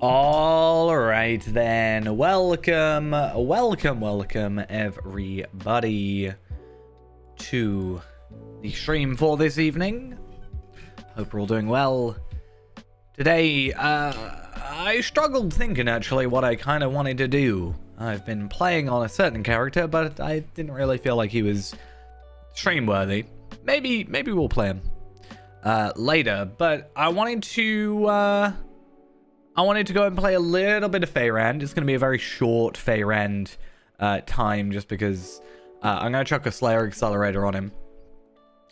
All right then, welcome everybody to the stream for this evening. Hope we're all doing well. Today, I struggled thinking actually what I kind of wanted to do. I've been playing on a certain character, but I didn't really feel like he was stream worthy. Maybe we'll play him later, but I wanted to go and play a little bit of Feyrand. It's going to be a very short Feyrand time just because I'm going to chuck a Slayer Accelerator on him.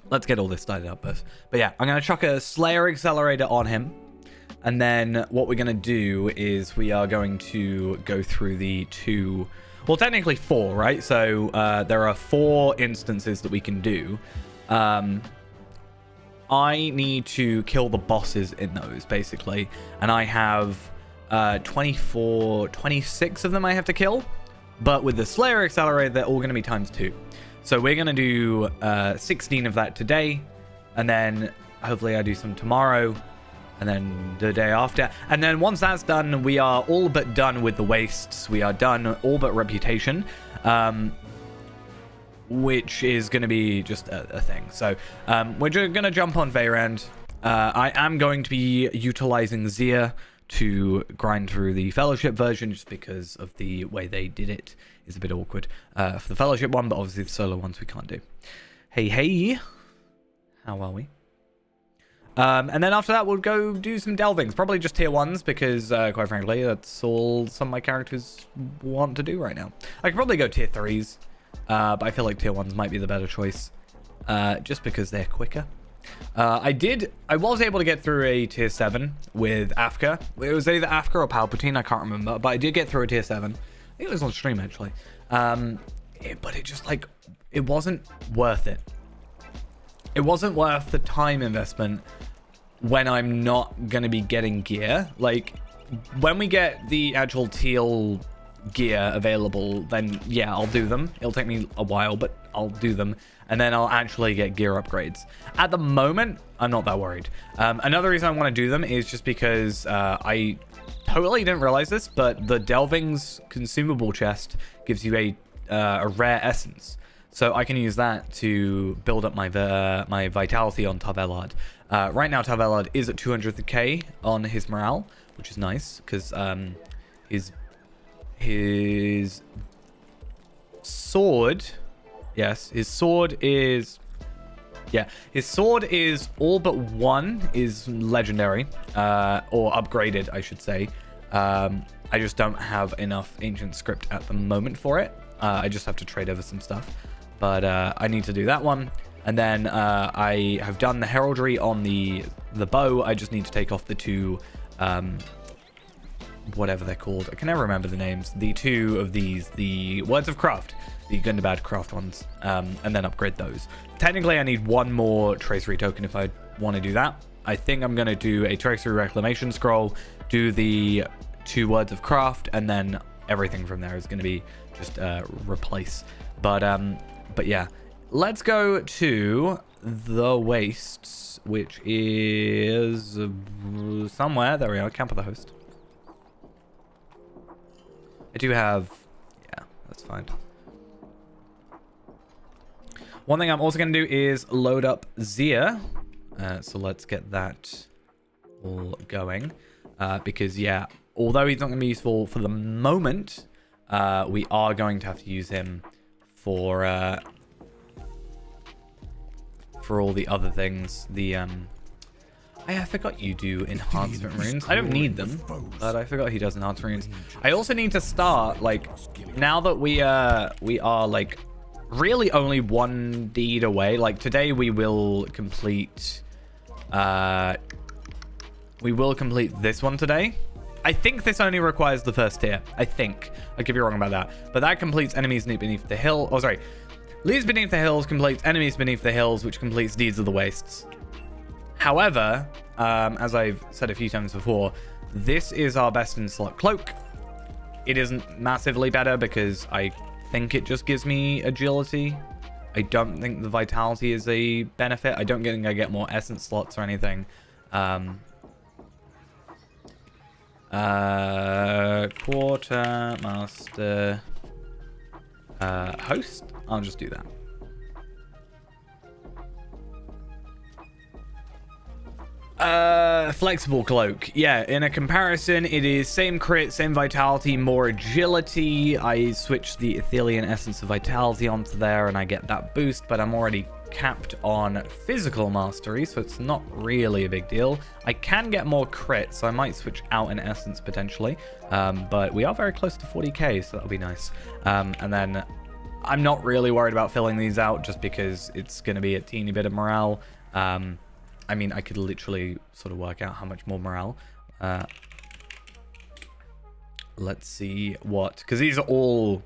Let's get all this started up first. But yeah, I'm going to chuck a Slayer Accelerator on him. And then what we're going to do is we are going to go through the two... Well, technically 4, right? So there are 4 instances that we can do. I need to kill the bosses in those, basically. And I have 26 of them I have to kill. But with the Slayer Accelerator, they're all going to be times 2. So we're going to do 16 of that today. And then hopefully I do some tomorrow. And then the day after. And then once that's done, we are all but done with the wastes. We are done all but reputation. Which is going to be just a thing. So we're just going to jump on Feyrand. I am going to be utilizing Zia to grind through the Fellowship version just because of the way they did it is a bit awkward for the Fellowship one, but obviously the solo ones we can't do. Hey, how are we? And then after that, we'll go do some delvings. Probably just tier 1s because, quite frankly, that's all some of my characters want to do right now. I could probably go tier 3s. But I feel like tier 1s might be the better choice, just because they're quicker. I was able to get through a tier 7 with Afka. It was either Afka or Palpatine, I can't remember, but I did get through a tier 7. I think it was on stream, actually. But it just, like, it wasn't worth it. It wasn't worth the time investment when I'm not going to be getting gear. Like, when we get the actual teal gear available, then yeah, I'll do them. It'll take me a while, but I'll do them, and then I'll actually get gear upgrades. At the moment, I'm not that worried. Another reason I want to do them is just because I totally didn't realize this, but the Delvings consumable chest gives you a rare essence, so I can use that to build up my vitality on Tarvelard. Right now Tarvelard is at 200k on his morale, which is nice because his sword, yes, his sword is all but 1 is legendary, or upgraded, I should say. I just don't have enough ancient script at the moment for it. I just have to trade over some stuff, but I need to do that one. And then I have done the heraldry on the bow. I just need to take off the 2 whatever they're called. I can never remember the names. The 2 of these, the Words of Craft, the Gundabad Craft ones, and then upgrade those. Technically, I need 1 more Tracery token if I want to do that. I think I'm going to do a Tracery Reclamation Scroll, do the 2 Words of Craft, and then everything from there is going to be just replace. But yeah, let's go to the Wastes, which is somewhere. There we are, Camp of the Host. I do have... Yeah, that's fine. One thing I'm also going to do is load up Zia. So let's get that all going. Because, yeah, although he's not going to be useful for the moment, we are going to have to use him for all the other things. The... I forgot you do enhancement runes. I don't need them, but I forgot he does enhancement runes. I also need to start, like, now that we are like really only 1 deed away. Like today we will complete this one today. I think this only requires the first tier. I think. I could be wrong about that. But that completes enemies beneath the hill. Oh, sorry. Leaves beneath the hills completes enemies beneath the hills, which completes deeds of the wastes. However, as I've said a few times before, this is our best in slot cloak. It isn't massively better because I think it just gives me agility. I don't think the vitality is a benefit. I don't think I get more essence slots or anything. Quartermaster host. I'll just do that. Flexible cloak. Yeah, in a comparison, it is same crit, same vitality, more agility. I switch the Athelian Essence of Vitality onto there and I get that boost, but I'm already capped on physical mastery, so it's not really a big deal. I can get more crit, so I might switch out an Essence potentially, but we are very close to 40k, so that'll be nice. And then I'm not really worried about filling these out just because it's going to be a teeny bit of morale. I mean, I could literally sort of work out how much more morale. Let's see what... Because these are all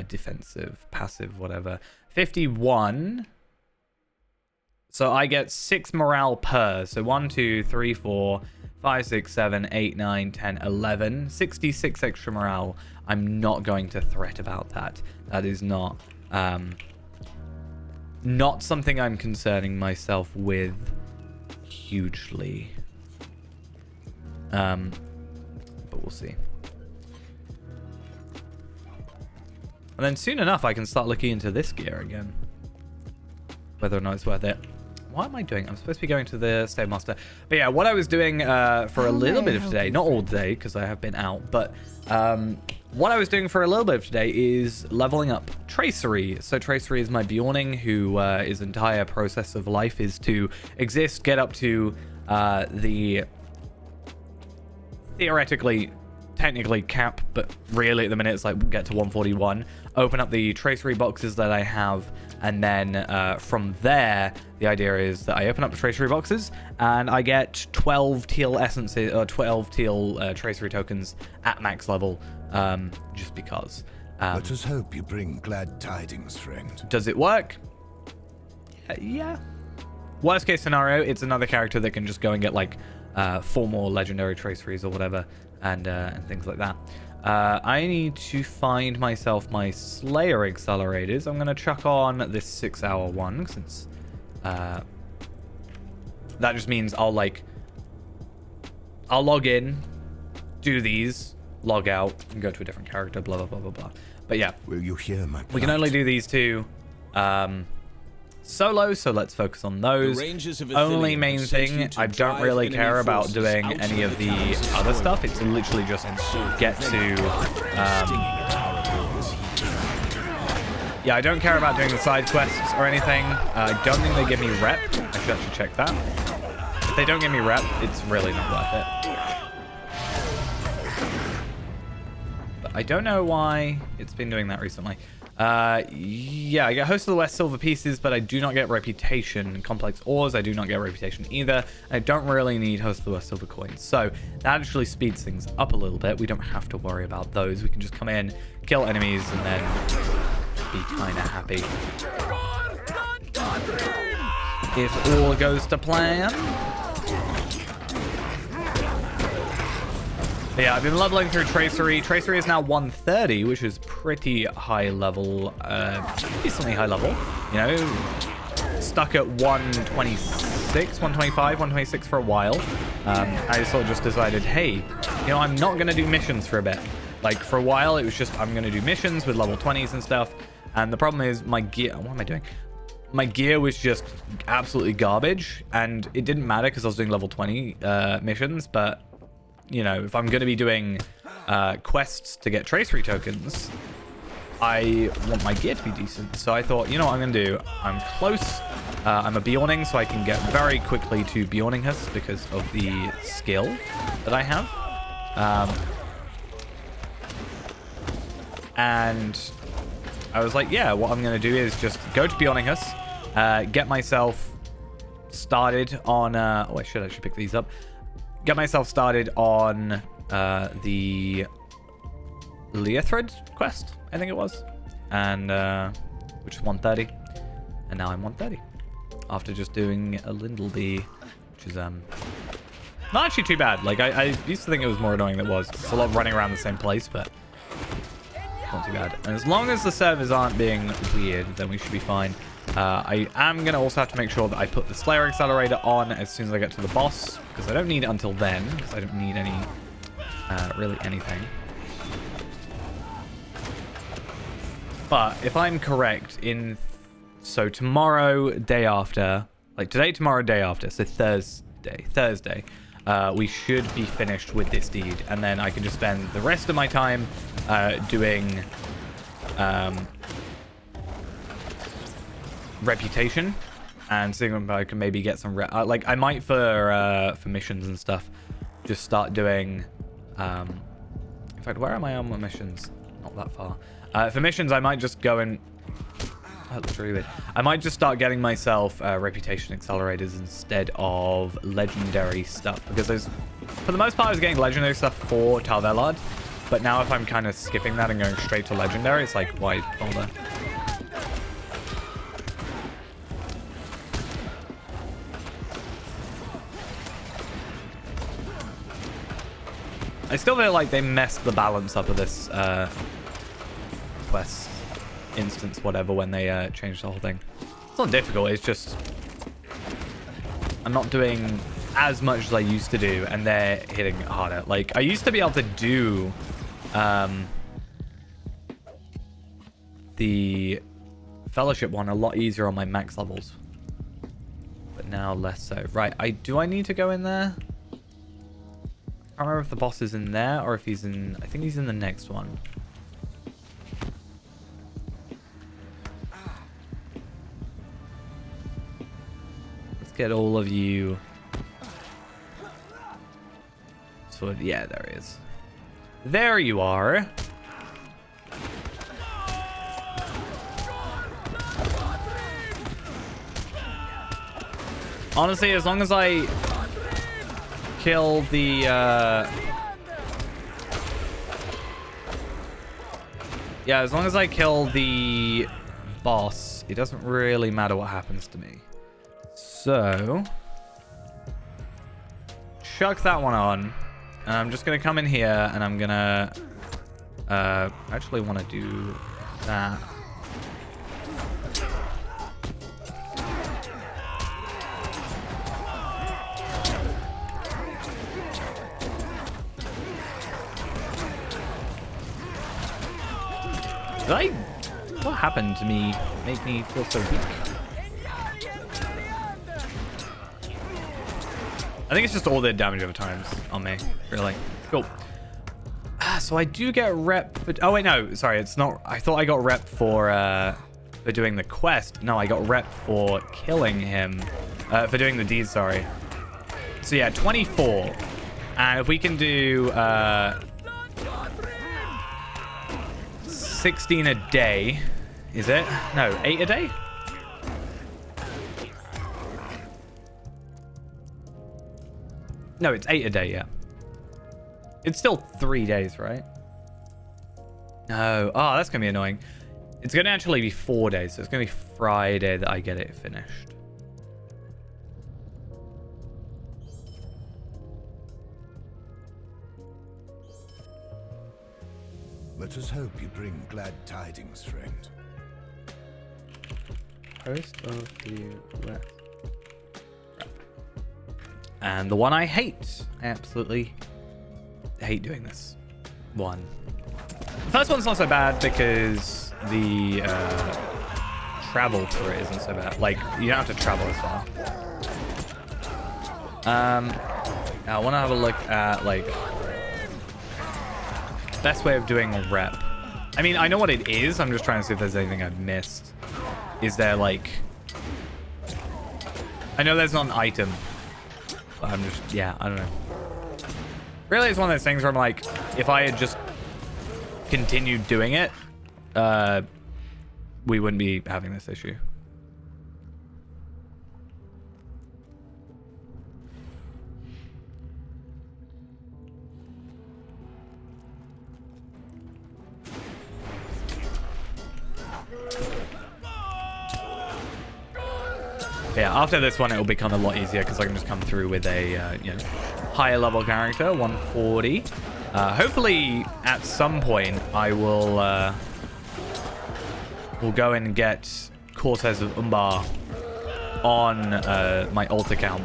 defensive, passive, whatever. 51. So I get 6 morale per. So 1, 2, 3, 4, 5, 6, 7, 8, 9, 10, 11. 66 extra morale. I'm not going to threat about that. That is not... not something I'm concerning myself with hugely. But we'll see. And then soon enough, I can start looking into this gear again. Whether or not it's worth it. What am I doing? I'm supposed to be going to the Stave Master. But yeah, what I was doing for a little bit of today, not all day because I have been out, but what I was doing for a little bit of today is leveling up Tracery. So Tracery is my Bjorning, who his entire process of life is to exist, get up to the theoretically, technically cap, but really at the minute it's like get to 141, open up the Tracery boxes that I have, and then from there, the idea is that I open up the Tracery boxes and I get 12 teal essences, or 12 teal Tracery tokens at max level, just because. Let us hope you bring glad tidings, friend. Does it work? Yeah. Worst case scenario, it's another character that can just go and get like 4 more legendary Traceries or whatever, and things like that. I need to find myself my Slayer accelerators. I'm going to chuck on this 6-hour one, since that just means I'll log in, do these, log out, and go to a different character, blah, blah, blah, blah, blah. But yeah, will you hear my we can only do these 2 solo, so let's focus on those. Only main thing, I don't really care about doing any of the other stuff. It's literally just get to yeah, I don't care about doing the side quests or anything. I don't think they give me rep. I should actually check that. If they don't give me rep, it's really not worth it. But I don't know why it's been doing that recently. Yeah, I get Host of the West silver pieces, but I do not get reputation. Complex ores, I do not get reputation either. I don't really need Host of the West silver coins, so that actually speeds things up a little bit. We don't have to worry about those. We can just come in, kill enemies, and then be kind of happy. If all goes to plan. But yeah, I've been leveling through Tracery. Tracery is now 130, which is pretty high level, decently high level. You know, stuck at 126, 125, 126 for a while. I sort of just decided, hey, you know, I'm not going to do missions for a bit. Like, for a while, it was just, I'm going to do missions with level 20s and stuff. And the problem is my gear, what am I doing? My gear was just absolutely garbage. And it didn't matter because I was doing level 20 missions, but you know, if I'm going to be doing quests to get Tracery tokens, I want my gear to be decent. So I thought, you know what I'm going to do? I'm close. I'm a Bjorning, so I can get very quickly to Bjorninghus because of the skill that I have. And I was like, yeah, what I'm going to do is just go to Bjorninghus, get myself started on... oh, I should pick these up. Get myself started on the Leothred quest, I think it was, and which is 130, and now I'm 130 after just doing a Lindleby, which is not actually too bad. Like I used to think it was more annoying than it was. It's a lot of running around the same place, but not too bad. And as long as the servers aren't being weird, then we should be fine. I am going to also have to make sure that I put the Slayer Accelerator on as soon as I get to the boss, because I don't need it until then, because I don't need any really anything. But if I'm correct, so tomorrow, day after, like today, tomorrow, day after, so Thursday, we should be finished with this deed, and then I can just spend the rest of my time doing reputation and seeing if I can maybe get some like I might for missions and stuff just start doing in fact, where am I on my missions? Not that far. For missions, I might just go and that looks really weird. I might just start getting myself reputation accelerators instead of legendary stuff, because there's, for the most part, I was getting legendary stuff for Talvelard, but now if I'm kind of skipping that and going straight to legendary, it's like, why bother? I still feel like they messed the balance up of this quest instance, whatever, when they changed the whole thing. It's not difficult, it's just I'm not doing as much as I used to do, and they're hitting it harder. Like, I used to be able to do the fellowship one a lot easier on my max levels, but now less so. Right, do I need to go in there? I can't remember if the boss is in there or if he's in... I think he's in the next one. Let's get all of you... So, yeah, there he is. There you are. Honestly, as long as I... kill the yeah, as long as I kill the boss, it doesn't really matter what happens to me. So chuck that one on, and I'm just gonna come in here and I'm gonna actually want to do that. What happened to me make me feel so weak? I think it's just all the damage over times on me, really. Cool. So I do get rep for... Oh, wait, no. Sorry, it's not... I thought I got rep for doing the quest. No, I got rep for killing him. For doing the deed, sorry. So, yeah, 24. And if we can do... 16 a day, is it? No, 8 a day? No, it's 8 a day, yeah. It's still 3 days, right? No. Oh, that's going to be annoying. It's going to actually be 4 days, so it's going to be Friday that I get it finished. Let us hope you bring glad tidings, friend. Post of the West. And the one I hate. I absolutely hate doing this one. The first one's not so bad because the travel for it isn't so bad. Like, you don't have to travel as far. Now I want to have a look at, like, best way of doing a rep. I mean, I know what it is. I'm just trying to see if there's anything I've missed. Is there, like... I know there's not an item. But I'm just... Yeah, I don't know. Really, it's one of those things where I'm like, if I had just continued doing it, we wouldn't be having this issue. Yeah, after this one, it will become a lot easier because I can just come through with a you know, higher level character, 140. Hopefully, at some point, I will go and get Cortez of Umbar on my alt account,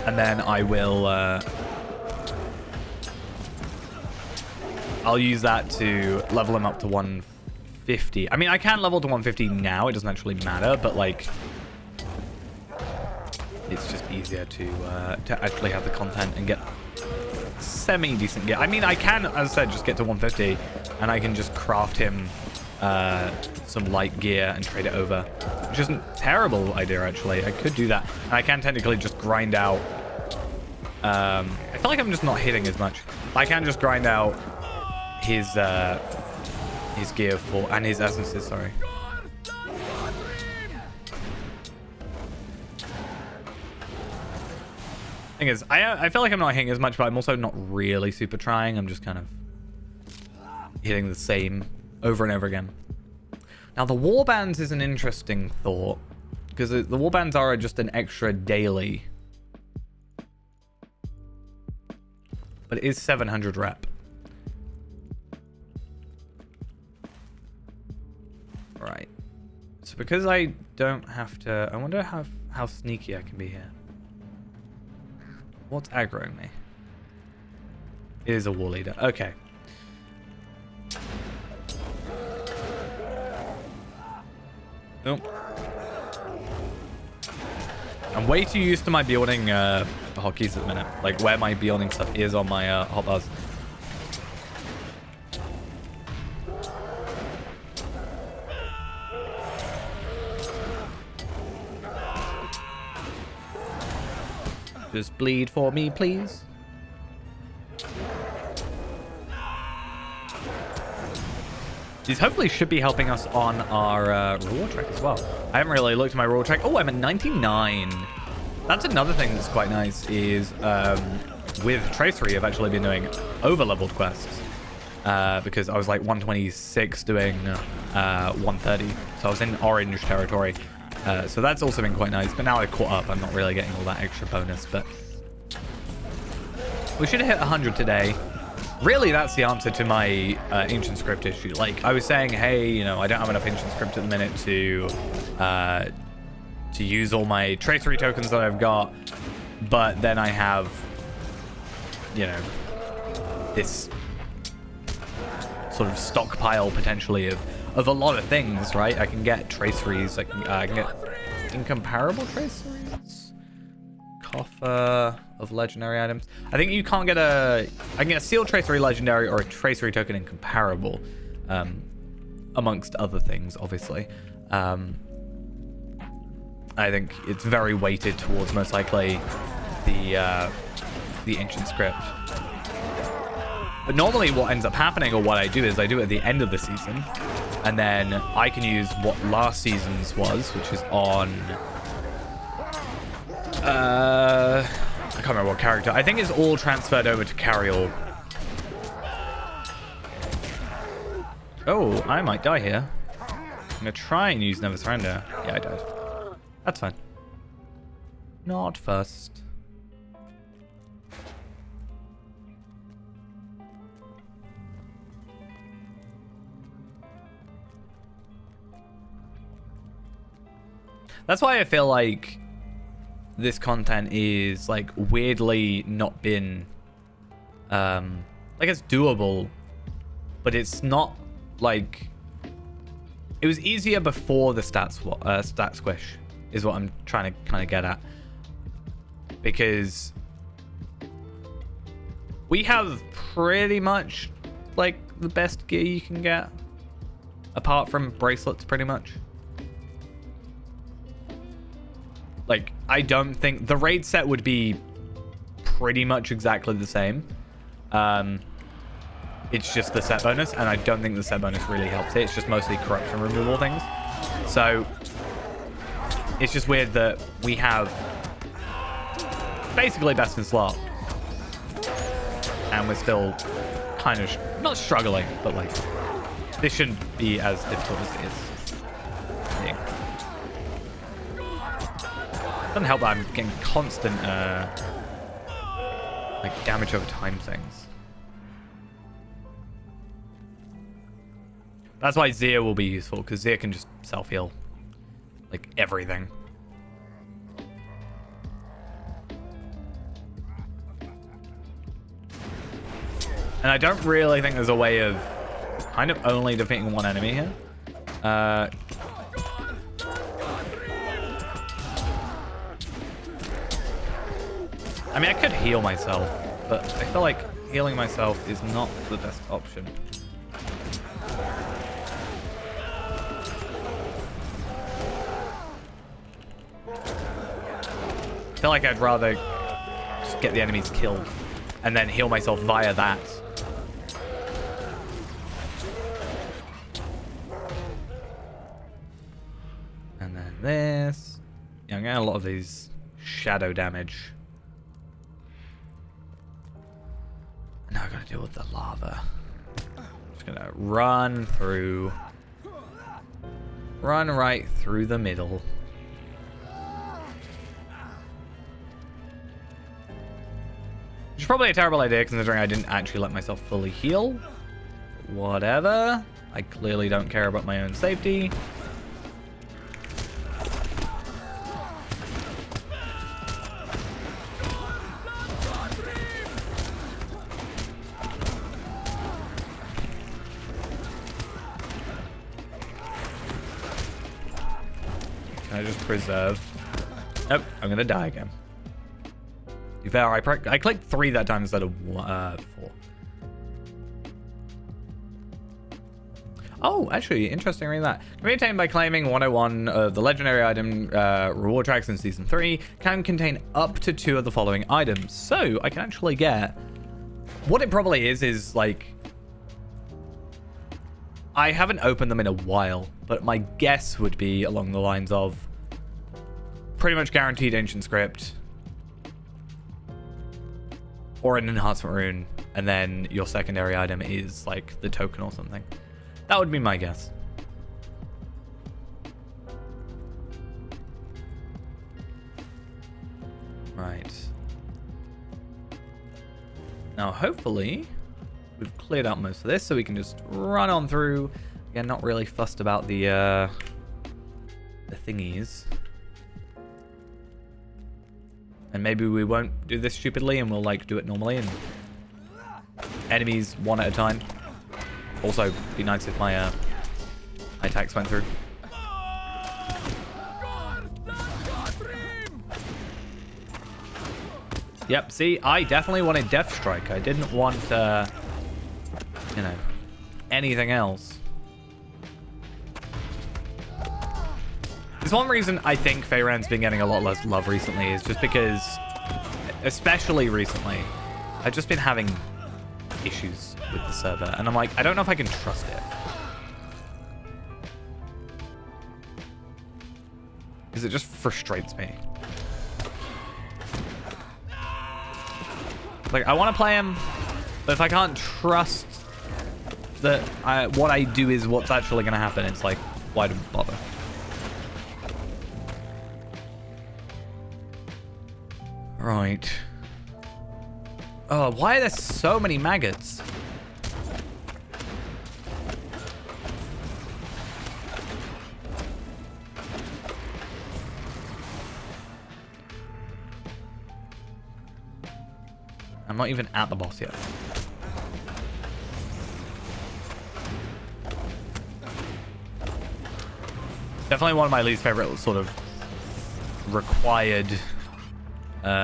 and then I will I'll use that to level him up to 150. I mean, I can level to 150 now. It doesn't actually matter, but like, it's just easier to actually have the content and get semi-decent gear. I mean, I can, as I said, just get to 150, and I can just craft him some light gear and trade it over, which isn't a terrible idea, actually. I could do that, and I can technically just grind out. I feel like I'm just not hitting as much. I can just grind out his gear for, and his essences, sorry. Thing is, I feel like I'm not hitting as much, but I'm also not really super trying. I'm just kind of hitting the same over and over again. Now, the warbands is an interesting thought, because the warbands are just an extra daily. But it is 700 rep. Right. So because I don't have to... I wonder how sneaky I can be here. What's aggroing me? It is a war leader. Okay. Nope. I'm way too used to my building hotkeys at the minute. Like where my building stuff is on my hotbars. Just bleed for me, please. These hopefully should be helping us on our reward track as well. I haven't really looked at my reward track. Oh, I'm at 99. That's another thing that's quite nice is with Tracery, I've actually been doing over-leveled quests because I was like 126 doing 130. So I was in orange territory. So that's also been quite nice. But now I've caught up. I'm not really getting all that extra bonus. But we should have hit 100 today. Really, that's the answer to my ancient script issue. Like I was saying, hey, you know, I don't have enough ancient script at the minute to use all my tracery tokens that I've got. But then I have, you know, this sort of stockpile potentially of a lot of things, right? I can get traceries. I can get incomparable traceries. Coffer of legendary items. I think you can't get I can get a sealed tracery legendary or a tracery token incomparable, amongst other things, obviously. I think it's very weighted towards most likely the ancient script. But normally what ends up happening, or what I do, is I do it at the end of the season, and then I can use what last season's was, which is on I can't remember what character. I think it's all transferred over to Carriol. Oh, I might die here. I'm gonna try and use Never Surrender. Yeah, I died. That's fine. Not first. That's why I feel like this content is like weirdly not been like it's doable, but it's not like it was easier before the stat squish is what I'm trying to kind of get at, because we have pretty much like the best gear you can get apart from bracelets, pretty much. Like, I don't think the raid set would be pretty much exactly the same. It's just the set bonus, and I don't think the set bonus really helps it. It's just mostly corruption removal things. So it's just weird that we have basically best in slot, and we're still kind of not struggling, but like this shouldn't be as difficult as it is. Doesn't help that I'm getting constant like damage over time things. That's why Zia will be useful, because Zia can just self-heal like everything. And I don't really think there's a way of kind of only defeating one enemy here. I mean, I could heal myself, but I feel like healing myself is not the best option. I feel like I'd rather just get the enemies killed and then heal myself via that. And then this. Yeah, I'm getting a lot of these shadow damage. Now I gotta deal with the lava. Just gonna run through. Run right through the middle. Which is probably a terrible idea considering I didn't actually let myself fully heal. Whatever. I clearly don't care about my own safety. Can I just preserve? Nope, I'm gonna die again. To be fair, I clicked 3 that time instead of 4. Oh, actually, interesting reading that. Can be obtained by claiming 101 of the legendary item reward tracks in Season 3. Can contain up to 2 of the following items. So, I can actually get... What it probably is like... I haven't opened them in a while, but my guess would be along the lines of... Pretty much guaranteed ancient script. Or an enhancement rune. And then your secondary item is like the token or something. That would be my guess. Right. Now, hopefully, we've cleared out most of this, so we can just run on through. Again, not really fussed about the thingies. And maybe we won't do this stupidly, and we'll like do it normally, and enemies one at a time. Also, be nice if my attacks went through. Yep, see, I definitely wanted Death Strike. I didn't want, you know, anything else. There's one reason I think Feyran's been getting a lot less love recently is just because, especially recently, I've just been having issues with the server, and I'm like, I don't know if I can trust it. Because it just frustrates me. Like, I want to play him, but if I can't trust that what I do is what's actually going to happen, it's like, why do I bother? Right. Oh, why are there so many maggots? I'm not even at the boss yet. Definitely one of my least favorite sort of required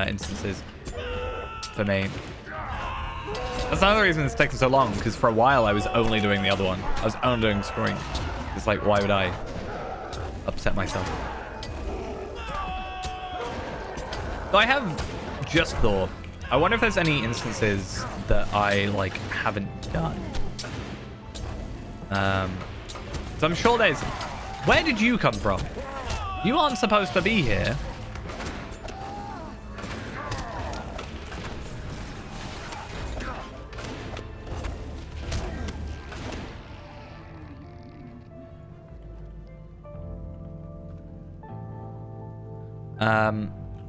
instances for me. That's another reason it's taken so long, because for a while I was only doing the other one. I was only doing screwing. It's like, why would I upset myself? So I have just thought, I wonder if there's any instances that I like haven't done. So I'm sure there's... Where did you come from? You aren't supposed to be here.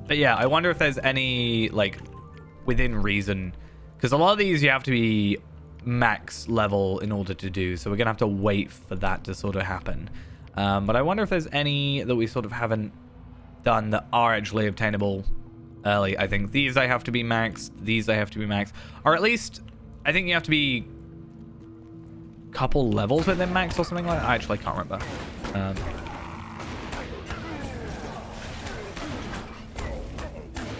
But yeah, I wonder if there's any, like, within reason, because a lot of these you have to be max level in order to do, so we're gonna have to wait for that to sort of happen. But I wonder if there's any that we sort of haven't done that are actually obtainable early. I think these I have to be maxed, these I have to be maxed, or at least I think you have to be a couple levels within max or something like that. I actually can't remember.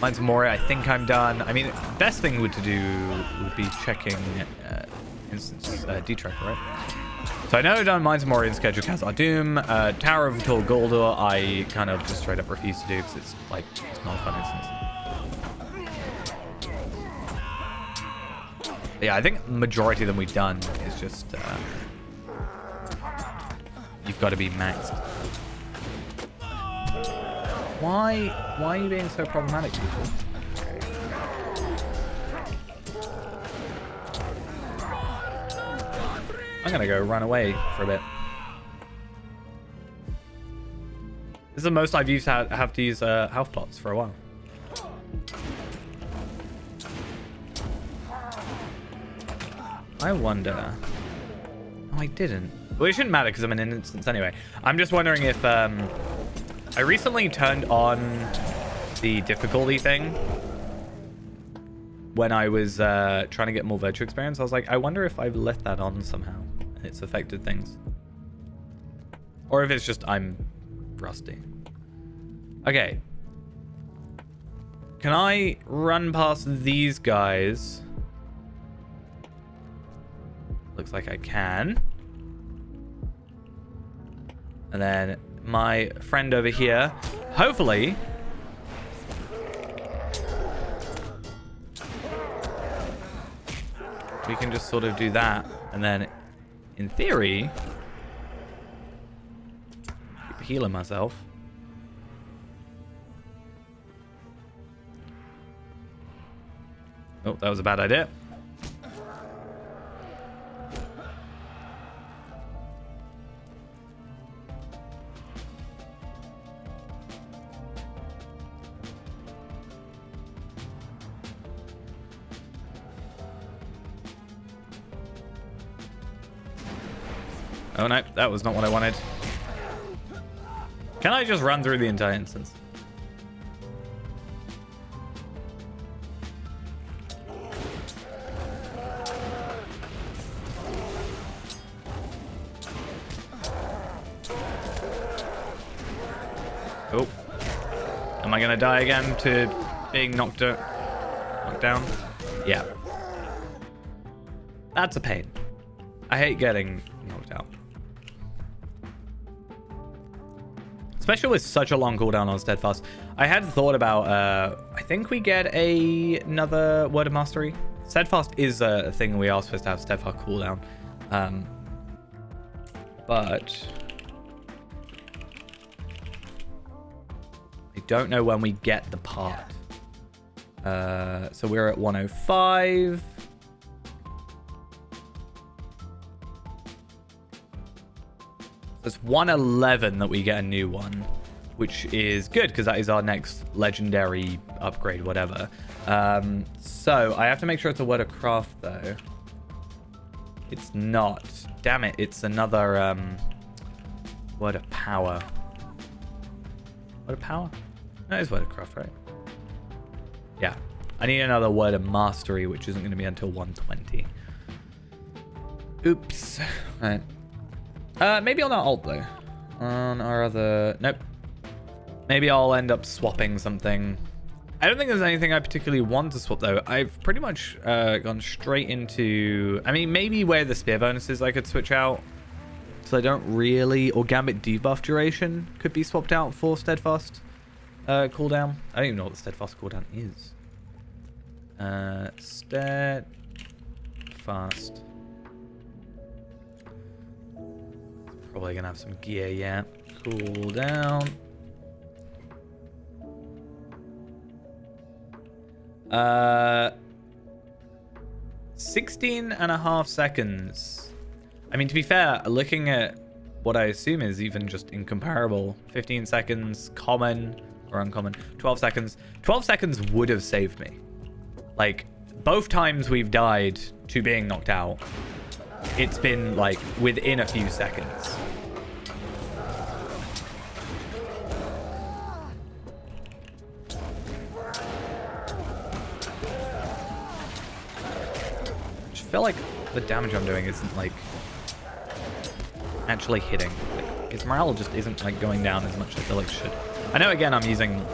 Mines of Moria, I think I'm done. I mean, best thing to do would be checking instance D-Tracker, right? So I know I've done Mines of Moria and Schedule Khazar Doom. Tower of Tall Guldur, I kind of just straight up refuse to do because it's like, it's not a fun instance. But yeah, I think majority of them we've done is just, you've got to be maxed. Why are you being so problematic, people? I'm gonna go run away for a bit. This is the most I've used to have to use health pots for a while. I wonder. Oh, I didn't. Well, it shouldn't matter because I'm in an instance anyway. I'm just wondering if I recently turned on the difficulty thing when I was trying to get more virtual experience. I was like, I wonder if I've left that on somehow and it's affected things. Or if it's just I'm rusty. Okay. Can I run past these guys? Looks like I can. And then my friend over here, hopefully, we can just sort of do that. And then, in theory, keep healing myself. Oh, that was a bad idea. Oh no, that was not what I wanted. Can I just run through the entire instance? Oh. Am I gonna die again to being knocked down? Yeah. That's a pain. I hate getting knocked out. Especially with such a long cooldown on Steadfast. I had thought about, I think we get another Word of Mastery. Steadfast is a thing we are supposed to have Steadfast cooldown. But I don't know when we get the part. So we're at 105. There's 111 that we get a new one, which is good because that is our next legendary upgrade, whatever. So I have to make sure it's a Word of Craft though. It's not. Damn it, it's another Word of Power. Word of Power? No, it's Word of Craft, right? Yeah. I need another Word of Mastery, which isn't going to be until 120. Oops. All right. Maybe on our alt though. On our other... Nope. Maybe I'll end up swapping something. I don't think there's anything I particularly want to swap though. I've pretty much gone straight into... I mean, maybe where the spear bonuses I could switch out. So I don't really... Or Gambit debuff duration could be swapped out for Steadfast cooldown. I don't even know what the Steadfast cooldown is. Steadfast. Probably gonna have some gear, yeah. Cool down. 16.5 seconds. I mean, to be fair, looking at what I assume is even just incomparable. 15 seconds, common or uncommon. 12 seconds. 12 seconds would have saved me. Like, both times we've died to being knocked out, it's been like within a few seconds. feel like the damage I'm doing isn't like actually hitting. Like, his morale just isn't like going down as much as I feel like it should. I know again I'm using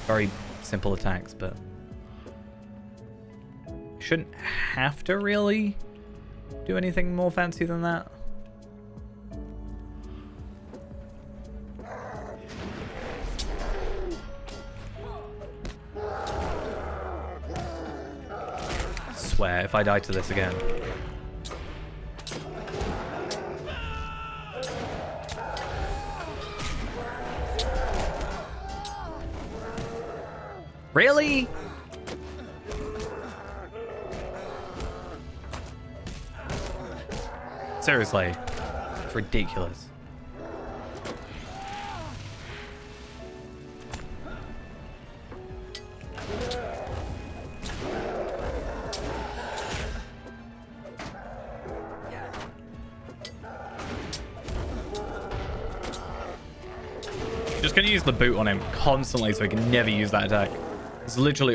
very simple attacks, but shouldn't have to really do anything more fancy than that. I swear, if I die to this again. Really? Seriously, it's ridiculous. Just gonna use the boot on him constantly so I can never use that attack. It's literally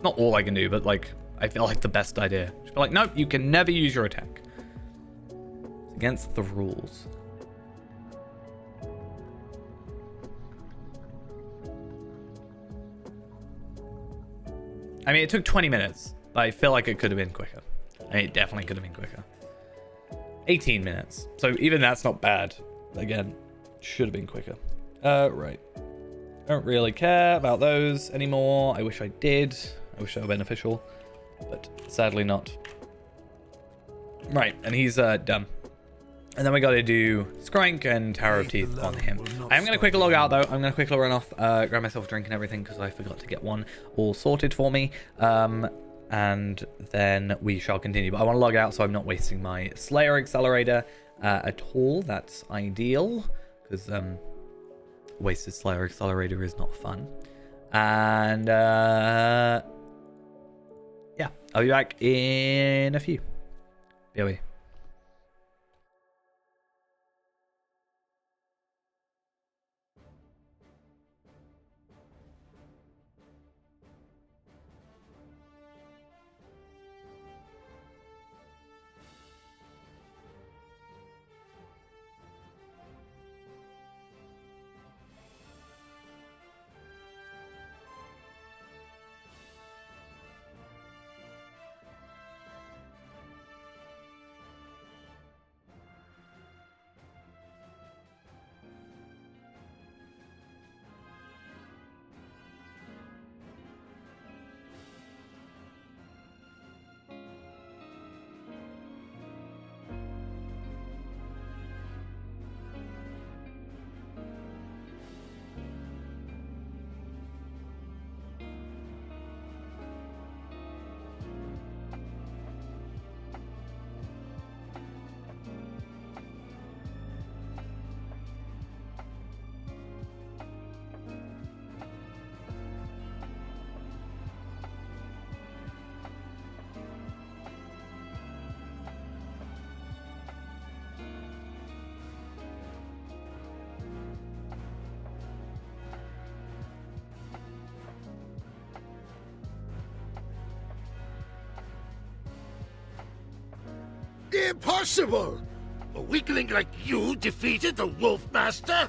not all I can do, but like, I feel like the best idea. Just be like, nope, you can never use your attack. It's against the rules. I mean, it took 20 minutes, but I feel like it could have been quicker. I mean, it definitely could have been quicker. 18 minutes. So even that's not bad. Again, should have been quicker. Right. I don't really care about those anymore. I wish I did. I wish they were beneficial, but sadly not. Right, and he's done. And then we got to do Skrank and Tower of Teeth on him. I am going to quickly log out though. I'm going to quickly run off, grab myself a drink and everything because I forgot to get one all sorted for me. And then we shall continue. But I want to log out so I'm not wasting my Slayer Accelerator at all. That's ideal because wasted Slayer Accelerator is not fun. And yeah, I'll be back in a few. BOE. Impossible! A weakling like you defeated the Wolf Master?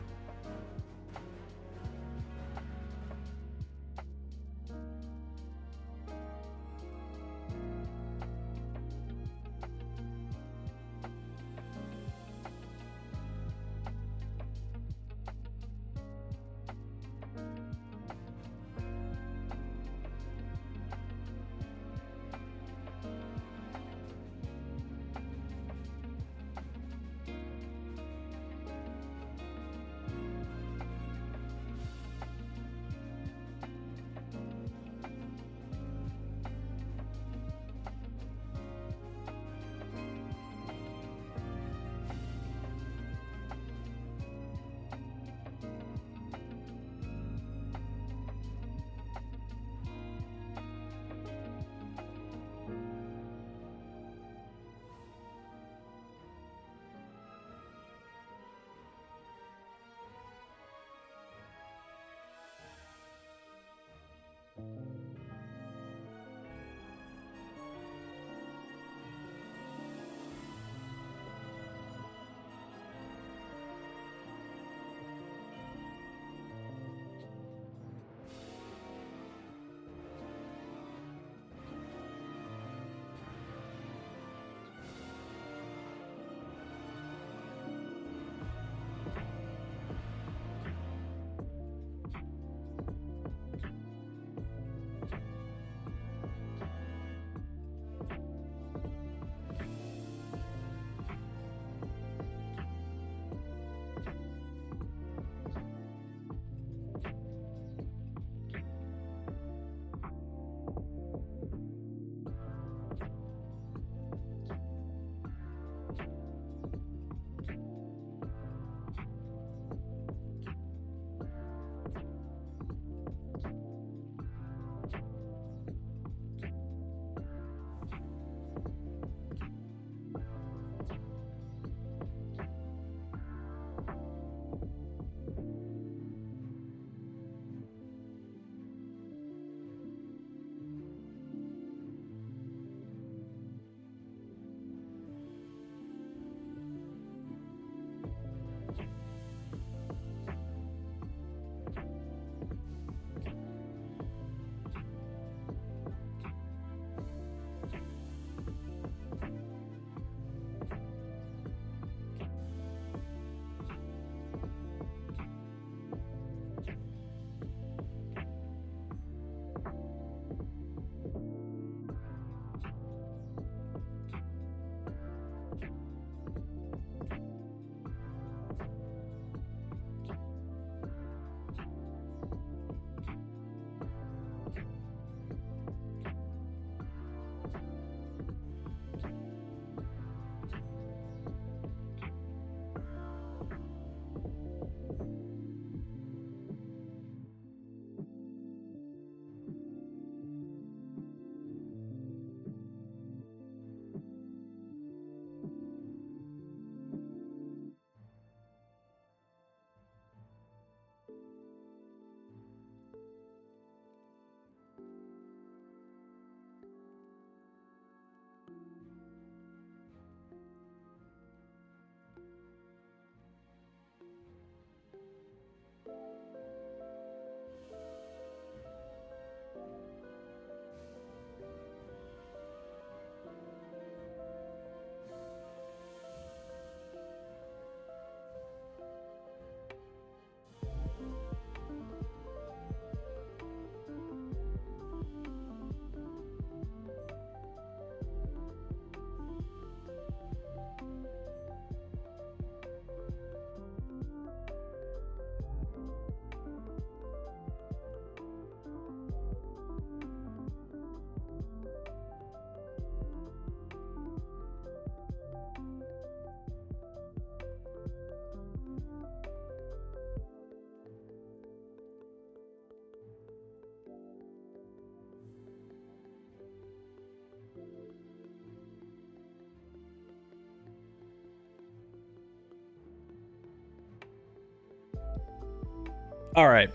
All right,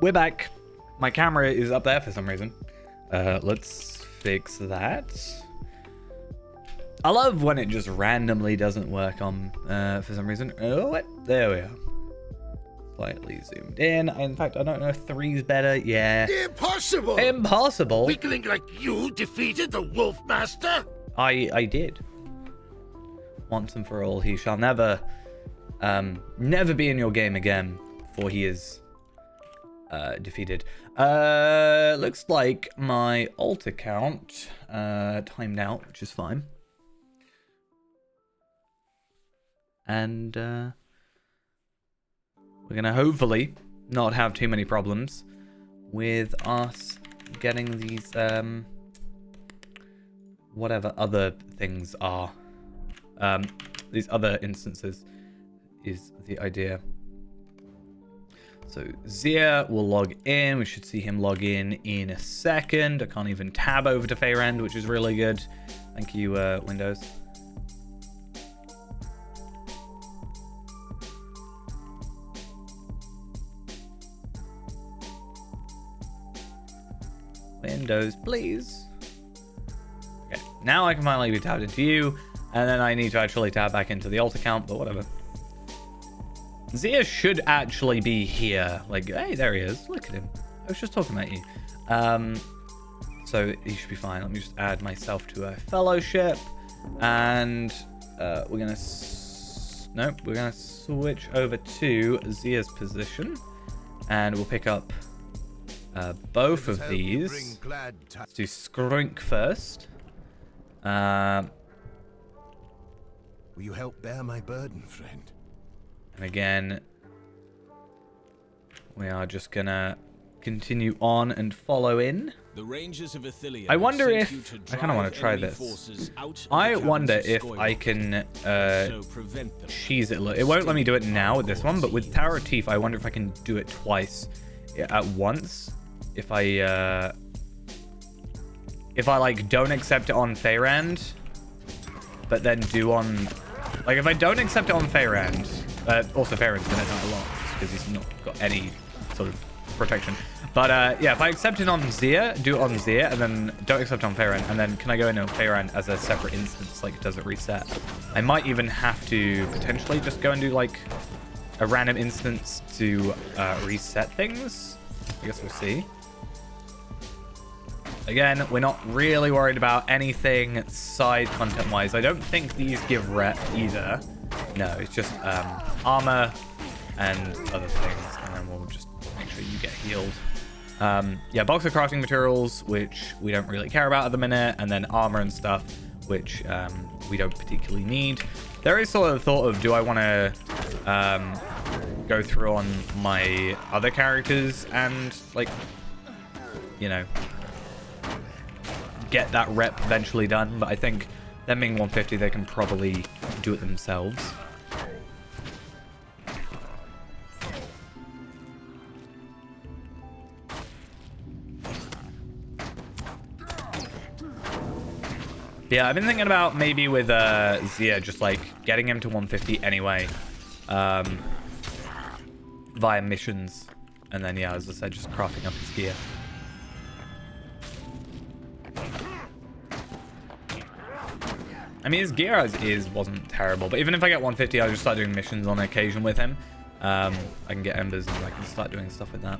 we're back. My camera is up there for some reason. Let's fix that. I love when it just randomly doesn't work on for some reason. Oh, what? There we are. Slightly zoomed in. In fact, I don't know if 3's better. Yeah. Impossible! Impossible. Weakling like you defeated the Wolf Master? I did. Once and for all, he shall never be in your game again, for he is defeated. Looks like my alt account timed out, which is fine. And we're gonna hopefully not have too many problems with us getting these whatever other things are. These other instances is the idea. So Zia will log in. We should see him log in a second. I can't even tab over to Feyrand, which is really good. Thank you, Windows. Windows, please. Okay, now I can finally be tabbed into you, and then I need to actually tab back into the alt account, but whatever. Zia should actually be here. Like, hey, there he is. Look at him. I was just talking about you. So he should be fine. Let me just add myself to a fellowship, and we're gonna we're gonna switch over to Zia's position, and we'll pick up both of these. Let's do Skrunk first. Will you help bear my burden, friend? And again, we are just gonna continue on and follow in. The Rangers of Athelia I wonder sent if you to I kind of want drive to try enemy this. forces out of I the wonder caverns of if I Skoylock, can so prevent them. cheese it. It won't let me do it now with this one, but with Tower of Teeth, I wonder if I can do it twice at once. If I like don't accept it on Feyrand, but then do on, like, if I don't accept it on Feyrand, also Feyrand's gonna die a lot because he's not got any sort of protection. But yeah, if I accept it on Zia, do it on Zia, and then don't accept it on Feyrand, and then can I go in on Feyrand as a separate instance? Like, does it reset? I might even have to potentially just go and do like a random instance to reset things. I guess we'll see. Again, we're not really worried about anything side content-wise. I don't think these give rep either. No, it's just armor and other things, and then we'll just make sure you get healed. Yeah, box of crafting materials, which we don't really care about at the minute, and then armor and stuff, which we don't particularly need. There is sort of the thought of, do I want to go through on my other characters and, like, you know, get that rep eventually done, but I think them being 150, they can probably do it themselves. Yeah, I've been thinking about maybe with Zia, just like getting him to 150 anyway, via missions, and then yeah, as I said, just crafting up his gear. I mean, his gear as is wasn't terrible, but even if I get 150, I'll just start doing missions on occasion with him. I can get embers and I can start doing stuff with that.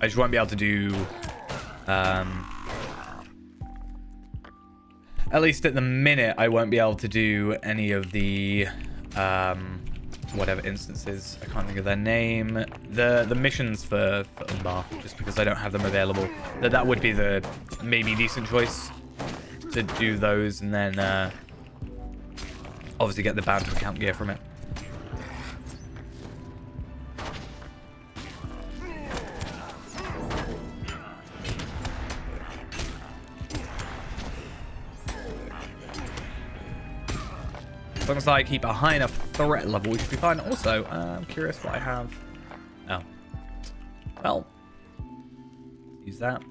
I just won't be able to do... at least at the minute, I won't be able to do any of the... whatever instances. I can't think of their name. The missions for Umbar, just because I don't have them available. That would be the maybe decent choice to do those, and then obviously get the bound to account gear from it. As long as I keep a high enough threat level, we should be fine. Also, I'm curious what I have. Oh. Well. Use that.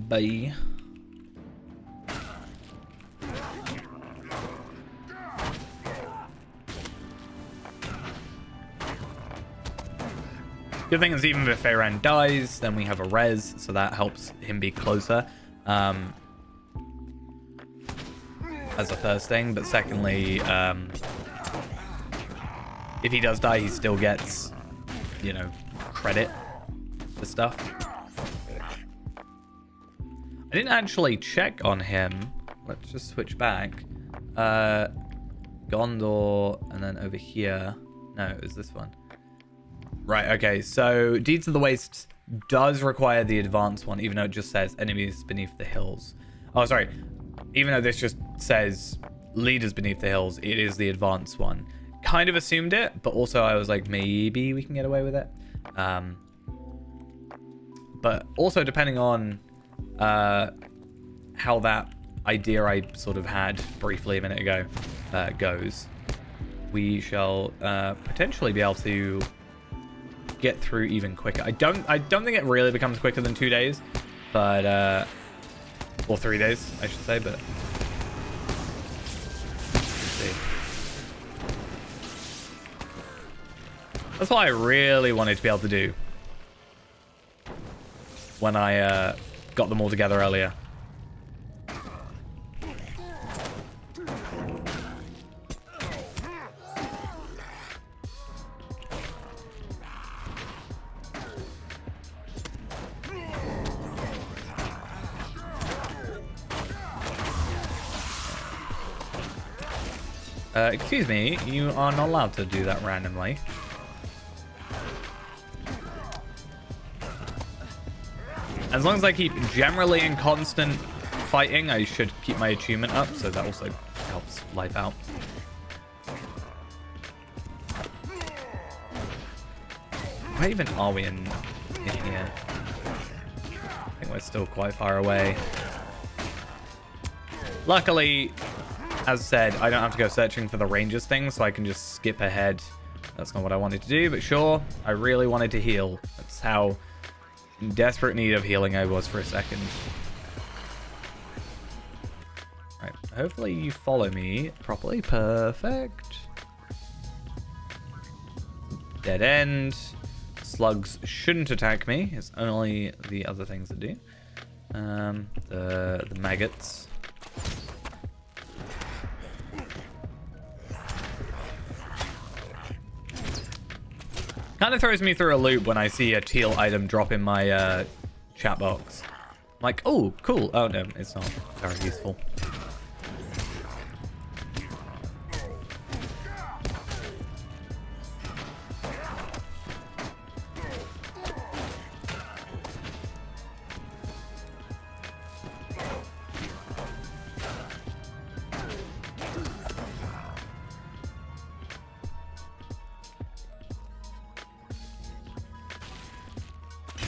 Bye. Good thing is, even if Feyran dies, then we have a res, so that helps him be closer. As a first thing, but secondly, if he does die, he still gets, you know, credit for stuff. I didn't actually check on him. Let's just switch back. Gondor, and then over here. No, it was this one. Right, okay, so Deeds of the Waste does require the advanced one, even though it just says enemies beneath the hills. Oh, sorry. Even though this just says leaders beneath the hills, it is the advanced one. Kind of assumed it, but also I was like, maybe we can get away with it. But also depending on how that idea I sort of had briefly a minute ago goes, we shall potentially be able to get through even quicker. I don't think it really becomes quicker than 2 days, but or 3 days, I should say, but let's see. That's what I really wanted to be able to do when I got them all together earlier. Excuse me, you are not allowed to do that randomly. As long as I keep generally in constant fighting, I should keep my achievement up, so that also helps life out. Where even are we in here? I think we're still quite far away. Luckily, as said, I don't have to go searching for the Rangers thing, so I can just skip ahead. That's not what I wanted to do, but sure, I really wanted to heal. That's how in desperate need of healing I was for a second. Right, hopefully you follow me properly. Perfect. Dead end. Slugs shouldn't attack me. It's only the other things that do. The maggots. Kind of throws me through a loop when I see a teal item drop in my chat box. I'm like, oh, cool. Oh, no, it's not very useful.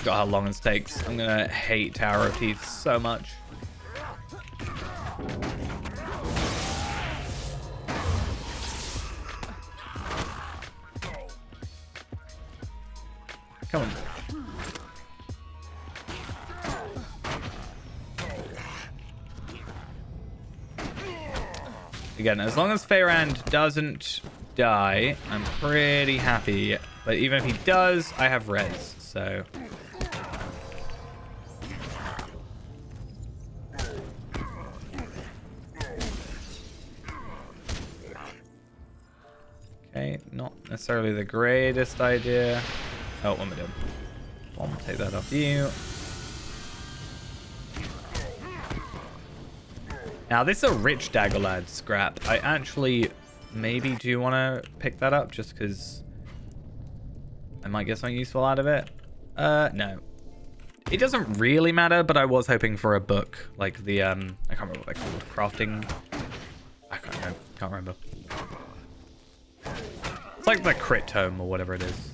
Got how long it takes. I'm gonna hate Tower of Teeth so much. Come on. Again, as long as Feyrand doesn't die, I'm pretty happy. But even if he does, I have res, so... Okay, not necessarily the greatest idea. Oh, what am I doing? I'll take that off you. Now, this is a rich dagger, lad scrap. I actually maybe do want to pick that up just because I might get something useful out of it. No. It doesn't really matter, but I was hoping for a book. Like the, I can't remember what they're called. Crafting. I can't remember. It's like the crit tome or whatever it is.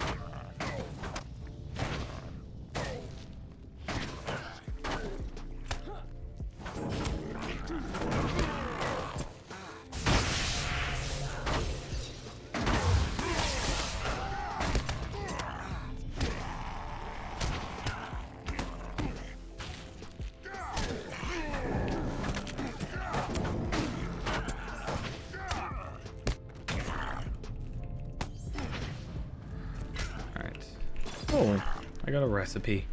Oh, I got a recipe.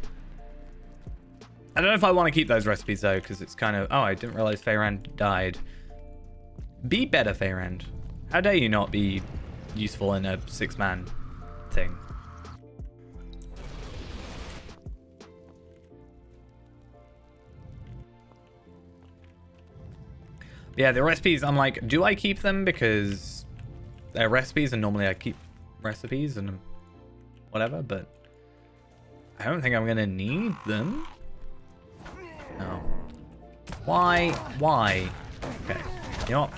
I don't know if I want to keep those recipes though, because it's kind of... Oh, I didn't realize Feyrand died. Be better, Feyrand. How dare you not be useful in a 6-man thing? Yeah, the recipes, I'm like, do I keep them? Because they're recipes and normally I keep recipes and whatever, but I don't think I'm going to need them. No. Why? Why? Okay. You know what?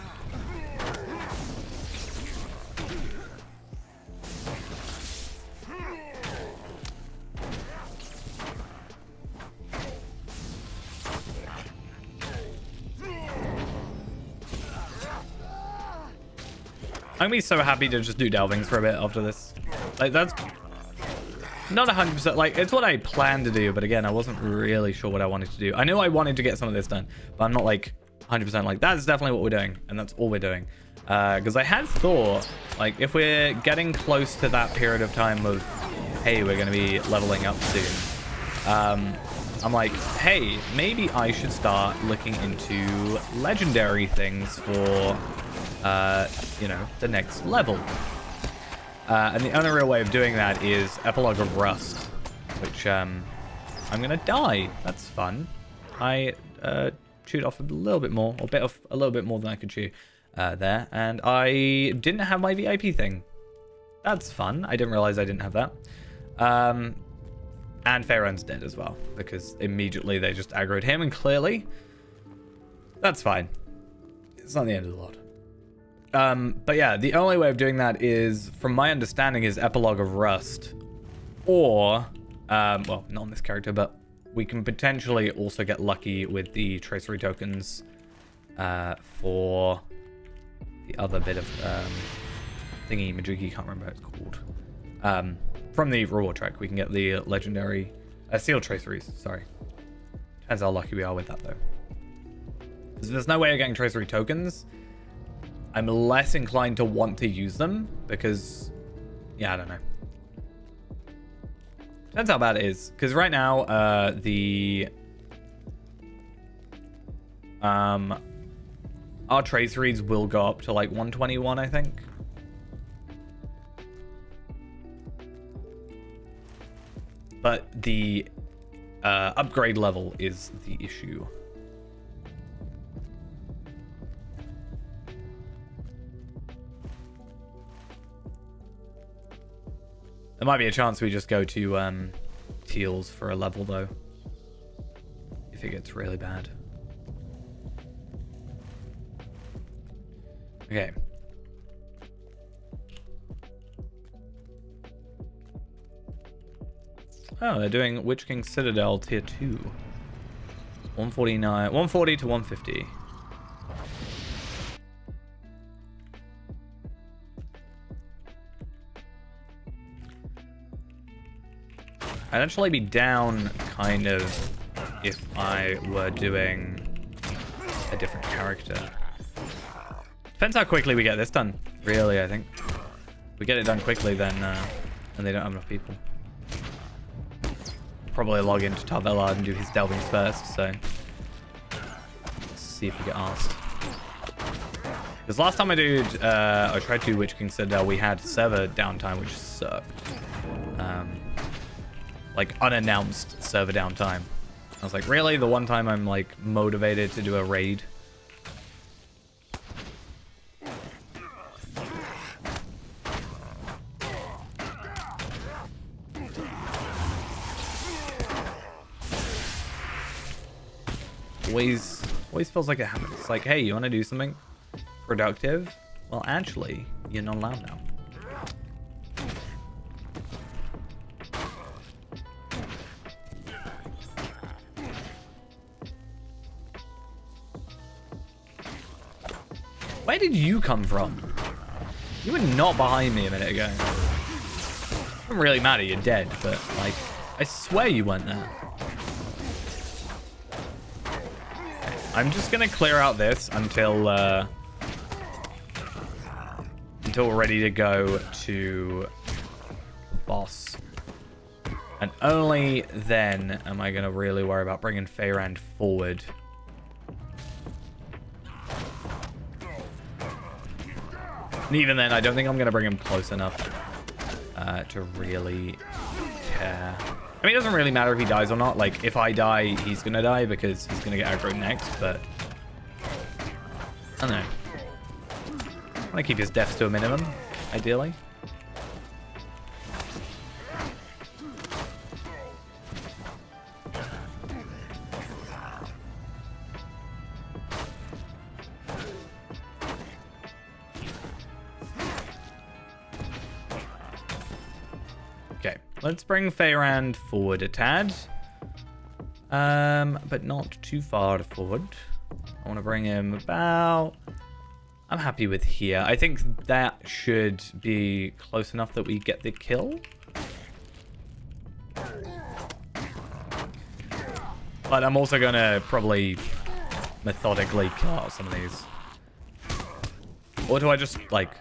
I'm gonna be so happy to just do delvings for a bit after this. Like, that's not 100%, like, it's what I planned to do, but again, I wasn't really sure what I wanted to do. I knew I wanted to get some of this done, but I'm not like 100% like, that's definitely what we're doing, and that's all we're doing. Because I had thought, like, if we're getting close to that period of time of, hey, we're gonna be leveling up soon, I'm like, hey, maybe I should start looking into legendary things for, you know, the next level. And the only real way of doing that is Epilogue of Rust, which, I'm gonna die. That's fun. I, chewed off a little bit more, or bit off a little bit more than I could chew, there, and I didn't have my VIP thing. That's fun. I didn't realize I didn't have that. And Feyrand's dead as well, because immediately they just aggroed him, and clearly, that's fine. It's not the end of the world. But yeah, the only way of doing that is, from my understanding, is Epilogue of Rust. Or, well, not on this character, but we can potentially also get lucky with the tracery tokens for the other bit of thingy majiggy, can't remember what it's called. From the reward track, we can get the legendary seal traceries, sorry. Depends how lucky we are with that though. Because there's no way of getting tracery tokens. I'm less inclined to want to use them because, yeah, I don't know. Depends how bad it is. Because right now, our traceries will go up to like 121, I think. But the upgrade level is the issue. There might be a chance we just go to Teals for a level, though. If it gets really bad. Okay. Oh, they're doing Witch King Citadel Tier 2. 149, 140 to 150. I'd actually be down, kind of, if I were doing a different character. Depends how quickly we get this done, really, I think. If we get it done quickly, then, and they don't have enough people. Probably log into Tarvella and do his delvings first, so... Let's see if we get asked. Because last time I tried to Witch King Citadel, we had server downtime, which sucked. Like unannounced server downtime. I was like, really? The one time I'm like motivated to do a raid? Always feels like it happens. It's like, hey, you want to do something productive? Well, actually, you're not allowed now. Where did you come from? You were not behind me a minute ago. It doesn't really matter, you're dead, but like, I swear you weren't there. I'm just gonna clear out this until we're ready to go to boss. And only then am I gonna really worry about bringing Feyrand forward. And even then, I don't think I'm gonna bring him close enough to really care. I mean, it doesn't really matter if he dies or not. Like, if I die, he's gonna die because he's gonna get aggro next, but I don't know. I want to keep his deaths to a minimum, ideally. Okay, let's bring Feyrand forward a tad. But not too far forward. I want to bring him about... I'm happy with here. I think that should be close enough that we get the kill. But I'm also going to probably methodically kill out some of these. Or do I just, like,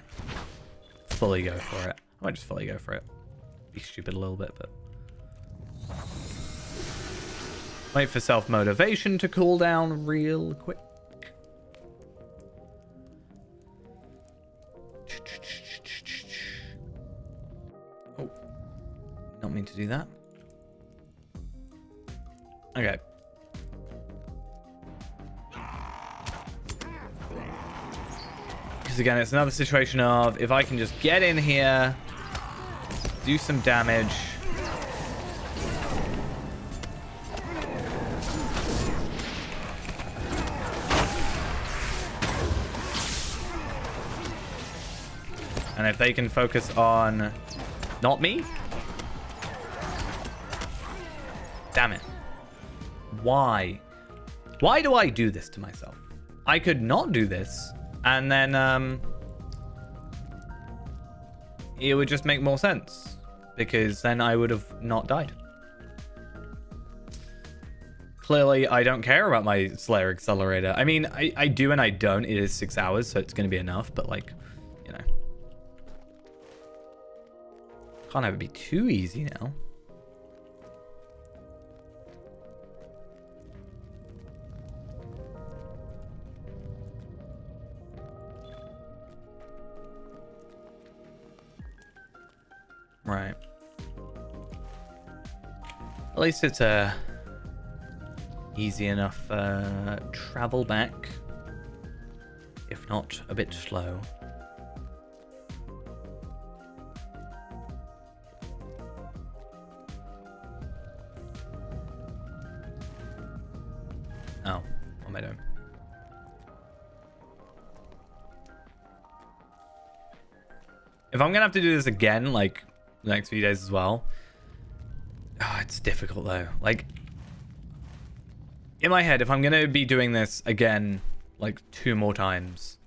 fully go for it? I might just fully go for it. Be stupid a little bit, but... Wait for self-motivation to cool down real quick. Oh, not mean to do that. Okay. Because again, it's another situation of if I can just get in here, do some damage. And if they can focus on not me. Damn it. Why? Why do I do this to myself? I could not do this. And then it would just make more sense. Because then I would have not died. Clearly, I don't care about my Slayer Accelerator. I mean, I do and I don't. It is 6 hours, so it's going to be enough. But like, you know. Can't have it be too easy now. Right. At least it's a easy enough travel back, if not a bit slow. Oh, what am I doing? If I'm gonna have to do this again, like the next few days as well, it's difficult though. Like in my head, if I'm gonna be doing this again, like 2 more times,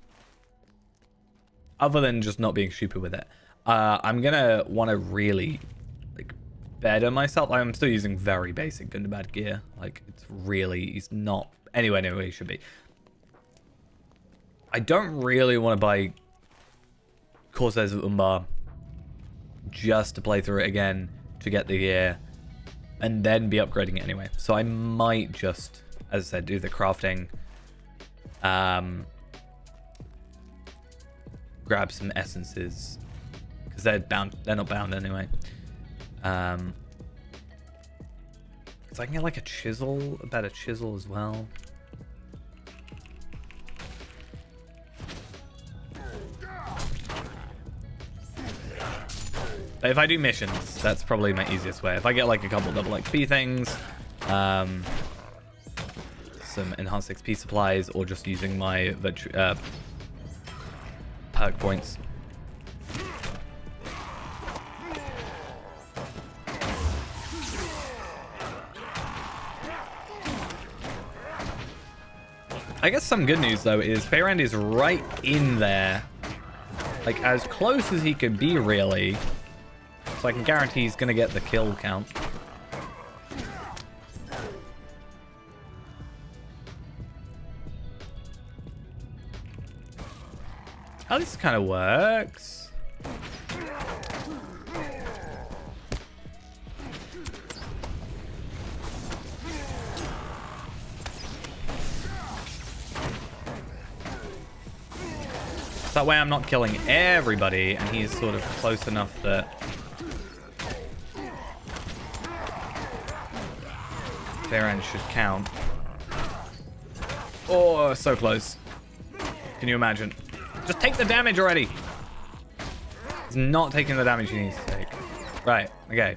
other than just not being stupid with it, I'm gonna want to really like better myself. I'm still using very basic Gundabad gear. Like it's not anywhere near where he should be. I don't really want to buy Corsairs of Umbar just to play through it again to get the gear and then be upgrading it anyway. So I might just, as I said, do the crafting grab some essences because they're bound. They're not bound anyway. So I can get like a chisel, a better chisel as well. But if I do missions, that's probably my easiest way. If I get like a couple double XP things, some enhanced XP supplies, or just using my perk points. I guess some good news though is Feyrand is right in there, like as close as he could be really. So I can guarantee he's gonna get the kill count. How this kind of works. That way I'm not killing everybody and he's sort of close enough that Feyrand should count. Oh, so close. Can you imagine? Just take the damage already. He's not taking the damage he needs to take. Right, okay.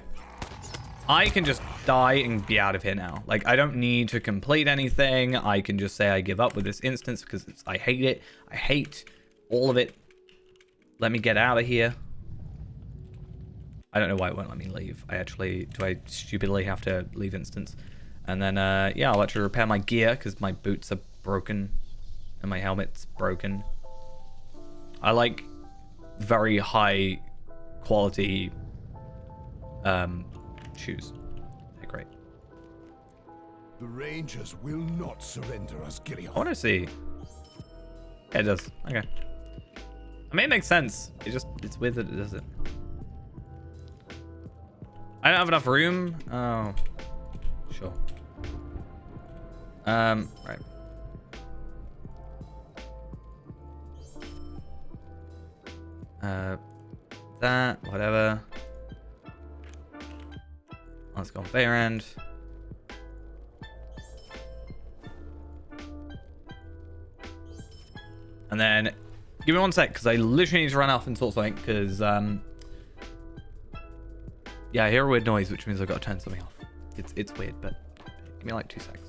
I can just die and be out of here now. Like, I don't need to complete anything. I can just say I give up with this instance because I hate it. I hate all of it. Let me get out of here. I don't know why it won't let me leave. Do I stupidly have to leave instance? And then, yeah, I'll actually repair my gear because my boots are broken and my helmet's broken. I like very high quality shoes. They're great. The Rangers will not surrender us, Gillian. I want to see. Yeah, it does. Okay. I mean, it makes sense. It's weird that it does it. I don't have enough room. Oh, sure. Right. That, whatever. Let's go on Feyrand. And then, give me one sec, because I literally need to run off and sort something, because, yeah, I hear a weird noise, which means I've got to turn something off. It's weird, but give me like 2 seconds.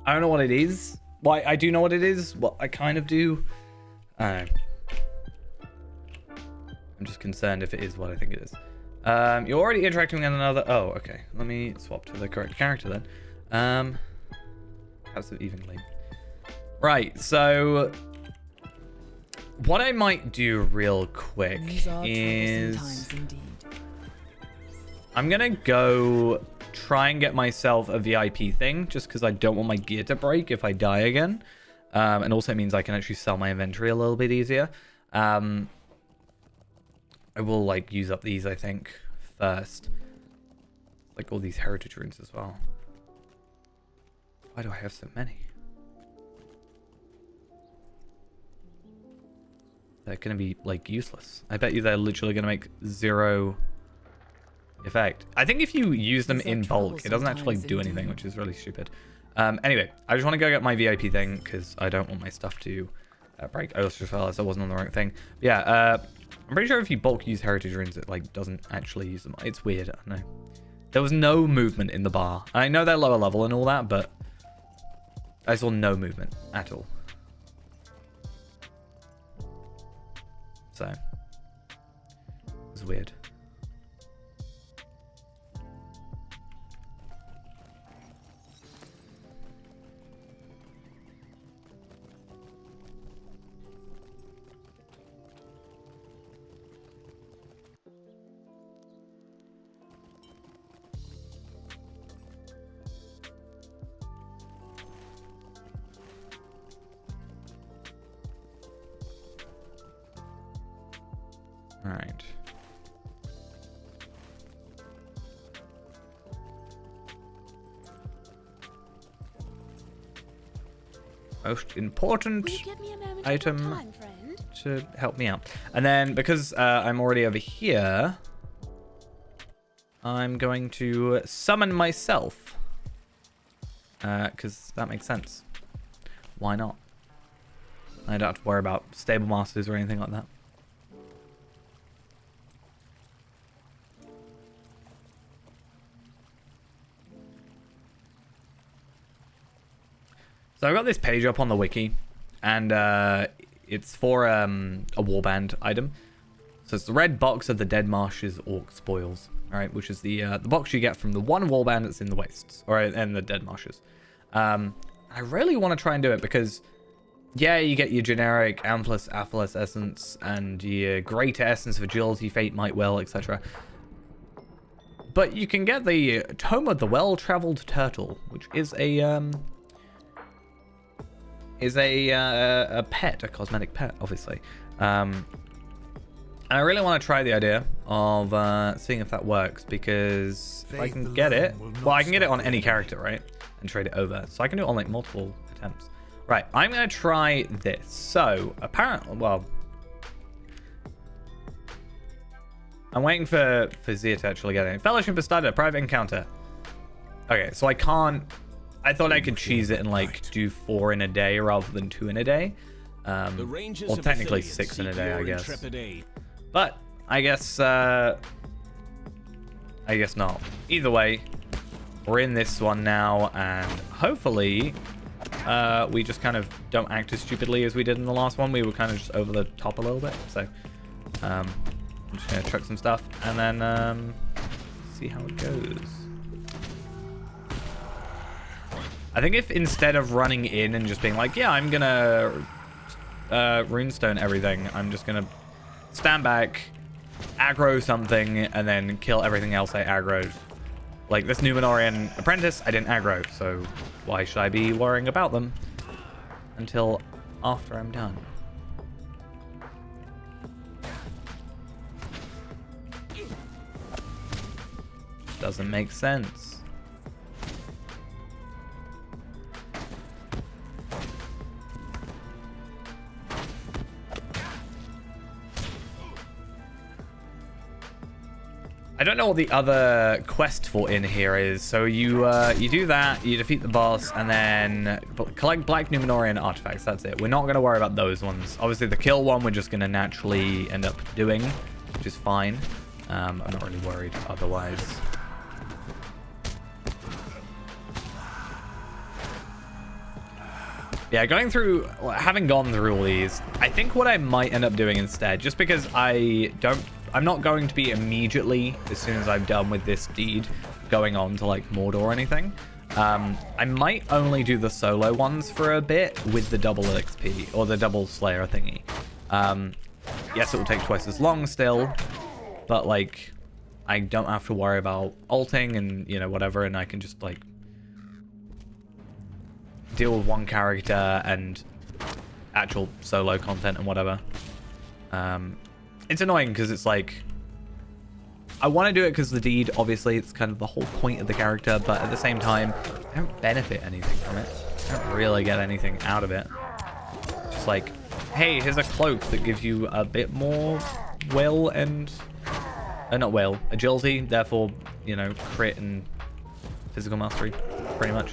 I don't know what it is. Why I do know what it is. What I kind of do. I don't know. I'm just concerned if it is what I think it is. You're already interacting with another. Oh, okay. Let me swap to the correct character then. House of Evenly. Right. So, what I might do real quick is I'm gonna go try and get myself a VIP thing just because I don't want my gear to break if I die again. And also it means I can actually sell my inventory a little bit easier. I will like use up these, I think, first. Like all these heritage runes as well. Why do I have so many? They're gonna be like useless. I bet you they're literally gonna make 0 effect. I think if you use them in bulk, it doesn't actually do anything, which is really stupid. Anyway, I just want to go get my VIP thing because I don't want my stuff to break. I also just realized I wasn't on the right thing. But yeah, I'm pretty sure if you bulk use heritage runes, it like doesn't actually use them. It's weird. I don't know. There was no movement in the bar. I know they're lower level and all that, but I saw no movement at all. So it was weird. All right. Most important Will you give me a moment of your item time, friend? to help me out. And then because I'm already over here, I'm going to summon myself. Because that makes sense. Why not? I don't have to worry about stable masters or anything like that. So I've got this page up on the wiki, and it's for a warband item. So it's the red box of the Dead Marshes Orc Spoils, all right, which is the box you get from the one warband that's in the wastes, or in the Dead Marshes. I really want to try and do it because, yeah, you get your generic Amphless, Aphilus Essence, and your Greater Essence of Agility, Fate, Might, Will, etc. But you can get the Tome of the Well-Traveled Turtle, which is a pet, a cosmetic pet, obviously. And I really want to try the idea of seeing if that works, because if I can get it, well, I can get it on any character, right? And trade it over. So I can do it on like multiple attempts. Right, I'm going to try this. So apparently, well, I'm waiting for Zia to actually get it. Fellowship has started a private encounter. Okay, so I can't. I thought I could cheese it and like do 4 in a day rather than 2 in a day. Well, technically 6 in a day, I guess. But I guess not. Either way, we're in this one now, and hopefully we just kind of don't act as stupidly as we did in the last one. We were kind of just over the top a little bit. So I'm just gonna chuck some stuff and then see how it goes. I think if instead of running in and just being like, yeah, I'm gonna runestone everything, I'm just gonna stand back, aggro something, and then kill everything else I aggroed. Like this Numenorian apprentice, I didn't aggro, so why should I be worrying about them until after I'm done? Doesn't make sense. I don't know what the other quest for in here is. So you do that, you defeat the boss, and then collect black Numenorian artifacts. That's it. We're not going to worry about those ones. Obviously, the kill one we're just going to naturally end up doing, which is fine. I'm not really worried otherwise. Yeah, having gone through all these, I think what I might end up doing instead, just because I'm not going to be immediately, as soon as I'm done with this deed, going on to like Mordor or anything. I might only do the solo ones for a bit with the double XP or the double Slayer thingy. Yes, it will take twice as long still, but like I don't have to worry about ulting and, you know, whatever, and I can just like deal with one character and actual solo content and whatever. It's annoying because it's like I want to do it because the deed, obviously, it's kind of the whole point of the character, but at the same time, I don't benefit anything from it. I don't really get anything out of it. Just like, hey, here's a cloak that gives you a bit more will and not will, agility, therefore, you know, crit and physical mastery, pretty much.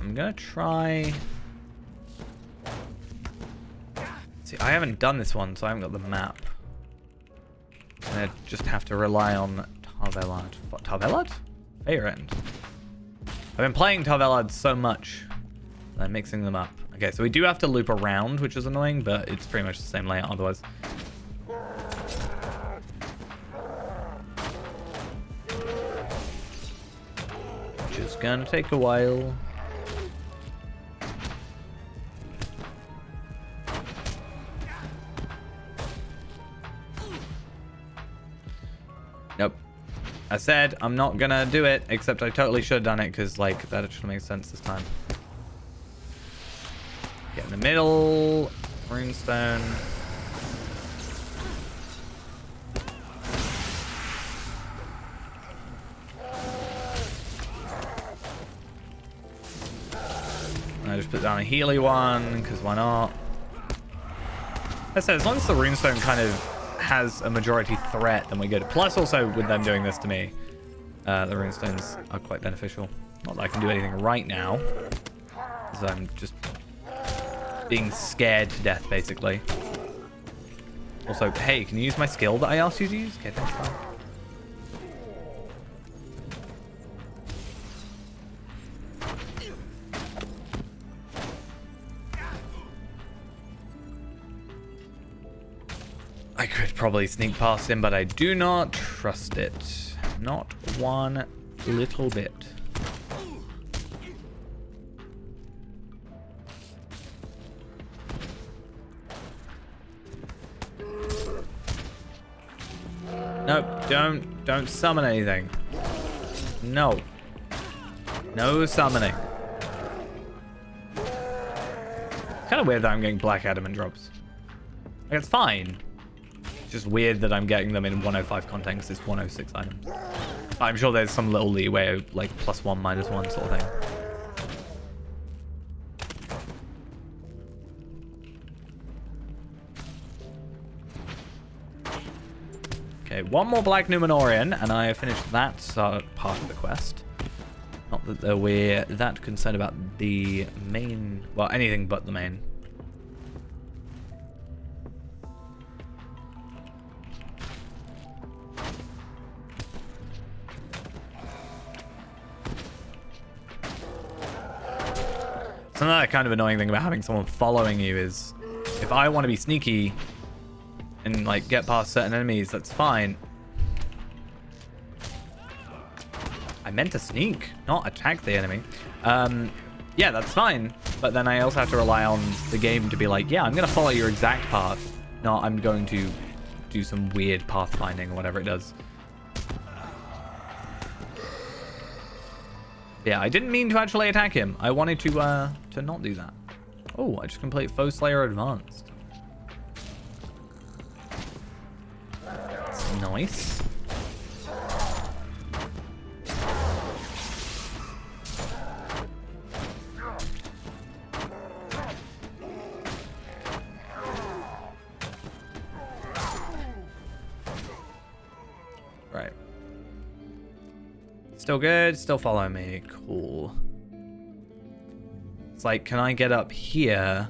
I'm gonna try. See, I haven't done this one, so I haven't got the map. I'm gonna just have to rely on Tarvelad. What, Tarvelad? Faerend. I've been playing Tarvelad so much that I'm mixing them up. Okay, so we do have to loop around, which is annoying, but it's pretty much the same layout otherwise. Just gonna take a while. I said I'm not gonna do it, except I totally should have done it because, like, that actually makes sense this time. Get in the middle. Runestone. And I just put down a Healy one, because why not? I said, as long as the Runestone kind of has a majority threat, then we're good. Plus, also, with them doing this to me, the Runestones are quite beneficial. Not that I can do anything right now, because I'm just being scared to death, basically. Also, hey, can you use my skill that I asked you to use? Okay, thanks, man. I could probably sneak past him, but I do not trust it. Not one little bit. Nope, don't summon anything. No. No summoning. It's kind of weird that I'm getting black adamant drops. Like, it's fine. It's just weird that I'm getting them in 105 content because it's 106 items. I'm sure there's some little leeway, like +1, -1 sort of thing. Okay, one more Black Numenorian, and I have finished that part of the quest. Not that we're that concerned about the main... Well, anything but the main. So another kind of annoying thing about having someone following you is, if I want to be sneaky and like get past certain enemies, that's fine. I meant to sneak, not attack the enemy. Yeah, that's fine. But then I also have to rely on the game to be like, yeah, I'm going to follow your exact path. Not I'm going to do some weird pathfinding or whatever it does. Yeah, I didn't mean to actually attack him. I wanted to not do that. Oh, I just complete Foe Slayer Advanced. That's nice. Right. Still good, still follow me. Cool. It's like, can I get up here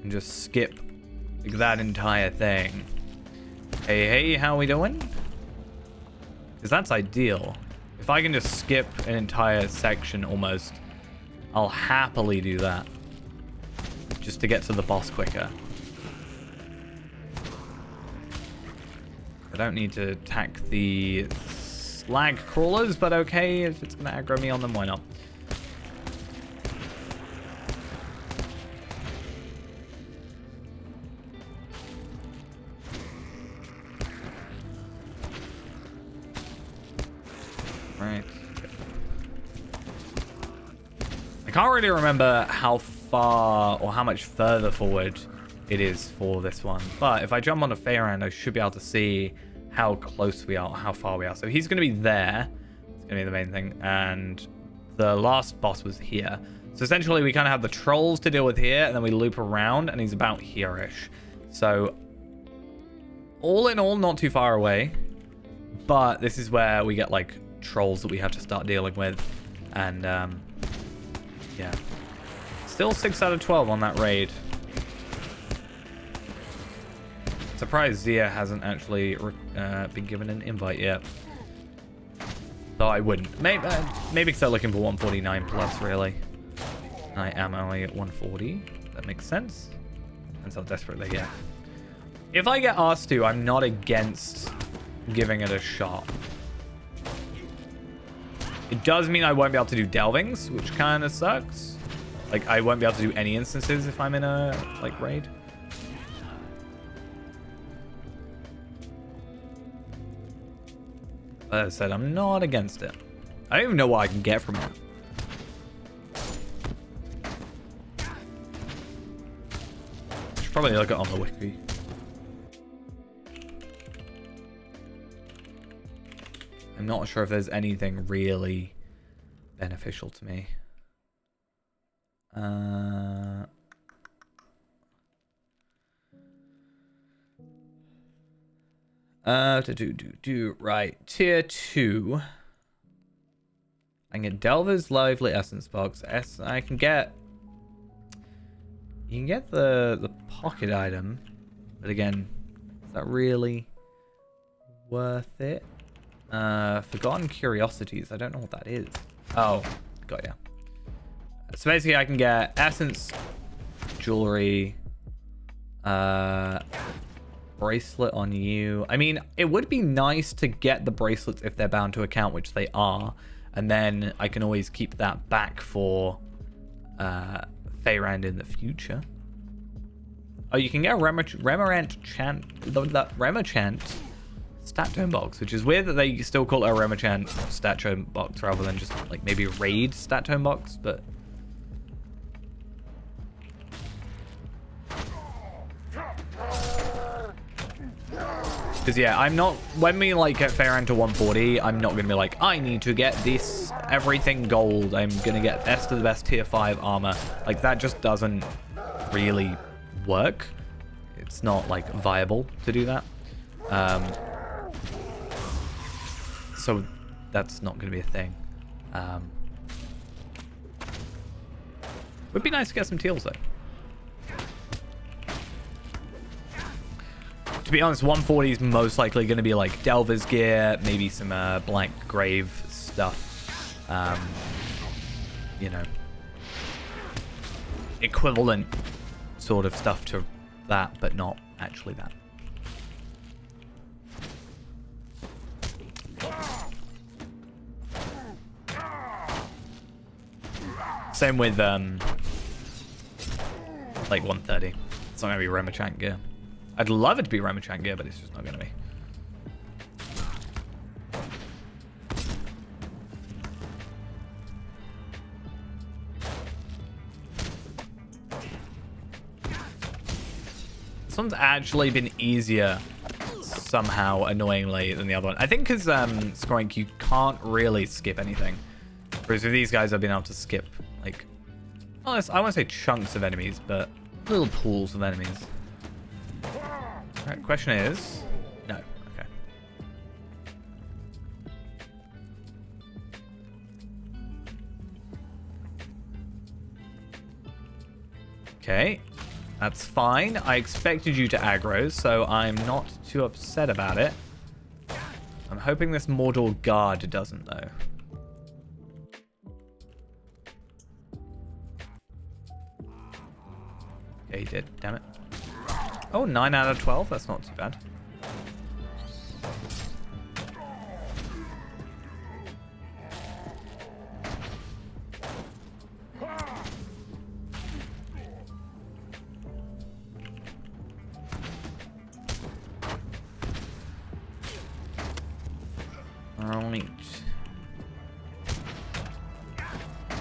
and just skip like that entire thing? Hey, how we doing? Because that's ideal. If I can just skip an entire section almost, I'll happily do that. Just to get to the boss quicker. I don't need to attack the slag crawlers, but okay, if it's going to aggro me on them, why not? Right. I can't really remember how far or how much further forward it is for this one, but if I jump on a Fairand, I should be able to see how close we are, how far we are. So he's going to be there. It's going to be the main thing. And the last boss was here. So essentially we kind of have the trolls to deal with here, and then we loop around, and he's about here-ish. So all in all, not too far away. But this is where we get like trolls that we have to start dealing with. And yeah. Still 6 out of 12 on that raid. Surprised Zia hasn't actually been given an invite yet. Though I wouldn't. Maybe because they're looking for 149 plus, really. I am only at 140. That makes sense. That's how desperate they get. If I get asked to, I'm not against giving it a shot. It does mean I won't be able to do delvings, which kind of sucks. Like, I won't be able to do any instances if I'm in a, like, raid. As I said, I'm not against it. I don't even know what I can get from it. Should probably look it on the wiki. I'm not sure if there's anything really beneficial to me. Right. Tier 2. I can get Delver's Lively Essence Box. I can get... You can get the pocket item. But again, is that really worth it? Forgotten Curiosities. I don't know what that is. Oh, got ya. So basically I can get Essence, Jewelry, bracelet on you. I mean, it would be nice to get the bracelets if they're bound to account, which they are. And then I can always keep that back for Feyrand in the future. Oh, you can get a Remarant stat tome box, which is weird that they still call it a Remarant stat tome box rather than just like maybe raid stat tome box, but... Because yeah, I'm not, when we like get Feyrand to 140, I'm not going to be like, I need to get this everything gold. I'm going to get best of the best tier 5 armor. Like that just doesn't really work. It's not like viable to do that. So that's not going to be a thing. Would be nice to get some teals though. To be honest, 140 is most likely going to be like Delver's gear, maybe some Black Grave stuff. You know, equivalent sort of stuff to that, but not actually that. Same with like 130. It's not going to be Remachant gear. I'd love it to be Remachant gear, but it's just not going to be. This one's actually been easier somehow, annoyingly, than the other one. I think because Scorank, you can't really skip anything. Whereas with these guys, I've been able to skip, like, well, I won't say chunks of enemies, but little pools of enemies. Alright, question is... No, okay. Okay, that's fine. I expected you to aggro, so I'm not too upset about it. I'm hoping this Mordor Guard doesn't, though. Okay, he did. Damn it. Oh, 9 out of 12. That's not too bad. Alright.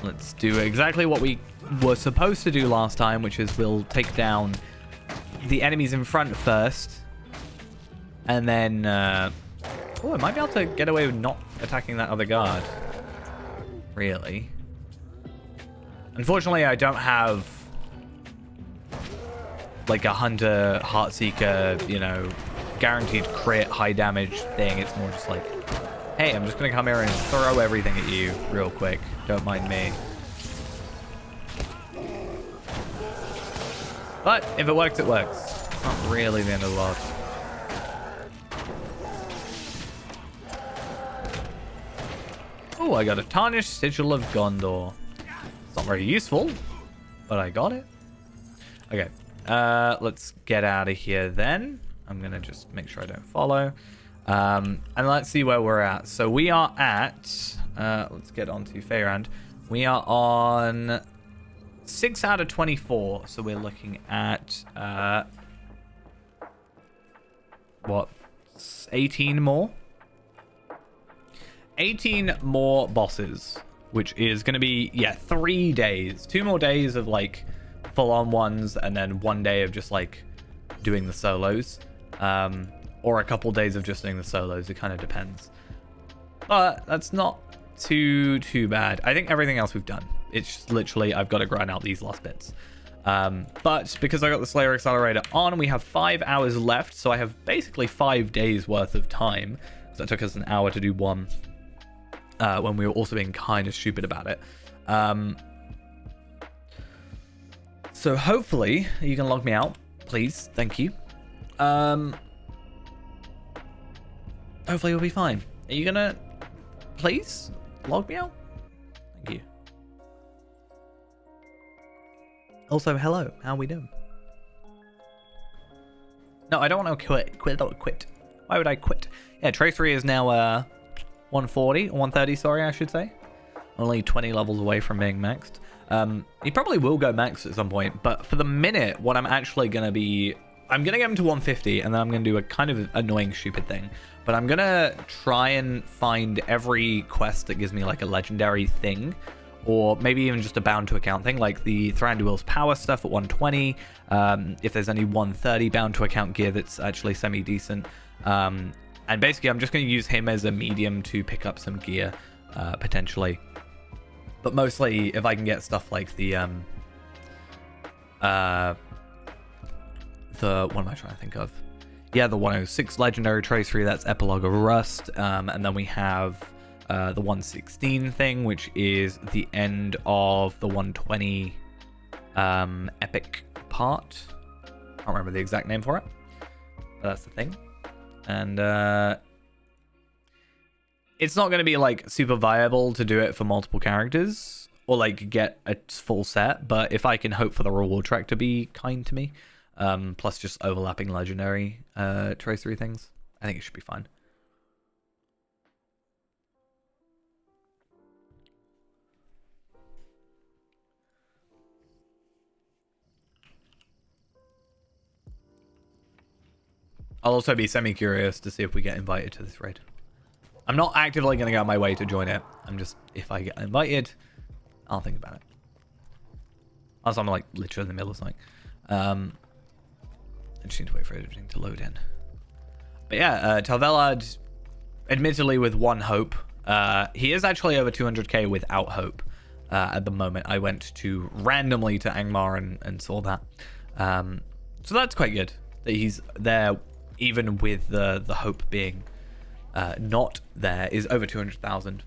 Let's do exactly what we were supposed to do last time, which is we'll take down the enemies in front first, and then oh, I might be able to get away with not attacking that other guard, really. Unfortunately, I don't have like a Hunter Heartseeker, you know, guaranteed crit high damage thing. It's more just like, hey, I'm just gonna come here and throw everything at you real quick, don't mind me. But if it works, it works. Not really the end of the world. Oh, I got a Tarnished Sigil of Gondor. It's not very useful, but I got it. Okay, let's get out of here then. I'm gonna just make sure I don't follow. And let's see where we're at. So we are at, let's get on to Feyrand. We are on 6 out of 24, so we're looking at what, 18 more? 18 more bosses, which is going to be, yeah, 3 days. 2 more days of like full-on ones, and then 1 day of just like doing the solos. Or a couple days of just doing the solos. It kind of depends. But that's not too bad. I think everything else we've done. It's just literally I've got to grind out these last bits. But because I got the Slayer Accelerator on, we have 5 hours left. So I have basically 5 days worth of time. So that took us an hour to do one. When we were also being kind of stupid about it. So hopefully you can log me out, please. Thank you. Hopefully you'll be fine. Are you gonna please log me out? Thank you. Also, hello. How are we doing? No, I don't want to quit. Why would I quit? Yeah, Tracery is now 140 or 130, sorry, I should say. Only 20 levels away from being maxed. He probably will go max at some point, but for the minute, what I'm actually going to be... I'm going to get him to 150, and then I'm going to do a kind of annoying, stupid thing. But I'm going to try and find every quest that gives me, like, a legendary thing, or maybe even just a bound to account thing, like the Thranduil's power stuff at 120. If there's any 130 bound to account gear that's actually semi-decent. And basically, I'm just going to use him as a medium to pick up some gear, potentially. But mostly, if I can get stuff like the what am I trying to think of? Yeah, the 106 Legendary Tracery, that's Epilogue of Rust. And then we have the 116 thing, which is the end of the 120 epic part. I can't remember the exact name for it, but that's the thing. And it's not going to be like super viable to do it for multiple characters or like get a full set, but if I can hope for the reward track to be kind to me, plus just overlapping legendary tracery things, I think it should be fine. I'll also be semi-curious to see if we get invited to this raid. I'm not actively going to go out my way to join it. I'm just, if I get invited, I'll think about it. Also, I'm like literally in the middle of something. I just need to wait for everything to load in. But yeah, Talvelad, admittedly with one hope. He is actually over 200k without hope at the moment. I went to randomly to Angmar and saw that. So that's quite good that he's there, even with the hope being not there, is over 200,000.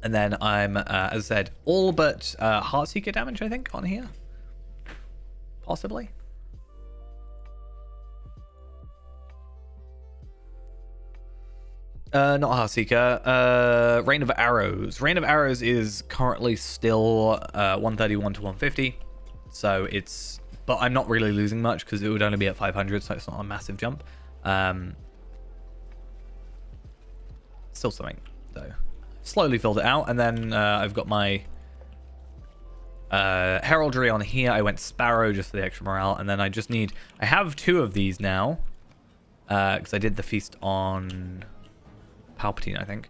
And then I'm, as I said, all but Heartseeker damage, I think, on here. Possibly. Not Heartseeker. Rain of Arrows. Rain of Arrows is currently still 131 to 150. So it's... But I'm not really losing much because it would only be at 500, so it's not a massive jump. Still something, though. Slowly filled it out, and then I've got my heraldry on here. I went Sparrow just for the extra morale, and then I just need... I have 2 of these now, because I did the feast on Palpatine, I think.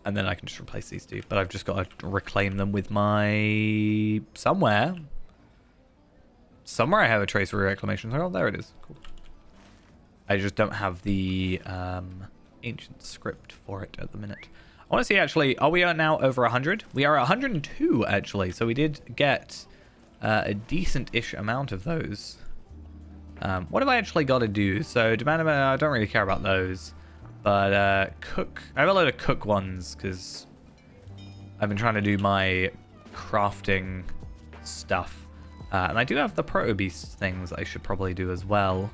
And then I can just replace these 2, but I've just got to reclaim them with my... Somewhere I have a Tracery Reclamation. Oh, there it is. Cool. I just don't have the ancient script for it at the minute. I want to see, actually, are we now over 100? We are at 102, actually. So we did get a decent-ish amount of those. What have I actually got to do? So, I don't really care about those. But cook, I have a load of cook ones because I've been trying to do my crafting stuff. And I do have the Proto Beast things I should probably do as well.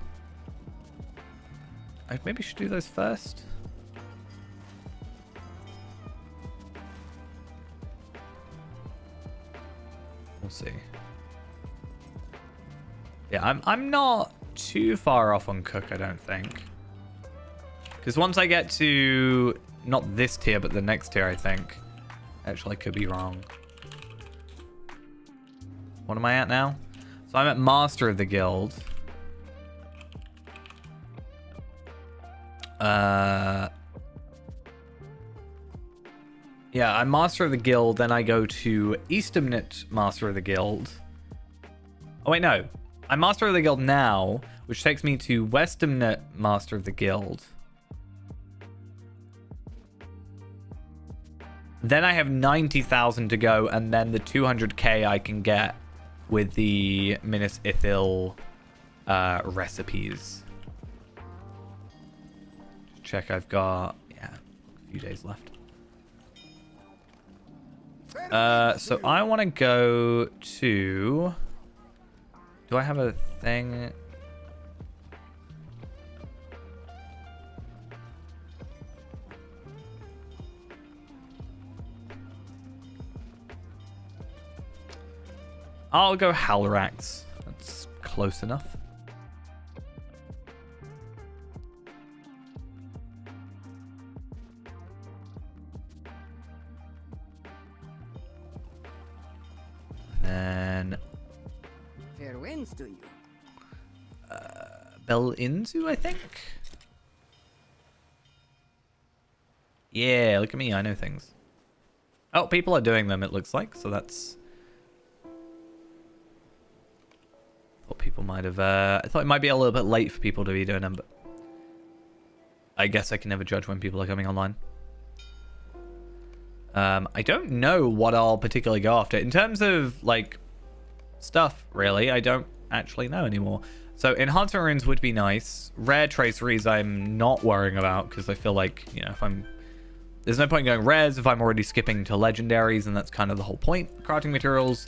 I maybe should do those first. We'll see. Yeah, I'm not too far off on cook, I don't think. Because once I get to, not this tier, but the next tier, I think. Actually, I could be wrong. What am I at now? So I'm at Master of the Guild. Yeah, I'm Master of the Guild, then I go to Eastamnet Master of the Guild. Oh, wait, no. I'm Master of the Guild now, which takes me to Westamnet Master of the Guild. Then I have 90,000 to go, and then the 200k I can get with the Minas Ithil recipes. Check, I've got, yeah, a few days left. So I want to go to... Do I have a thing? I'll go Halrax. That's close enough. Then Fair winds to you. Bel Inzu, I think. Yeah, look at me. I know things. Oh, people are doing them, it looks like. So that's... Thought people might have... I thought it might be a little bit late for people to be doing them, but... I guess I can never judge when people are coming online. I don't know what I'll particularly go after. In terms of, like, stuff, really, I don't actually know anymore. So, Enhancement Runes would be nice. Rare Traceries I'm not worrying about, because I feel like, you know, if I'm... There's no point going rares if I'm already skipping to legendaries, and that's kind of the whole point. Crafting materials,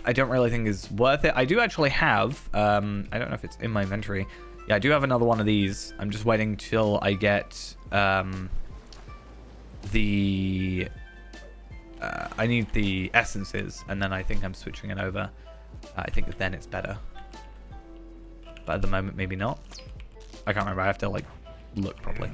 I don't really think is worth it. I do actually have, I don't know if it's in my inventory. Yeah, I do have another one of these. I'm just waiting till I get the... I need the essences, and then I think I'm switching it over. I think then it's better. But at the moment, maybe not. I can't remember. I have to, like, look properly.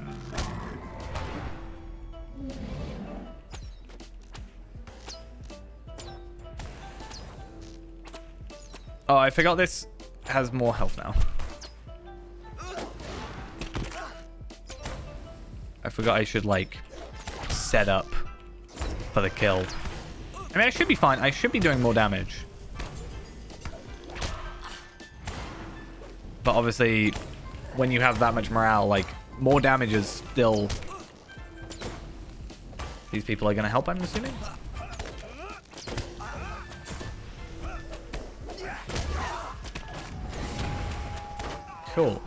Oh, I forgot this has more health now. I forgot I should, like, set up for the kill. I mean, I should be fine. I should be doing more damage. But obviously, when you have that much morale, like, more damage is still... These people are going to help, I'm assuming? Cool.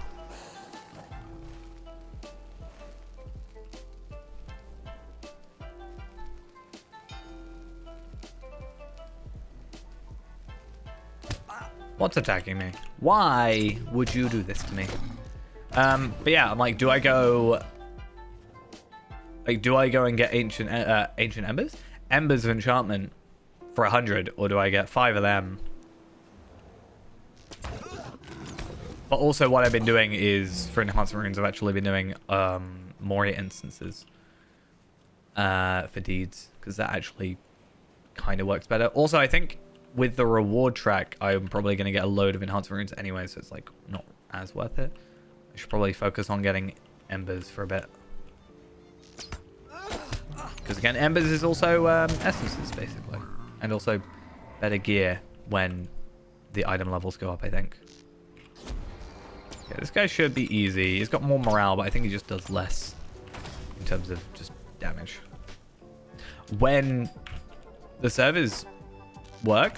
What's attacking me? Why would you do this to me? But yeah, I'm like, do I go... Like, do I go and get ancient embers? Embers of enchantment for 100, or do I get 5 of them? But also what I've been doing is, for enhancement runes, I've actually been doing Moria instances for deeds, because that actually kind of works better. Also, I think with the reward track, I'm probably going to get a load of enhancement runes anyway, so it's like not as worth it. I should probably focus on getting embers for a bit. Because again, embers is also essences, basically. And also better gear when the item levels go up, I think. Yeah, this guy should be easy. He's got more morale, but I think he just does less in terms of just damage. When the servers work,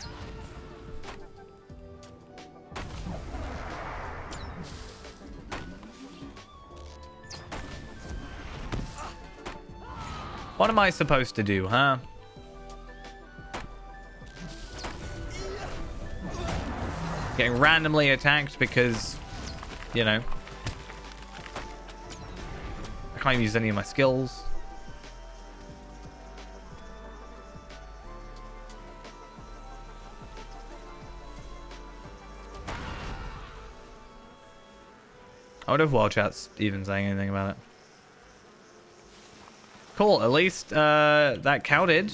what am I supposed to do, huh? Getting randomly attacked because, you know, I can't use any of my skills. I wonder if Wild Chat's even saying anything about it. Cool, at least that counted.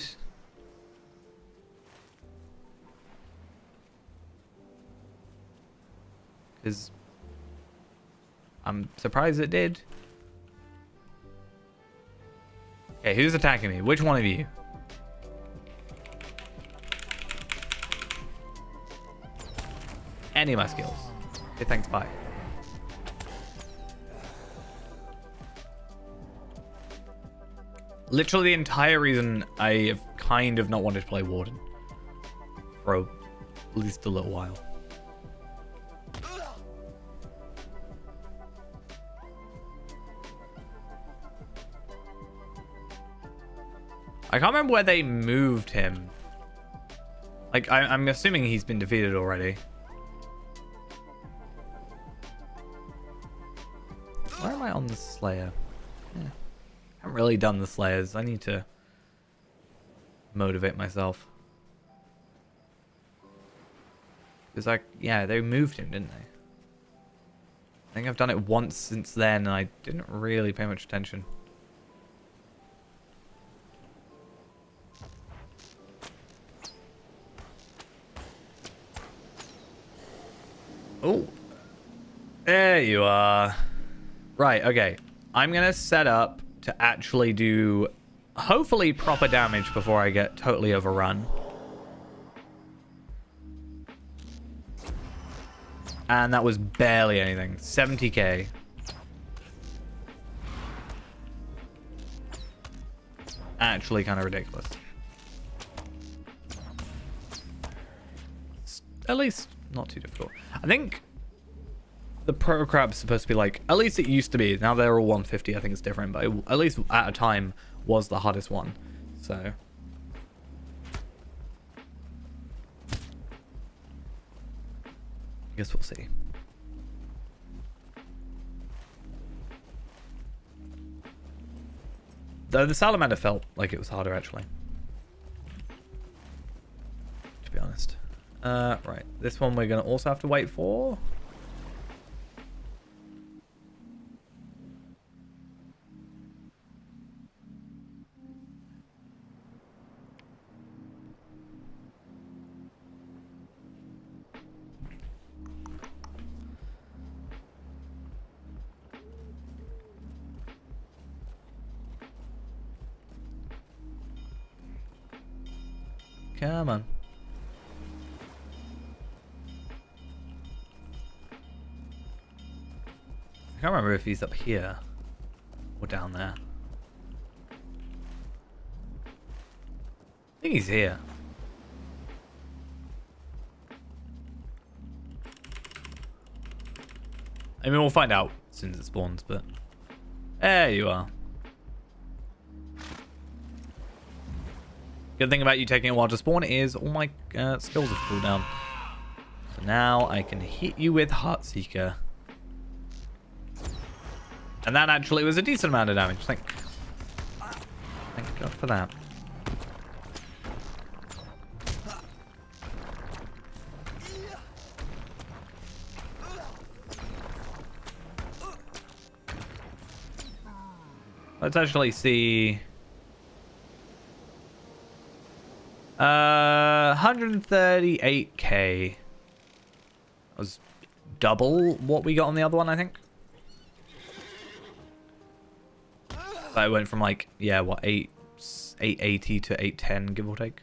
Because I'm surprised it did. Okay, who's attacking me? Which one of you? any of my skills. Okay, thanks, bye. Literally the entire reason I have kind of not wanted to play Warden. For at least a little while. I can't remember where they moved him. Like, I'm assuming he's been defeated already. Where am I on the Slayer? Yeah. I haven't really done the Slayers. I need to motivate myself. Because, like, yeah, they moved him, didn't they? I think I've done it once since then, and I didn't really pay much attention. Oh, there you are. Right, okay. I'm going to set up to actually do, hopefully, proper damage before I get totally overrun. And that was barely anything. 70k. Actually kind of ridiculous. At least not too difficult. I think the Proto Crab's supposed to be like, at least it used to be. Now they're all 150. I think it's different, but at least at a time was the hardest one. So I guess we'll see. Though the Salamander felt like it was harder actually. To be honest. Right. This one we're going to also have to wait for. Come on. I can't remember if he's up here or down there. I think he's here. I mean, we'll find out as soon as it spawns, but there you are. Good thing about you taking a while to spawn is all my skills have cooled down. So now I can hit you with Heartseeker. And that actually was a decent amount of damage. Thank God for that. Let's actually see. 138k. That was double what we got on the other one, I think. I went from like, yeah, what, 880 to 810, give or take.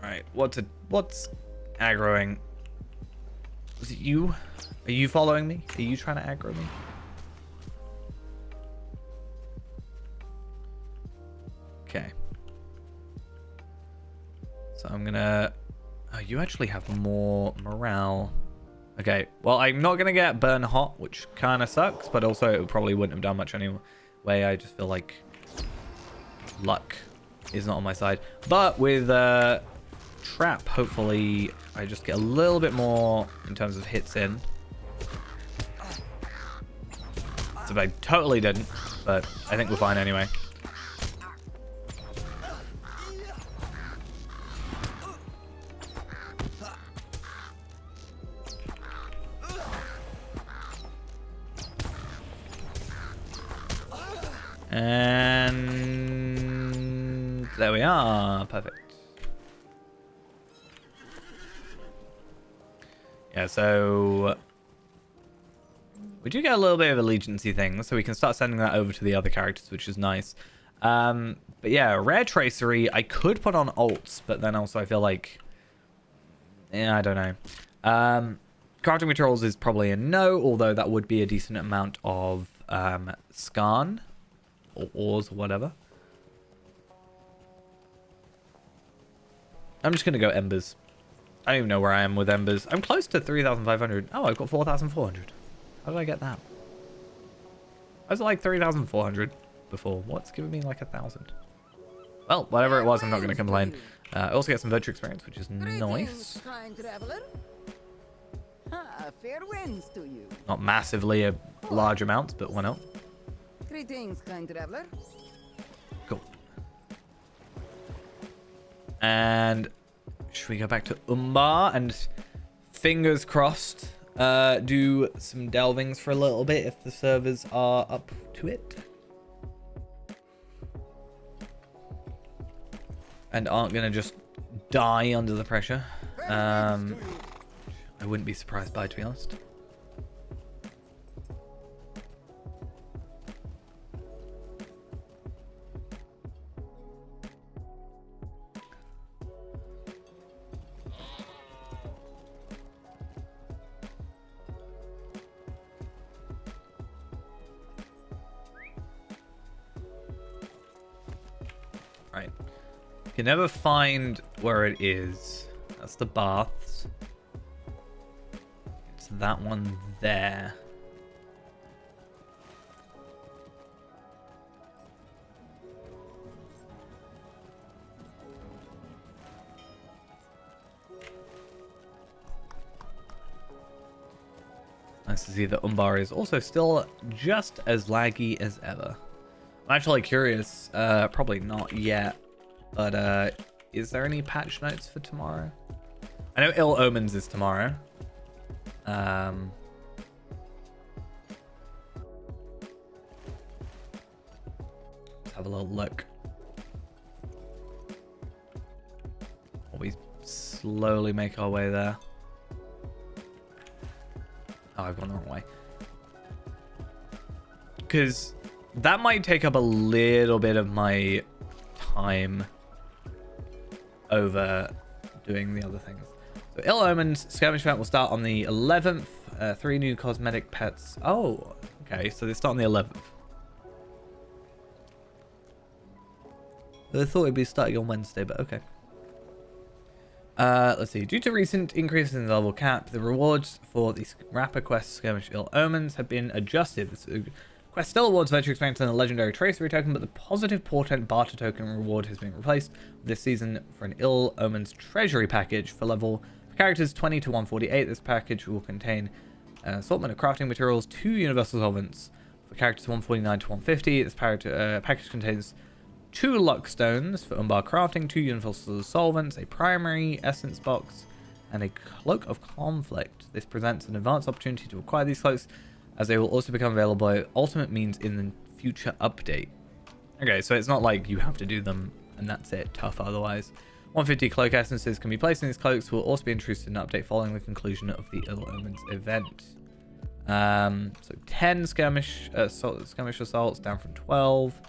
Right, what's aggroing? Was it you? Are you following me? Are you trying to aggro me? Okay. So I'm gonna... Oh, you actually have more morale. Okay, well, I'm not gonna get burn hot, which kind of sucks, but also it probably wouldn't have done much anyway. I just feel like luck is not on my side. But with trap, hopefully I just get a little bit more in terms of hits in. So I totally didn't, but I think we're fine anyway. And there we are. Perfect. Yeah, so We do get a little bit of allegiancy thing, so we can start sending that over to the other characters, which is nice. But yeah, rare tracery, I could put on alts, but then also I feel like... Yeah, I don't know. Crafting materials is probably a no, although that would be a decent amount of scan or ores or whatever. I'm just going to go embers. I don't even know where I am with embers. I'm close to 3,500. Oh, I've got 4,400. How did I get that? I was like 3,400 before. What's giving me like 1,000? Well, whatever it was, I'm not going to complain. I also get some virtue experience, which is nice. Kind traveler. Fair winds to you. Not massively a large amount, but why not? Greetings, kind traveler. Cool. And should we go back to Umbar and fingers crossed do some delvings for a little bit if the servers are up to it? And aren't going to just die under the pressure. I wouldn't be surprised by, to be honest. Right. Can never find where it is. That's the baths. It's that one there. Nice to see that Umbar is also still just as laggy as ever. I'm actually curious, probably not yet, but is there any patch notes for tomorrow? I know Ill Omens is tomorrow. Let's have a little look. While we slowly make our way there. Oh, I've gone the wrong way. Because that might take up a little bit of my time over doing the other things. So Ill Omens skirmish event will start on the 11th. 3 new cosmetic pets. Oh, okay. So they start on the 11th. I thought it'd be starting on Wednesday, but okay. Let's see. Due to recent increases in the level cap, the rewards for the rapper quest skirmish Ill Omens have been adjusted. The quest still awards virtue experience and a legendary tracery token, but the positive portent barter token reward has been replaced this season for an Ill Omens treasury package for level characters 20 to 148. This package will contain an assortment of crafting materials, 2 universal solvents for characters 149 to 150. This package contains 2 luck stones for Umbar crafting, 2 universal solvents, a primary essence box, and a cloak of conflict. This presents an advanced opportunity to acquire these cloaks, as they will also become available by ultimate means in the future update. Okay, so it's not like you have to do them and that's it, tough otherwise. 150 cloak essences can be placed in these cloaks, will also be introduced in an update following the conclusion of the Ill Omens event. So 10 skirmish assaults down from 12.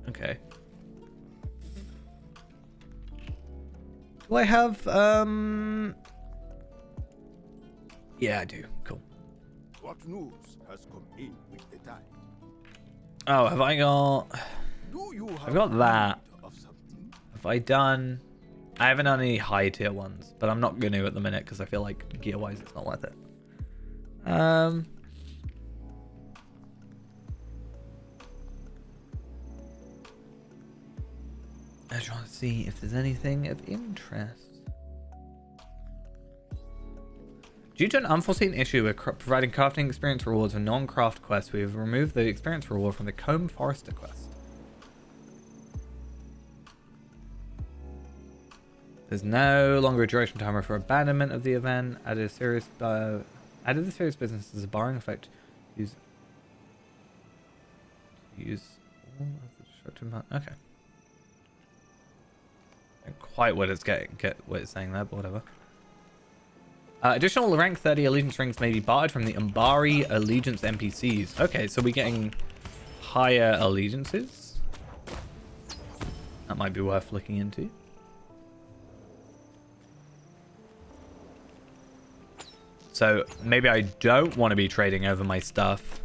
Okay. Do I have yeah, I do. Cool. What news has come in with the time? Oh, have I got... Do you have I've got that. of something? Have I done... I haven't done any high tier ones, but I'm not going to at the minute because I feel like gear wise it's not worth it. I just want to see if there's anything of interest. Due to an unforeseen issue with providing crafting experience rewards for non-craft quests, we have removed the experience reward from the Comb Forester quest. There's no longer a duration timer for abandonment of the event. Added the serious business as a barring effect. Use all of the destructive. Okay. Not quite what it's what it's saying there, but whatever. Additional rank 30 allegiance rings may be bartered from the Umbari allegiance NPCs. Okay, so we're getting higher allegiances. That might be worth looking into. So maybe I don't want to be trading over my stuff.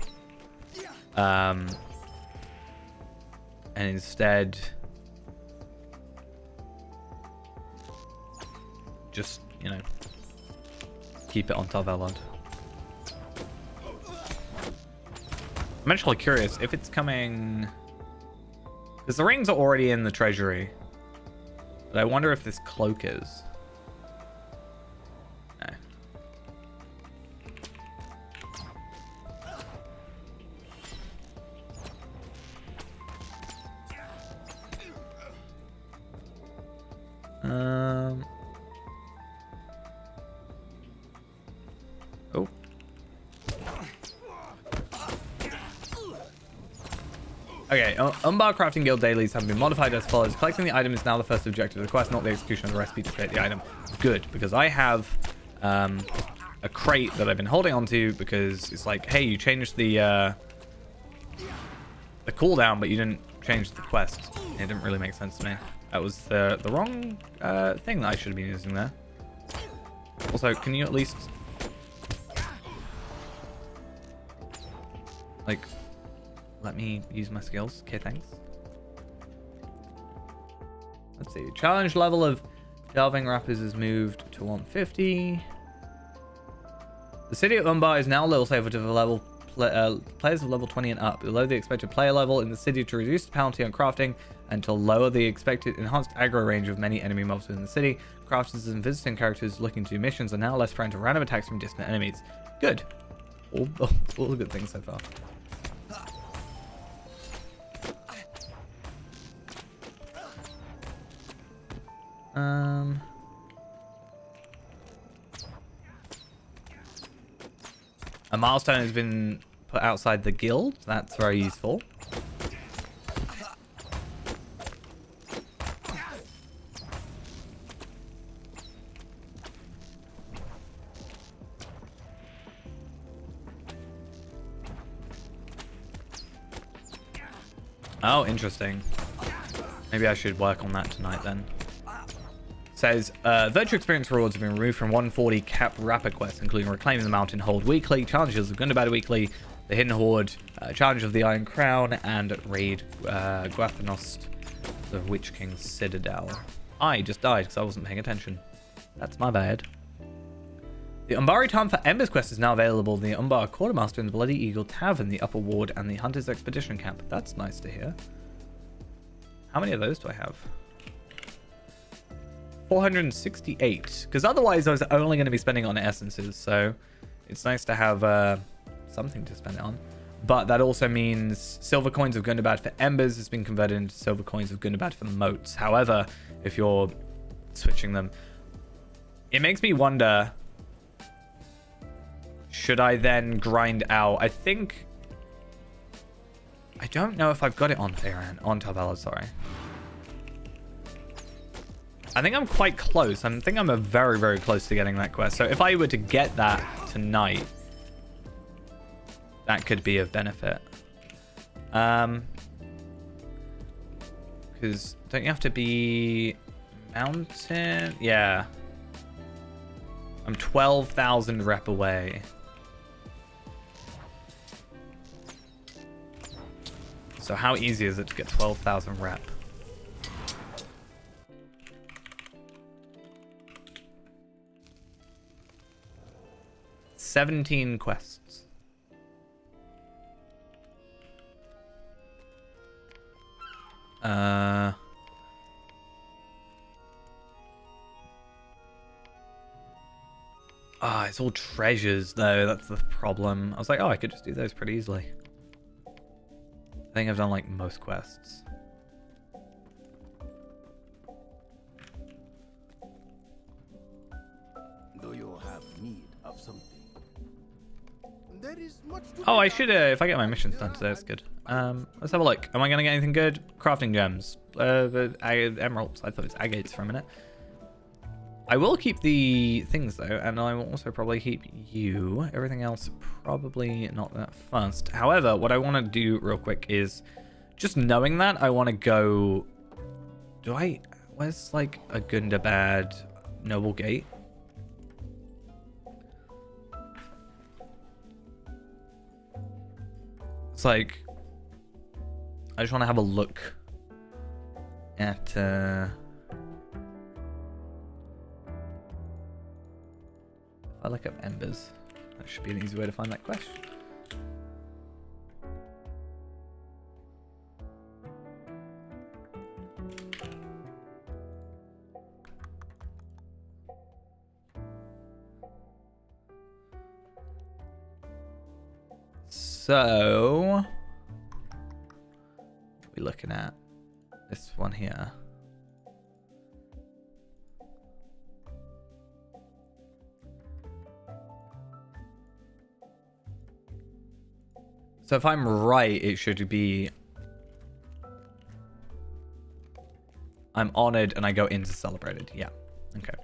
And instead just, you know, keep it on Tarvelod. I'm actually curious if it's coming, because the rings are already in the treasury, but I wonder if this cloak is. No. Oh. Okay, Umbar Crafting Guild dailies have been modified as follows. Collecting the item is now the first objective of the quest, not the execution of the recipe to create the item. Good, because I have a crate that I've been holding on to because it's like, hey, you changed the cooldown, but you didn't change the quest. It didn't really make sense to me. That was the wrong thing that I should have been using there. Also, can you at least, like, let me use my skills? Okay, thanks. Let's see. Challenge level of delving rappers is moved to 150. The city of Umbar is now level safer to the level players of level 20 and up. Below the expected player level in the city to reduce the penalty on crafting and to lower the expected enhanced aggro range of many enemy mobs within the city. Crafters and visiting characters looking to do missions are now less prone to random attacks from distant enemies. Good. All the good things so far. A milestone has been put outside the guild. That's very useful. Oh, interesting. Maybe I should work on that tonight then. Says, virtue experience rewards have been removed from 140 cap rapper quests, including Reclaiming the Mountain Hold Weekly, Challenges of Gundabad Weekly, The Hidden Horde, Challenge of the Iron Crown, and Raid Guathanost, the Witch King's Citadel. I just died because I wasn't paying attention. That's my bad. The Umbari Time for Embers quest is now available in the Umbar Quartermaster in the Bloody Eagle Tavern, the Upper Ward, and the Hunter's Expedition Camp. That's nice to hear. How many of those do I have? 468, because otherwise I was only going to be spending on essences, so it's nice to have something to spend it on. But that also means silver coins of Gundabad for embers has been converted into silver coins of Gundabad for moats. However, if you're switching them, it makes me wonder, should I then grind out? I don't know if I've got it on Feyran, on Tarvelod, sorry. I think I'm quite close. I think I'm very, very close to getting that quest. So if I were to get that tonight, that could be of benefit. Because don't you have to be mountain? Yeah. I'm 12,000 rep away. So how easy is it to get 12,000 rep? 17 quests. It's all treasures though. That's the problem. I was like, oh, I could just do those pretty easily. I think I've done like most quests. Do you have need of something? There is much to Oh, be I should, if I get my missions done today, that's good. Let's have a look. Am I going to get anything good? Crafting gems. Emeralds. I thought it was agates for a minute. I will keep the things, though, and I will also probably keep you. Everything else, probably not that fast. However, what I want to do real quick is, just knowing that, I want to go... Where's, like, a Gundabad Noble Gate? It's like... I just want to have a look at... I look up embers. That should be an easy way to find that quest. So, we're looking at this one here. So if I'm right, it should be... I'm honored and I go into celebrated. Yeah. Okay.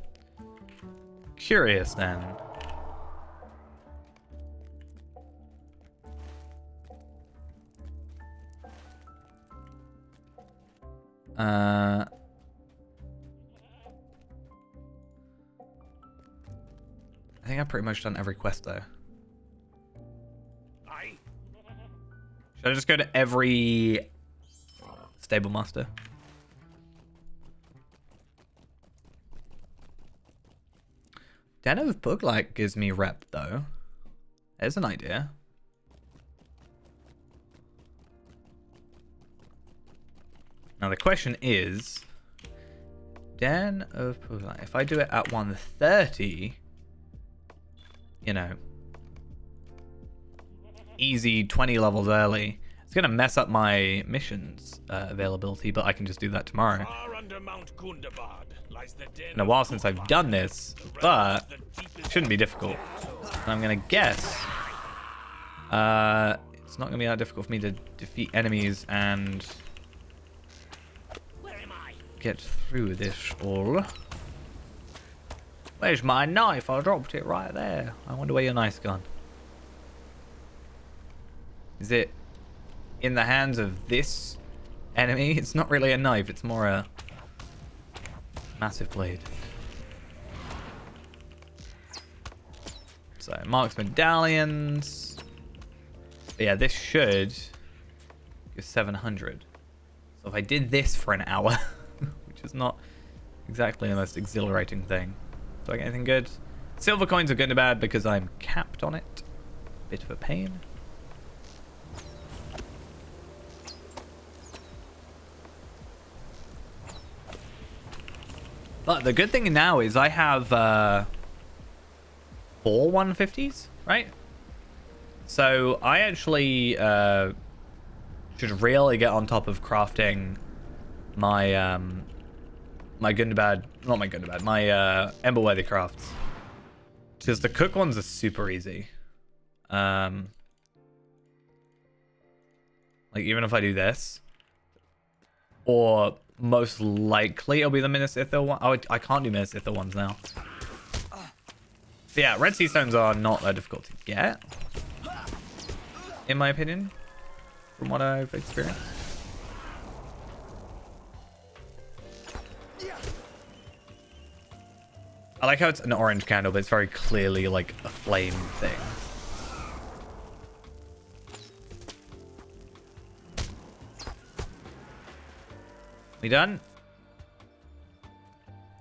Curious then. I think I've pretty much done every quest though. Should I just go to every stable master? Den of Booklight gives me rep though. There's an idea. Now the question is, Den of Booklight, if I do it at 130, you know, easy 20 levels early. It's going to mess up my missions availability, but I can just do that tomorrow. Been a while since I've done this, but it shouldn't be difficult. And I'm going to guess it's not going to be that difficult for me to defeat enemies and get through this all. Where's my knife? I dropped it right there. I wonder where your knife's gone. Is it in the hands of this enemy? It's not really a knife, it's more a massive blade. So, Mark's medallions. But yeah, this should give 700. So if I did this for an hour, which is not exactly the most exhilarating thing. Do I get anything good? Silver coins are good and bad because I'm capped on it. Bit of a pain. But the good thing now is I have 4 150s, right? So I actually should really get on top of crafting my my Gundabad, not my Gundabad, my Emberworthy crafts. Because the cook ones are super easy. Like even if I do this, or most likely it'll be the Minas Ithil one. Oh, I can't do Minas Ithil ones now. But yeah, Red Sea Stones are not that difficult to get, in my opinion, from what I've experienced. I like how it's an orange candle, but it's very clearly like a flame thing. We done?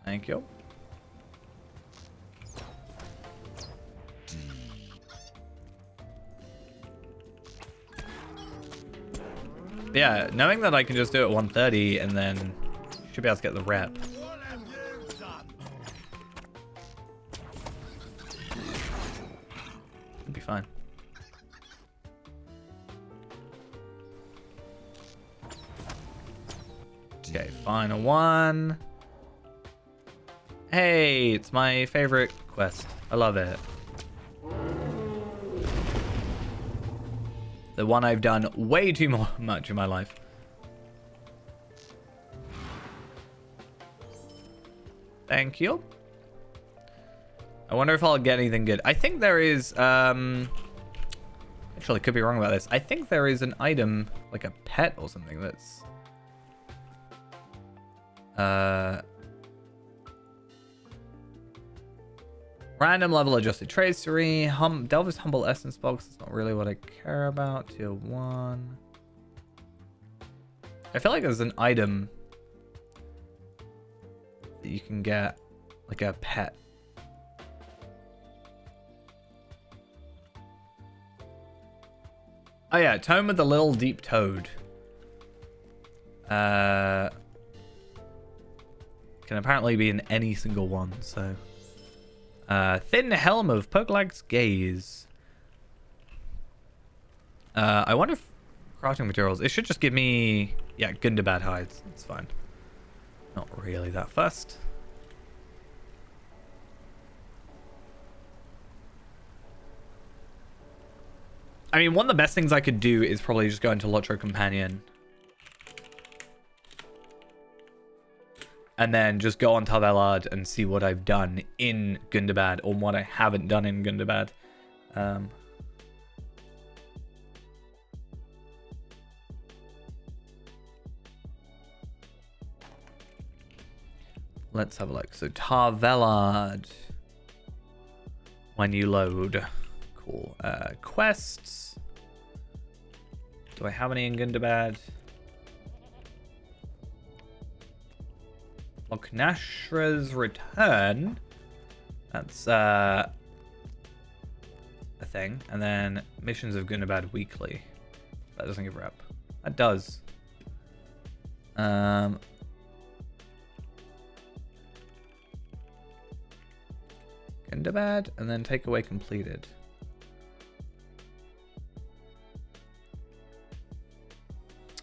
Thank you. Yeah, knowing that I can just do it at 130 and then should be able to get the rep. It'll be fine. Okay, final one. Hey, it's my favorite quest. I love it. The one I've done way too much in my life. Thank you. I wonder if I'll get anything good. I think there is, actually, I could be wrong about this. I think there is an item, like a pet or something that's, random level adjusted tracery. Delver's Humble Essence Box. That's not really what I care about. Tier 1. I feel like there's an item that you can get, like a pet. Oh yeah, Tome of the Little Deep Toad. Can apparently be in any single one, so. Thin Helm of Pokelag's Gaze. I wonder if crafting materials. It should just give me, yeah, Gundabad hides. It's fine. Not really that fussed. I mean, one of the best things I could do is probably just go into Lotro Companion. And then just go on Tarvelard and see what I've done in Gundabad or what I haven't done in Gundabad. Let's have a look. So Tarvelard. When you load. Cool. Quests. Do I have any in Gundabad? Loknashra's Return. That's a thing. And then Missions of Gundabad Weekly. That doesn't give rep. That does. Gundabad and then Takeaway completed.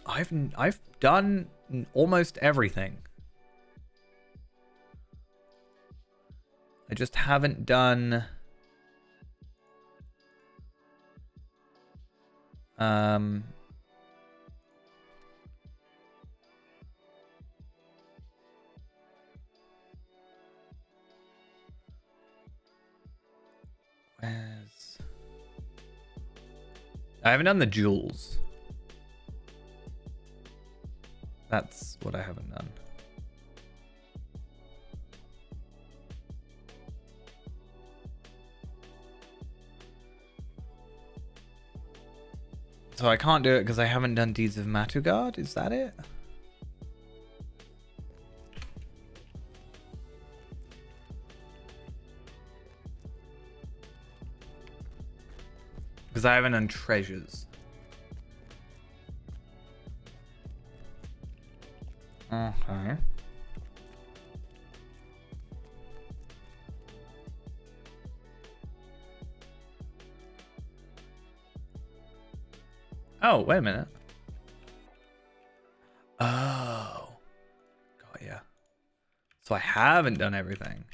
I've done almost everything. I just haven't done I haven't done the jewels. That's what I haven't done. So I can't do it because I haven't done Deeds of Matugard? Is that it? Because I haven't done treasures. Okay. Oh, wait a minute. Oh. Got ya. So I haven't done everything.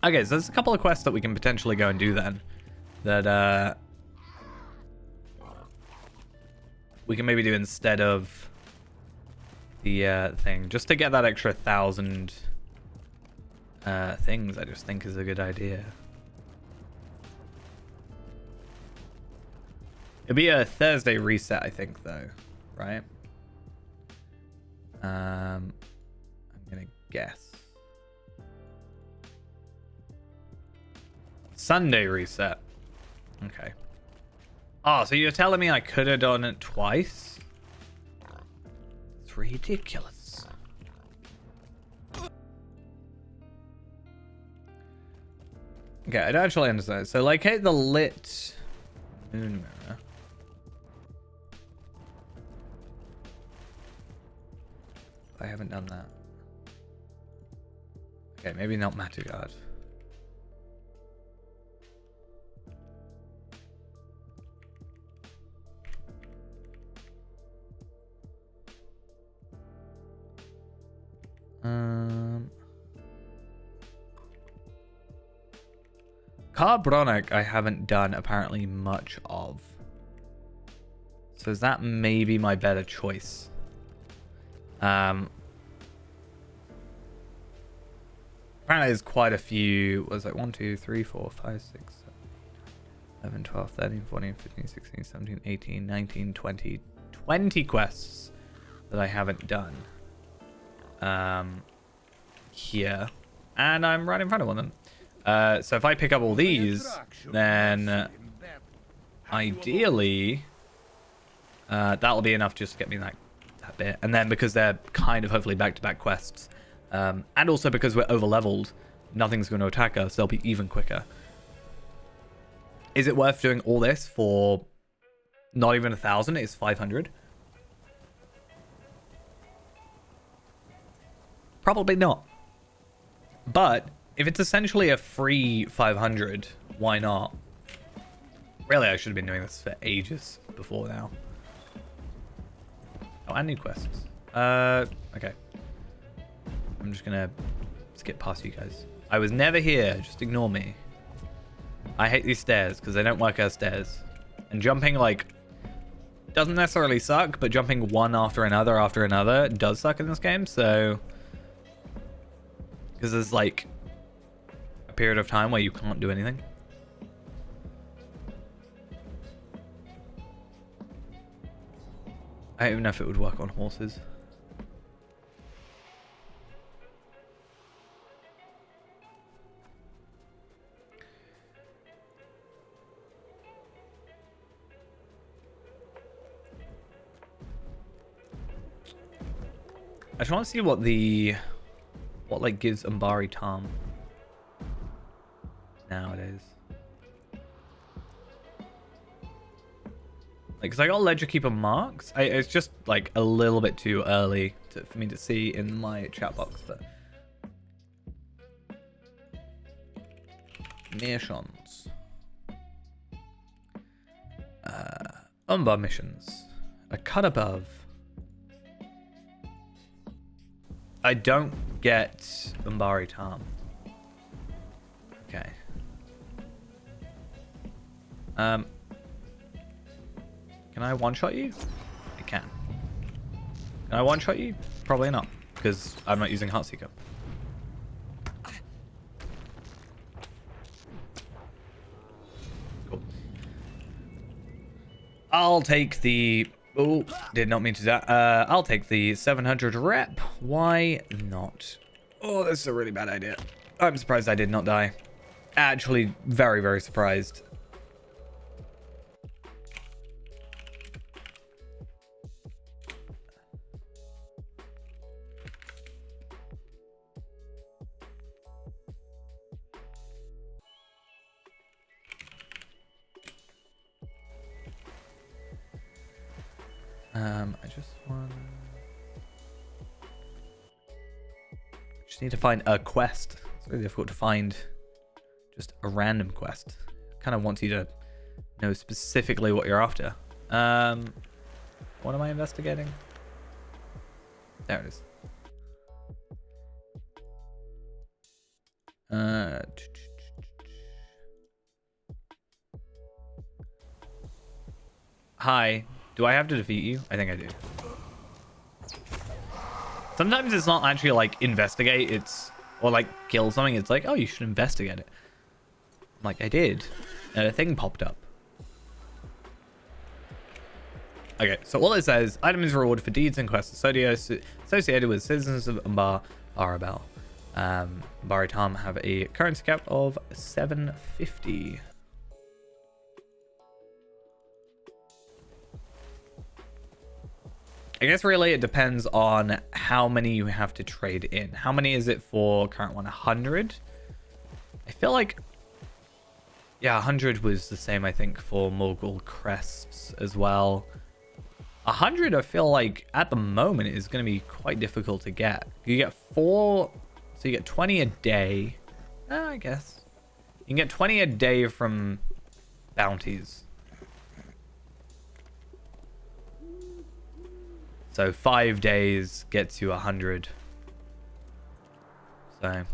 Okay, so there's a couple of quests that we can potentially go and do then. That we can maybe do instead of the thing. Just to get that extra 1,000 things, I just think is a good idea. It'll be a Thursday reset, I think, though. Right? I'm gonna guess. Sunday reset. Okay. Oh, so you're telling me I could have done it twice? It's ridiculous. Okay, I don't actually understand. So locate the lit moon mirror. I haven't done that. Okay, maybe not Matugard. Carbonic I haven't done apparently much of. So is that maybe my better choice? Apparently there's quite a few. Was like 1, 2, 3, 4, 5, 6, 7, 11, 12, 13, 14, 15, 16, 17, 18, 19, 20. 20 quests that I haven't done. Here. And I'm right in front of one of them. So if I pick up all these, then ideally that'll be enough just to get me that bit. And then because they're kind of hopefully back-to-back quests, and also because we're over-leveled, nothing's going to attack us. They'll be even quicker. Is it worth doing all this for not even 1,000? It's 500. Probably not. But if it's essentially a free 500, why not? Really, I should have been doing this for ages before now. Oh, and new quests. Okay. I'm just gonna skip past you guys. I was never here. Just ignore me. I hate these stairs because they don't work as stairs. And jumping, like, doesn't necessarily suck, but jumping one after another does suck in this game, so... Because there's, like, a period of time where you can't do anything. I don't even know if it would work on horses. I just want to see what like gives Umbari Tom nowadays. Like, cause I got Ledger Keeper marks. It's just like a little bit too early for me to see in my chat box, but missions. Umbar missions. A cut above. I don't get Umbari Tom. Okay. Can I one-shot you? I can. Can I one-shot you? Probably not, because I'm not using Heartseeker. Cool. I'll take the... Oh, did not mean to do that. I'll take the 700 rep. Why not? Oh, this is a really bad idea. I'm surprised I did not die. Actually, very, very surprised. I just need to find a quest. It's really difficult to find just a random quest. Kind of wants you to know specifically what you're after. What am I investigating? There it is. Hi. Do I have to defeat you? I think I do. Sometimes it's not actually like investigate, it's or like kill something. It's like, oh, you should investigate it. I'm like, I did, and a thing popped up. Okay, so all it says: item is rewarded for deeds and quests associated with citizens of Umbar Arabel. Baritam have a currency cap of 750. I guess really it depends on how many you have to trade in. How many is it for current one? 100? I feel like... Yeah, 100 was the same, I think, for Mogul Crests as well. 100, I feel like, at the moment, is going to be quite difficult to get. You get 4... So you get 20 a day. I guess. You can get 20 a day from bounties. So 5 days gets you 100. So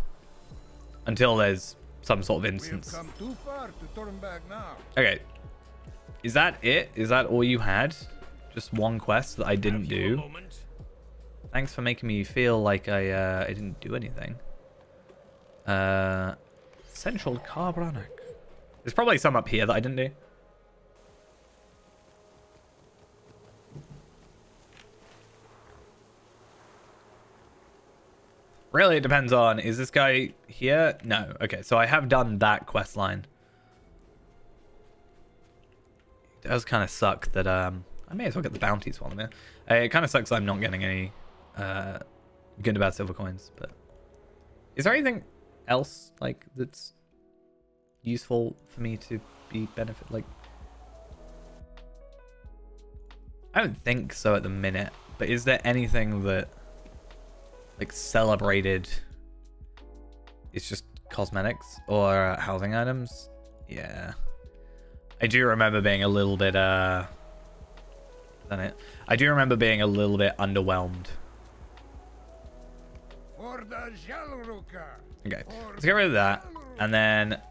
until there's some sort of We've instance. come too far to turn back now. Okay. Is that it? Is that all you had? Just one quest that I didn't Have you a do? moment? Thanks for making me feel like I didn't do anything. Central Carbranic. There's probably some up here that I didn't do. Really, it depends on, is this guy here? No. Okay, so I have done that quest line. It does kind of suck that, I may as well get the bounties while I'm here. It kind of sucks I'm not getting any, good about silver coins, but... Is there anything else, like, that's useful for me to be benefit, like... I don't think so at the minute, but is there anything that... like celebrated it's just cosmetics or housing items? Yeah, I do remember being a little bit I do remember being a little bit underwhelmed. For the Jalruka. Okay, let's get rid of that, and then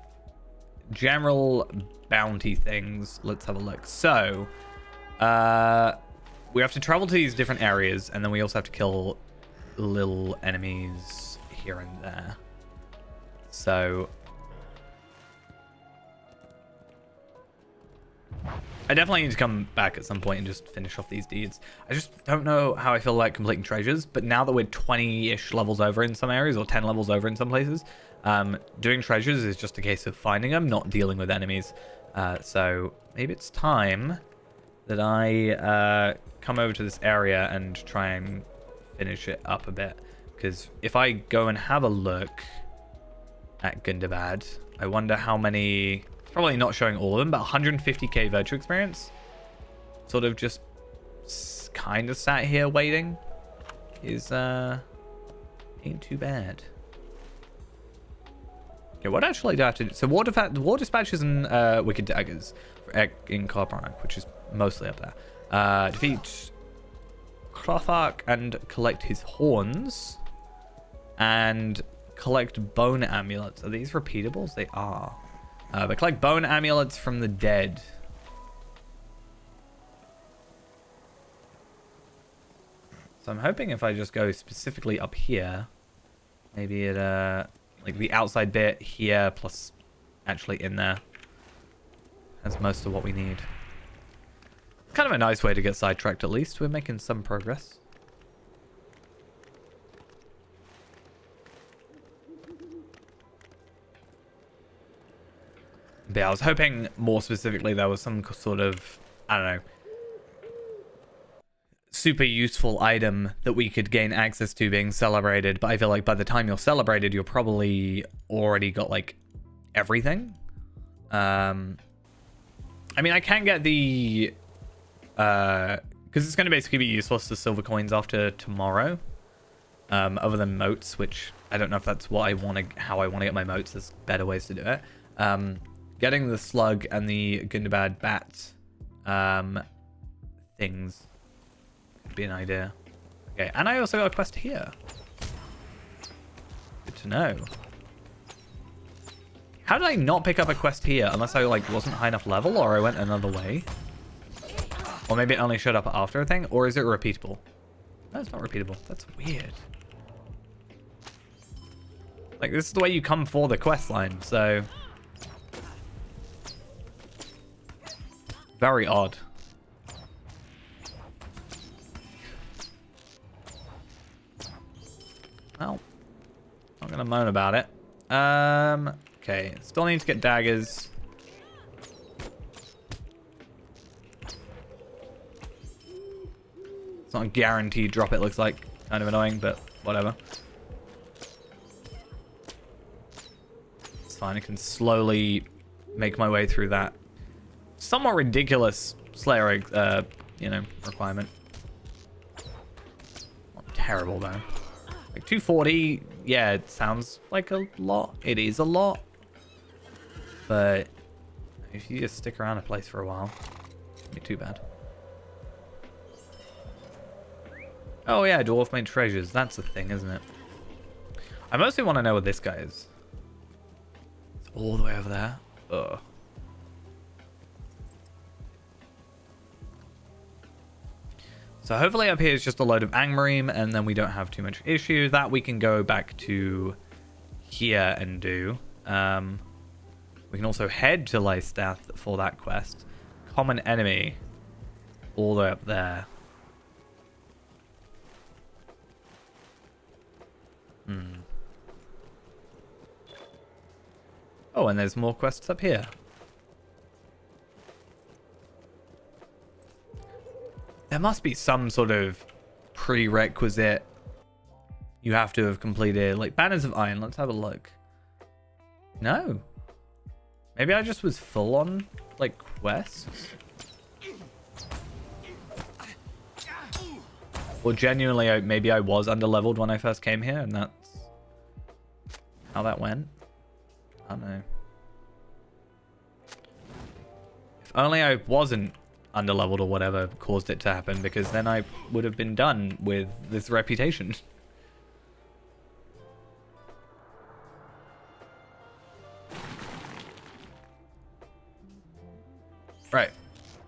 general bounty things. Let's have a look. So we have to travel to these different areas, and then we also have to kill little enemies here and there. So I definitely need to come back at some point and just finish off these deeds. I just don't know how I feel like completing treasures, but now that we're 20-ish levels over in some areas, or 10 levels over in some places, doing treasures is just a case of finding them, not dealing with enemies. So maybe it's time that I come over to this area and try and finish it up a bit, because if I go and have a look at Gundabad, I wonder how many. It's probably not showing all of them, but 150k virtue experience, sort of just kind of sat here waiting, is ain't too bad. Okay, what actually do I have to do? So war dispatches and wicked daggers in Carbranic, which is mostly up there. Defeat Krothark and collect his horns, and collect bone amulets. Are these repeatables? They are. But collect bone amulets from the dead. So I'm hoping if I just go specifically up here, maybe it like the outside bit here plus actually in there has most of what we need. Kind of a nice way to get sidetracked, at least. We're making some progress. But yeah, I was hoping more specifically there was some sort of, I don't know, super useful item that we could gain access to being celebrated. But I feel like by the time you're celebrated, you're probably already got, like, everything. I mean, I can get the... because it's going to basically be useless to silver coins after tomorrow, other than moats, which I don't know if that's what I want to, how I want to get my moats. There's better ways to do it. Getting the slug and the Gundabad bat things could be an idea. Okay, and I also got a quest here. Good to know. How did I not pick up a quest here unless I like wasn't high enough level, or I went another way? Or maybe it only showed up after a thing? Or is it repeatable? No, it's not repeatable. That's weird. Like, this is the way you come for the quest line, so... Very odd. Well, not gonna moan about it. Okay, still need to get daggers. It's not a guaranteed drop, it looks like. Kind of annoying, but whatever. It's fine, I can slowly make my way through that somewhat ridiculous Slayer, requirement. Not terrible, though. Like, 240, yeah, it sounds like a lot. It is a lot. But if you just stick around a place for a while, it won't be too bad. Oh yeah, dwarf made treasures. That's a thing, isn't it? I mostly want to know what this guy is. All the way over there. Ugh. So hopefully up here is just a load of Angmarim, and then we don't have too much issue. That we can go back to here and do. We can also head to Leistath for that quest. Common enemy. All the way up there. Oh, and there's more quests up here. There must be some sort of prerequisite you have to have completed. Like Banners of Iron. Let's have a look. No. Maybe I just was full on, like, quests. Or genuinely, maybe I was underleveled when I first came here, and that's how that went. I don't know. If only I wasn't underleveled or whatever caused it to happen, because then I would have been done with this reputation. Right.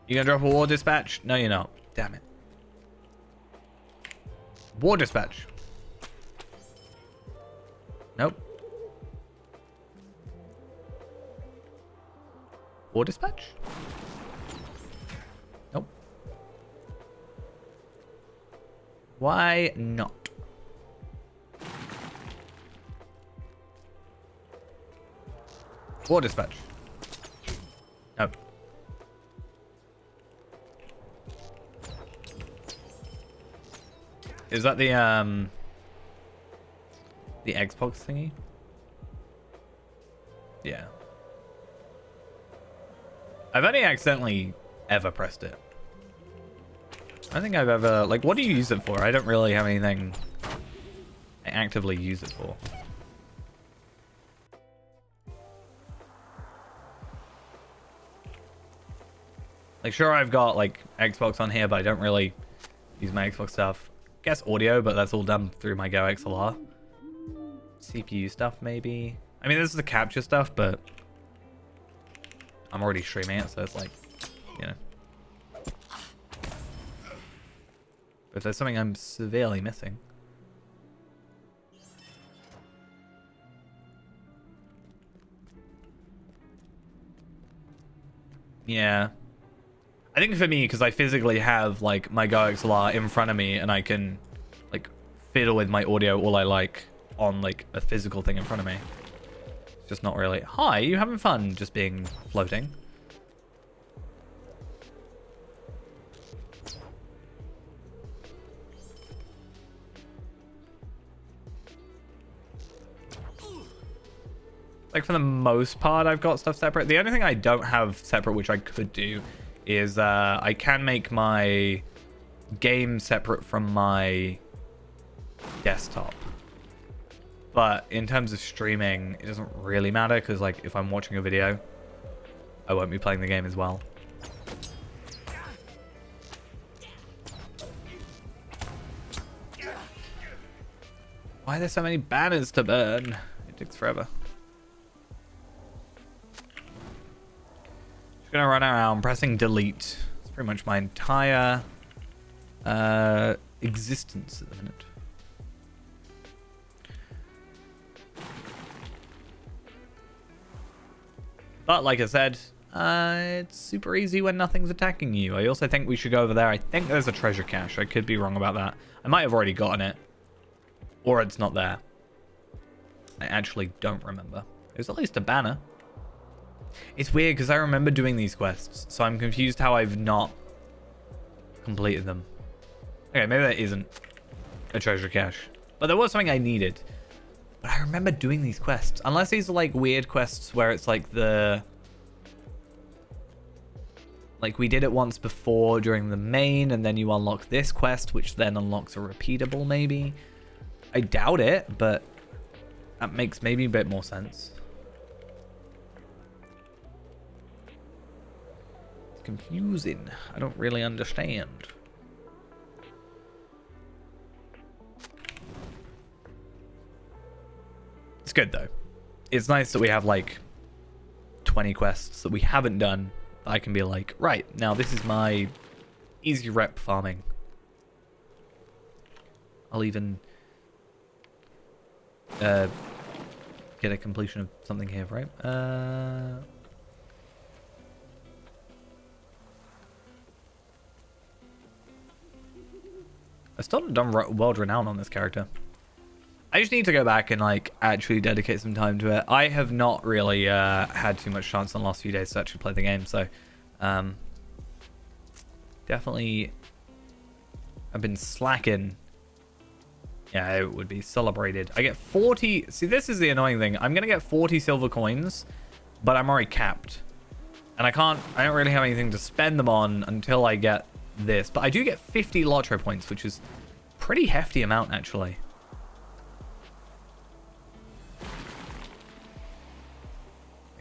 You gonna drop a war dispatch? No, you're not. Damn it. War dispatch. Nope. War dispatch? Nope. Why not? War dispatch. Nope. Is that the Xbox thingy? Yeah. I've only accidentally ever pressed it. I don't think I've ever... Like, what do you use it for? I don't really have anything I actively use it for. Like, sure, I've got, like, Xbox on here, but I don't really use my Xbox stuff. I guess audio, but that's all done through my Go XLR. CPU stuff, maybe. I mean, this is the capture stuff, but I'm already streaming it, so it's like, you know. But if there's something I'm severely missing. Yeah. I think for me, because I physically have, like, my Go XLR in front of me, and I can, like, fiddle with my audio all I like on, like, a physical thing in front of me. It's just not really... Hi, you having fun just being floating? Like, for the most part, I've got stuff separate. The only thing I don't have separate, which I could do, is I can make my game separate from my desktop. But in terms of streaming, it doesn't really matter, because, like, if I'm watching a video, I won't be playing the game as well. Why are there so many banners to burn? It takes forever. Gonna run around pressing delete. It's pretty much my entire existence at the minute. But like I said, it's super easy when nothing's attacking you. I also think we should go over there. I think there's a treasure cache. I could be wrong about that. I might have already gotten it. Or it's not there. I actually don't remember. There's at least a banner. It's weird because I remember doing these quests, so I'm confused how I've not completed them. Okay, maybe that isn't a treasure cache. But there was something I needed. But I remember doing these quests. Unless these are like weird quests where it's like the... Like we did it once before during the main, and then you unlock this quest, which then unlocks a repeatable maybe. I doubt it, but that makes maybe a bit more sense. Confusing. I don't really understand. It's good though. It's nice that we have like 20 quests that we haven't done, I can be like, right, now this is my easy rep farming. I'll even get a completion of something here, right? I still haven't done World Renown on this character. I just need to go back and like actually dedicate some time to it. I have not really had too much chance in the last few days to actually play the game, so definitely I've been slacking. Yeah, it would be celebrated. I get 40. See, this is the annoying thing. I'm gonna get 40 silver coins, but I'm already capped, and I don't really have anything to spend them on until I get this. But I do get 50 lottery points, which is a pretty hefty amount actually.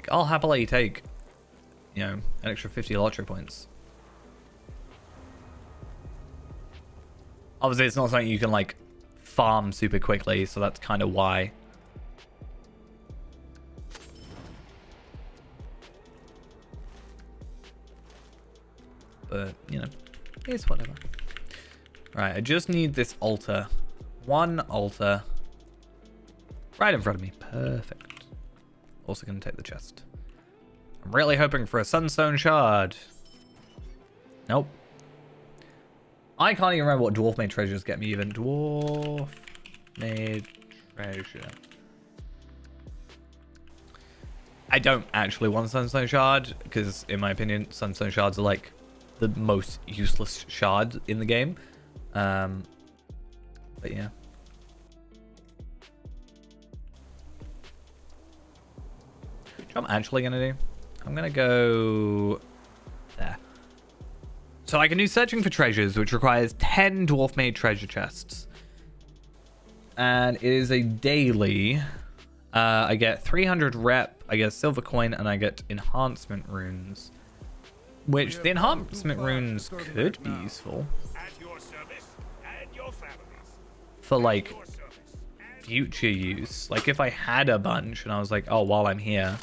I'll happily take, you know, an extra 50 lottery points. Obviously, it's not something you can, like, farm super quickly, so that's kind of why. But, you know, it's whatever. Right, I just need this altar. One altar. Right in front of me. Perfect. Also going to take the chest. I'm really hoping for a sunstone shard. Nope. I can't even remember what dwarf made treasures get me even. Dwarf made treasure. I don't actually want sunstone shard because, in my opinion, sunstone shards are like the most useless shard in the game. But yeah. What I'm actually going to do? I'm going to go there. So I can do searching for treasures, which requires 10 dwarf made treasure chests. And it is a daily. I get 300 rep, I get a silver coin, and I get enhancement runes. Which the enhancement runes could be useful. At your service and your families. For like future use. Like if I had a bunch and I was like, oh, while I'm here.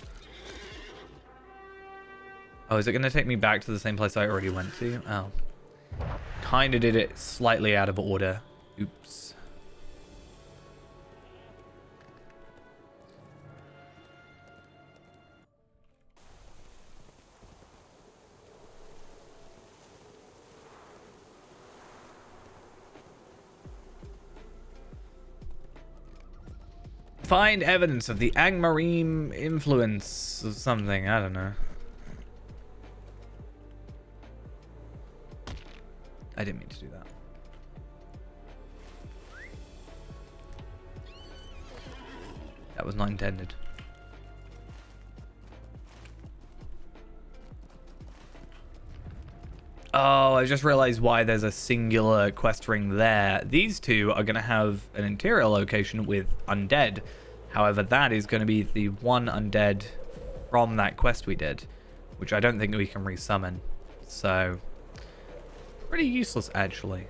Oh, is it going to take me back to the same place I already went to? Oh. Kind of did it slightly out of order. Oops. Find evidence of the Angmarine influence of something. I don't know. I didn't mean to do that. That was not intended. Oh, I just realized why there's a singular quest ring there. These two are going to have an interior location with undead. However, that is going to be the one undead from that quest we did, which I don't think we can resummon. So, pretty useless, actually.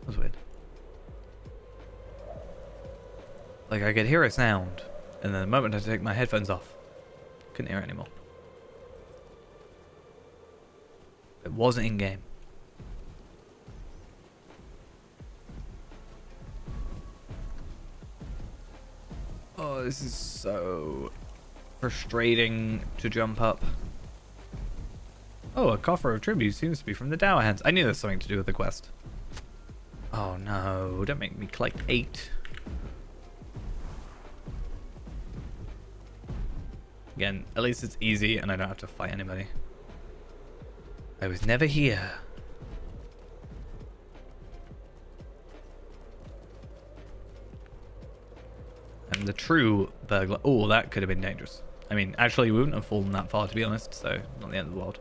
That's weird. Like, I could hear a sound, and then the moment I take my headphones off, couldn't hear it anymore. It wasn't in game. Oh, this is so frustrating to jump up. Oh, a coffer of tribute seems to be from the Dower Hands. I knew there's something to do with the quest. Oh no, don't make me collect 8. Again, at least it's easy and I don't have to fight anybody. I was never here. And the true burglar. Oh, that could have been dangerous. I mean, actually, we wouldn't have fallen that far, to be honest, so not the end of the world.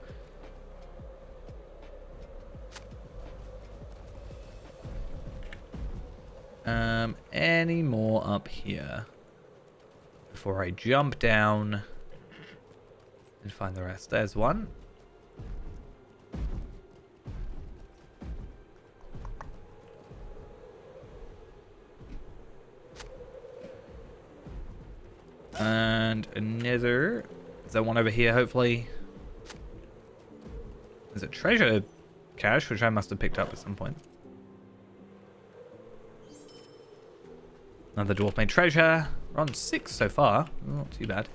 Any more up here before I jump down and find the rest? There's one. And another. Is there one over here, hopefully? There's a treasure cache, which I must have picked up at some point. Another dwarf made treasure. We're on 6 so far. Not too bad.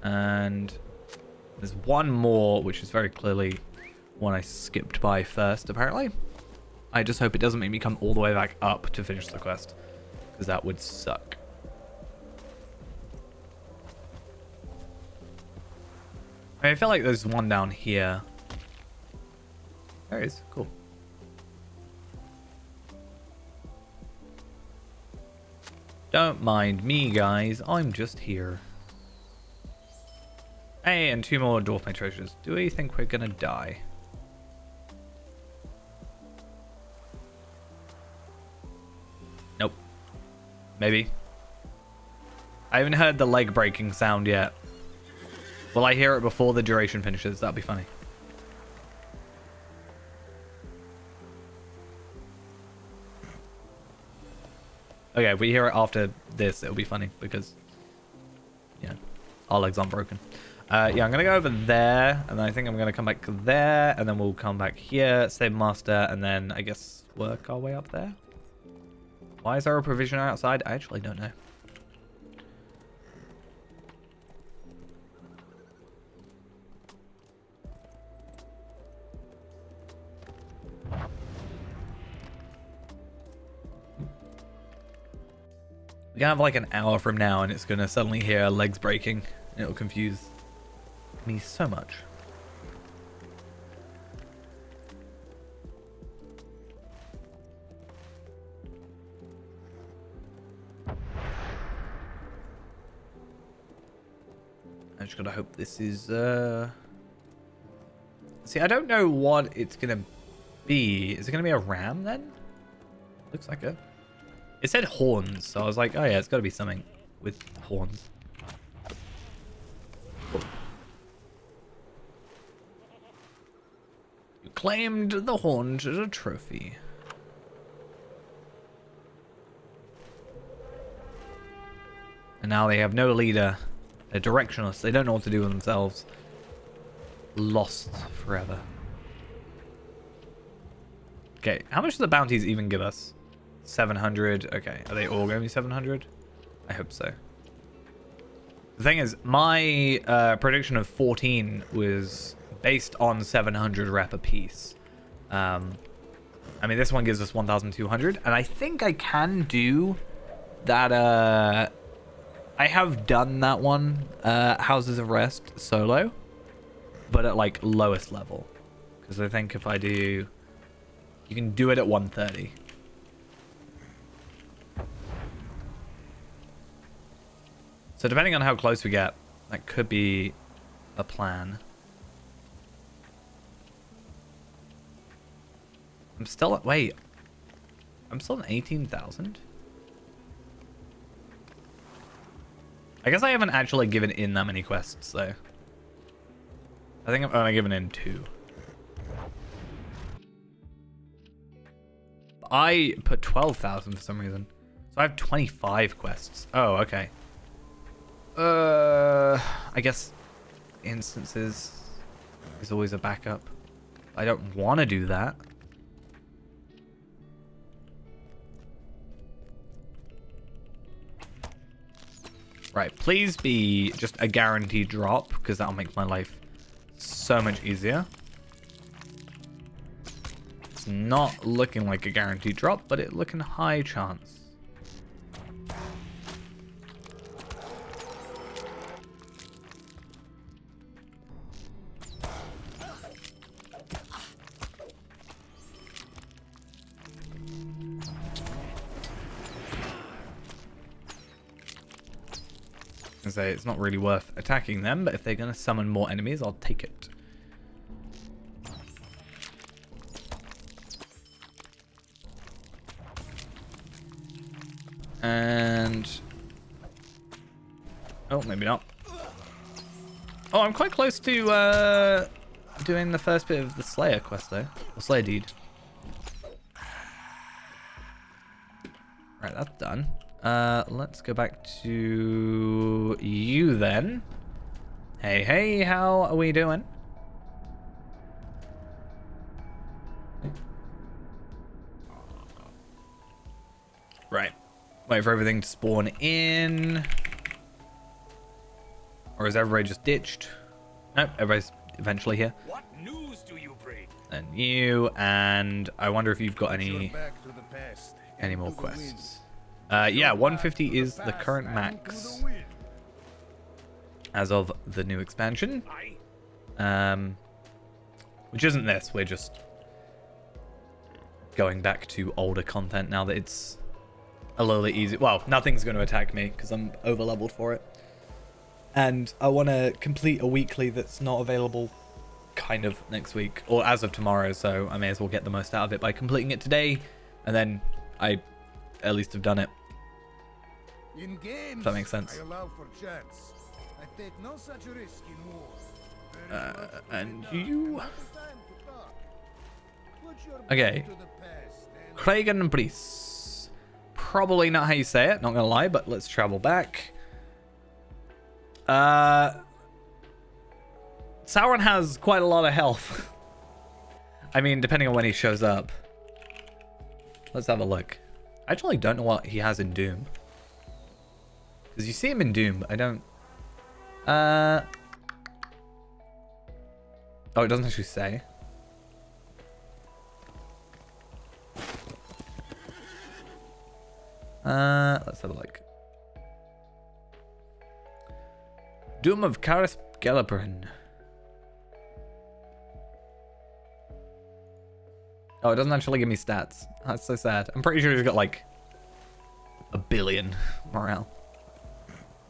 And there's one more, which is very clearly one I skipped by first, apparently. I just hope it doesn't make me come all the way back up to finish the quest, because that would suck. I feel like there's one down here. There is. Cool. Don't mind me, guys. I'm just here. Hey, and 2 more dwarf made treasures. Do we think we're gonna die? Nope. Maybe. I haven't heard the leg breaking sound yet. Will I hear it before the duration finishes? That'd be funny. Okay, if we hear it after this, it'll be funny because, you know, our legs aren't broken. Yeah, I'm going to go over there, and then I think I'm going to come back there, and then we'll come back here, save master, and then I guess work our way up there. Why is there a provision outside? I actually don't know. We're gonna have like an hour from now and it's gonna suddenly hear legs breaking and it'll confuse me so much. I just gotta hope this is see, I don't know what it's gonna be. Is it gonna be a ram then? Looks like it. It said horns, so I was like, oh yeah, it's got to be something with horns. You claimed the horns as a trophy. And now they have no leader. They're directionless. They don't know what to do with themselves. Lost forever. Okay, how much do the bounties even give us? 700. Okay, are they all going to be 700? I hope so. The thing is, my prediction of 14 was based on 700 rep a piece. I mean, this one gives us 1,200, and I think I can do that. I have done that one, Houses of Rest solo, but at like lowest level, because I think if I do, you can do it at 130. So depending on how close we get, that could be a plan. I'm still at, wait, I'm still at 18,000? I guess I haven't actually given in that many quests though. I think I've only given in 2. I put 12,000 for some reason. So I have 25 quests. Oh, okay. I guess instances is always a backup. I don't want to do that. Right, please be just a guaranteed drop, because that'll make my life so much easier. It's not looking like a guaranteed drop, but it's looking high chance. Say it's not really worth attacking them, but if they're going to summon more enemies, I'll take it. And... oh, maybe not. Oh, I'm quite close to doing the first bit of the Slayer quest, though. Or Slayer deed. Right, that's done. Let's go back to you then. Hey, hey, how are we doing? Right. Wait for everything to spawn in. Or is everybody just ditched? Nope, everybody's eventually here. What news do you bring? And you, and I wonder if you've got any Back to the past. more quests. Yeah, 150 is the current max as of the new expansion. Which isn't this, we're just going back to older content now that it's a little bit easy. Well, nothing's going to attack me because I'm over leveled for it. And I want to complete a weekly that's not available kind of next week or as of tomorrow, so I may as well get the most out of it by completing it today, and then I at least have done it. In games, If that makes sense. I allow for chance. I take no such risk in war. And you... Time to talk. Put your okay. back to the past and Kragan Brees. Probably not how you say it, not gonna lie, but let's travel back. Sauron has quite a lot of health. I mean, depending on when he shows up. Let's have a look. I actually don't know what he has in Doom. Because you see him in Doom, but I don't... oh, it doesn't actually say. Let's have a look. Doom of Karis Gelaprin. Oh, it doesn't actually give me stats. That's so sad. I'm pretty sure he's got like 1 billion morale.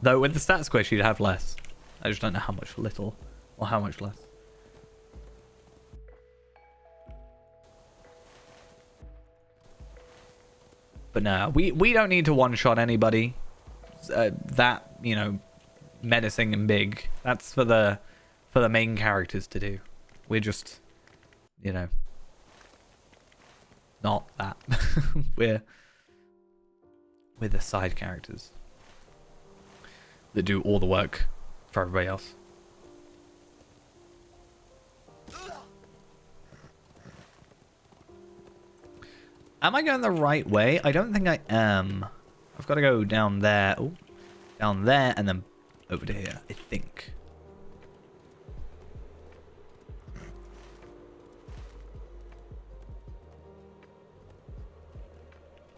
Though with the stat squish, he'd have less. I just don't know how much little or how much less. But no, we don't need to one-shot anybody that, you know, menacing and big. That's for the main characters to do. We're just, you know, not that. we're the side characters that do all the work for everybody else. Am I going the right way? I don't think I am. I've got to go down there. Ooh, down there and then over to here, I think.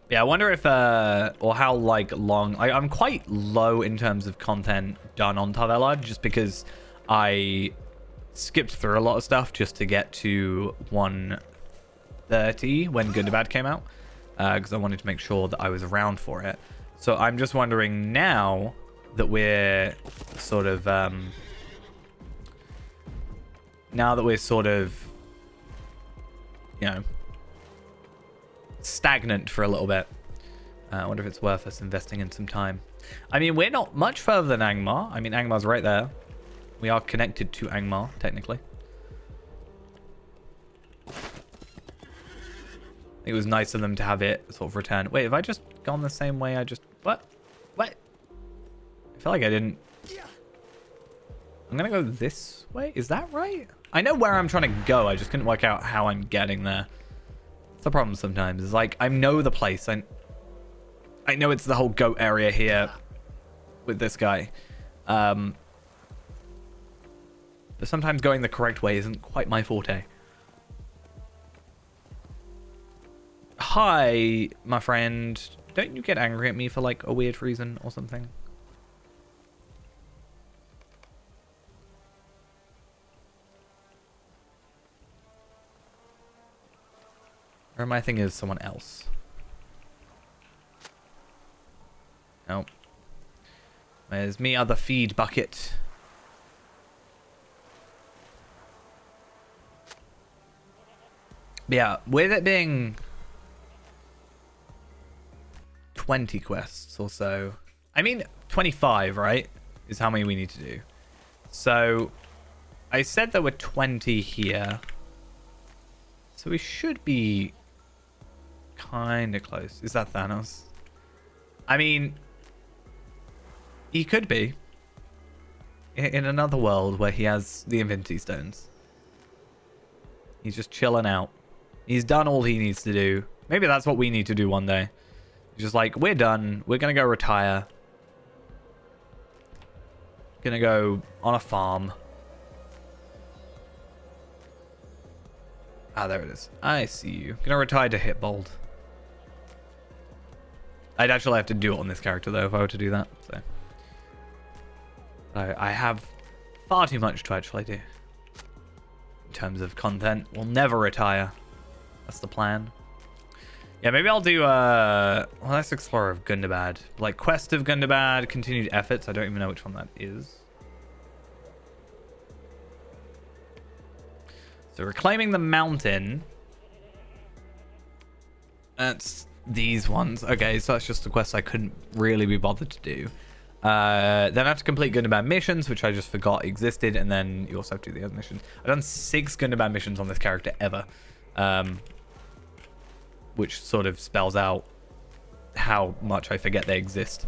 Yeah, I wonder if, or how, like, long... I'm quite low in terms of content done on Tavella, just because I skipped through a lot of stuff just to get to 130 when Good to Bad came out, because I wanted to make sure that I was around for it. So I'm just wondering now that we're sort of... now that we're sort of, you know, stagnant for a little bit. I wonder if it's worth us investing in some time. I mean, we're not much further than Angmar. I mean, Angmar's right there. We are connected to Angmar, technically. It was nice of them to have it sort of return. Wait, have I just gone the same way I just... What? What? I feel like I didn't... I'm gonna go this way? Is that right? I know where I'm trying to go. I just couldn't work out how I'm getting there. It's the problem sometimes. It's like, I know the place. I know it's the whole goat area here with this guy. But sometimes going the correct way isn't quite my forte. Hi, my friend. Don't you get angry at me for like a weird reason or something? Or my thing is someone else. Nope. Where's me other feed bucket? But yeah, with it being 20 quests or so. I mean, 25, right? Is how many we need to do. So, I said there were 20 here. So we should be kind of close. Is that Thanos? I mean, he could be. In another world where he has the Infinity Stones. He's just chilling out. He's done all he needs to do. Maybe that's what we need to do one day. He's just like, we're done. We're going to go retire. Gonna go on a farm. Ah, there it is. I see you. Gonna retire to Hitbold. I'd actually have to do it on this character, though, if I were to do that. So I have far too much to actually do. In terms of content, we'll never retire. That's the plan. Yeah, maybe I'll do, well, let's Explorer of Gundabad. Like, Quest of Gundabad, Continued Efforts. I don't even know which one that is. So, Reclaiming the Mountain. That's these ones. Okay, so that's just the quest I couldn't really be bothered to do. Then I have to complete Gundabad missions, which I just forgot existed, and then you also have to do the other missions. I've done 6 Gundabad missions on this character ever. Which sort of spells out how much I forget they exist.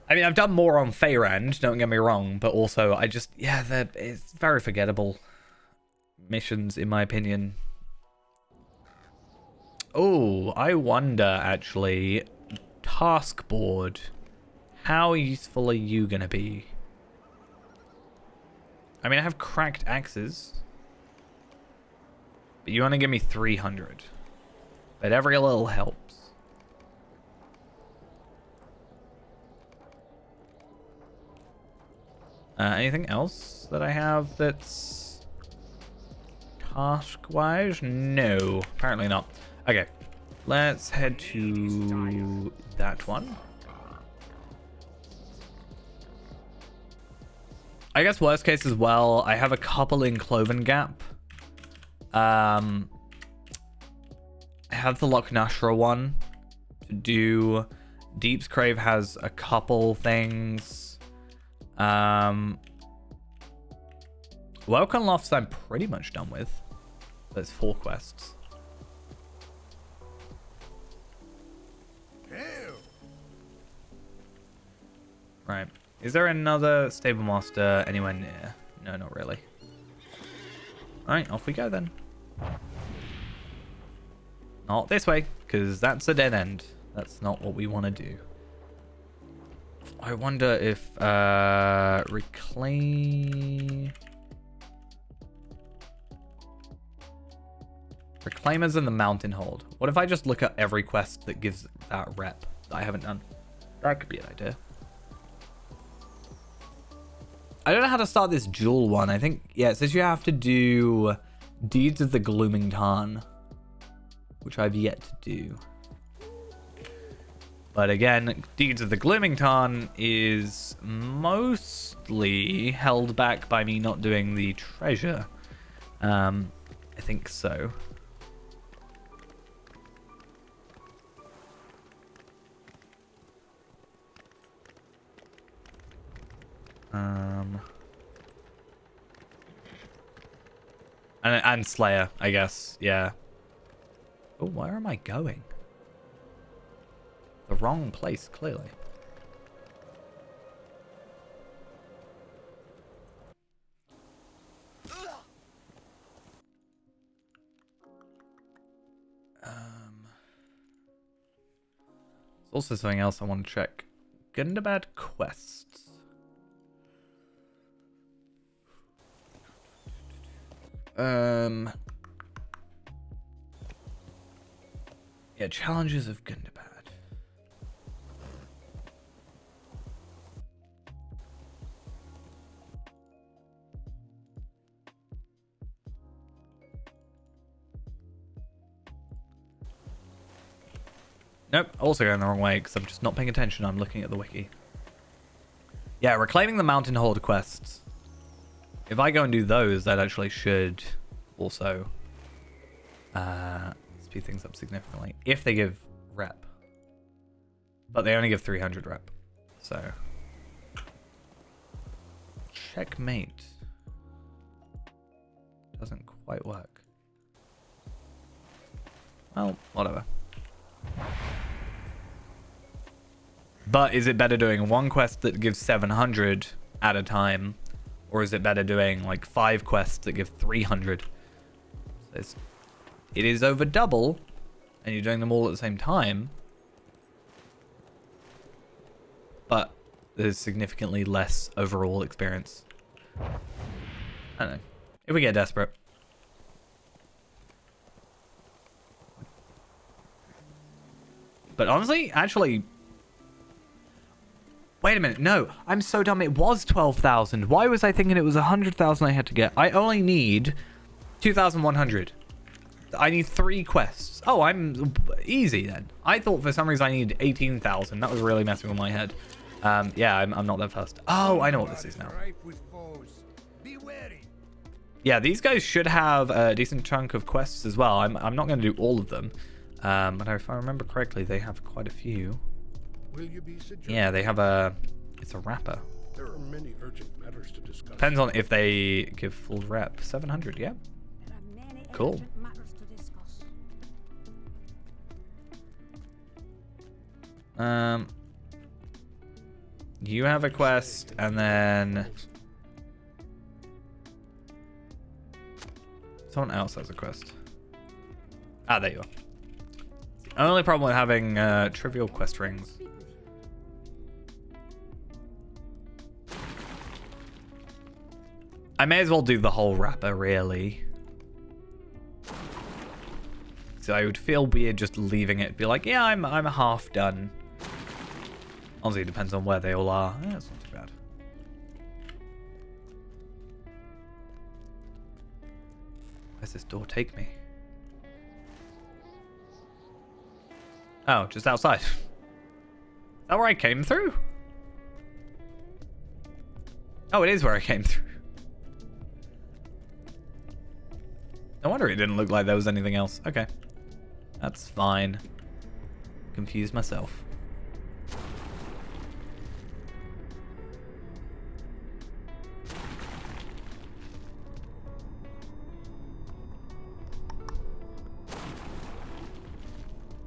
I mean, I've done more on Feyrand, don't get me wrong, but also I just, yeah, it's very forgettable missions, in my opinion. Oh, I wonder, actually, task board. How useful are you going to be? I mean, I have cracked axes. But you want to give me 300. But every little helps. Anything else that I have that's task-wise? No, apparently not. Okay, let's head to that one. I guess worst case as well, I have a couple in Cloven Gap. I have the Loch Nashra one to do. Deep's Crave has a couple things. Welcome Lofts I'm pretty much done with. There's 4 quests. Right. Is there another stable master anywhere near? No, not really. Alright, off we go then. Not this way, because that's a dead end. That's not what we want to do. I wonder if Reclaimers in the Mountain Hold. What if I just look at every quest that gives that rep that I haven't done? That could be an idea. I don't know how to start this jewel one. I think, yeah, it says you have to do Deeds of the Glooming Tarn, which I've yet to do. But again, Deeds of the Glooming Tarn is mostly held back by me not doing the treasure. I think so. And Slayer, I guess. Yeah. Oh, where am I going? The wrong place, clearly. There's also something else I want to check. Gundabad quests. Yeah, challenges of Gundabad. Nope, also going the wrong way because I'm just not paying attention. I'm looking at the wiki. Yeah, Reclaiming the Mountain Hold quests. If I go and do those, that actually should also speed things up significantly. If they give rep. But they only give 300 rep. So. Checkmate. Doesn't quite work. Well, whatever. But is it better doing one quest that gives 700 at a time? Or is it better doing like 5 quests that give 300? So it is over double, and you're doing them all at the same time. But there's significantly less overall experience. I don't know. If we get desperate. But honestly, actually... Wait a minute. No, I'm so dumb. It was 12,000. Why was I thinking it was 100,000 I had to get? I only need 2,100. I need 3 quests. Oh, I'm easy then. I thought for some reason I needed 18,000. That was really messing with my head. Yeah, I'm not that fast. Oh, I know what this is now. Yeah, these guys should have a decent chunk of quests as well. I'm not going to do all of them. But if I remember correctly, they have quite a few. Yeah, they have a... It's a wrapper. There are many urgent matters to discuss. Depends on if they give full rep. 700, yeah. Cool. You have a quest, and then... Someone else has a quest. Ah, there you are. The only problem with having trivial quest rings. I may as well do the whole wrapper, really. So I would feel weird just leaving it. Be like, yeah, I'm half done. Honestly, it depends on where they all are. Yeah, that's not too bad. Where's this door take me? Oh, just outside. Is that where I came through? Oh, it is where I came through. No wonder it didn't look like there was anything else. Okay. That's fine. Confused myself.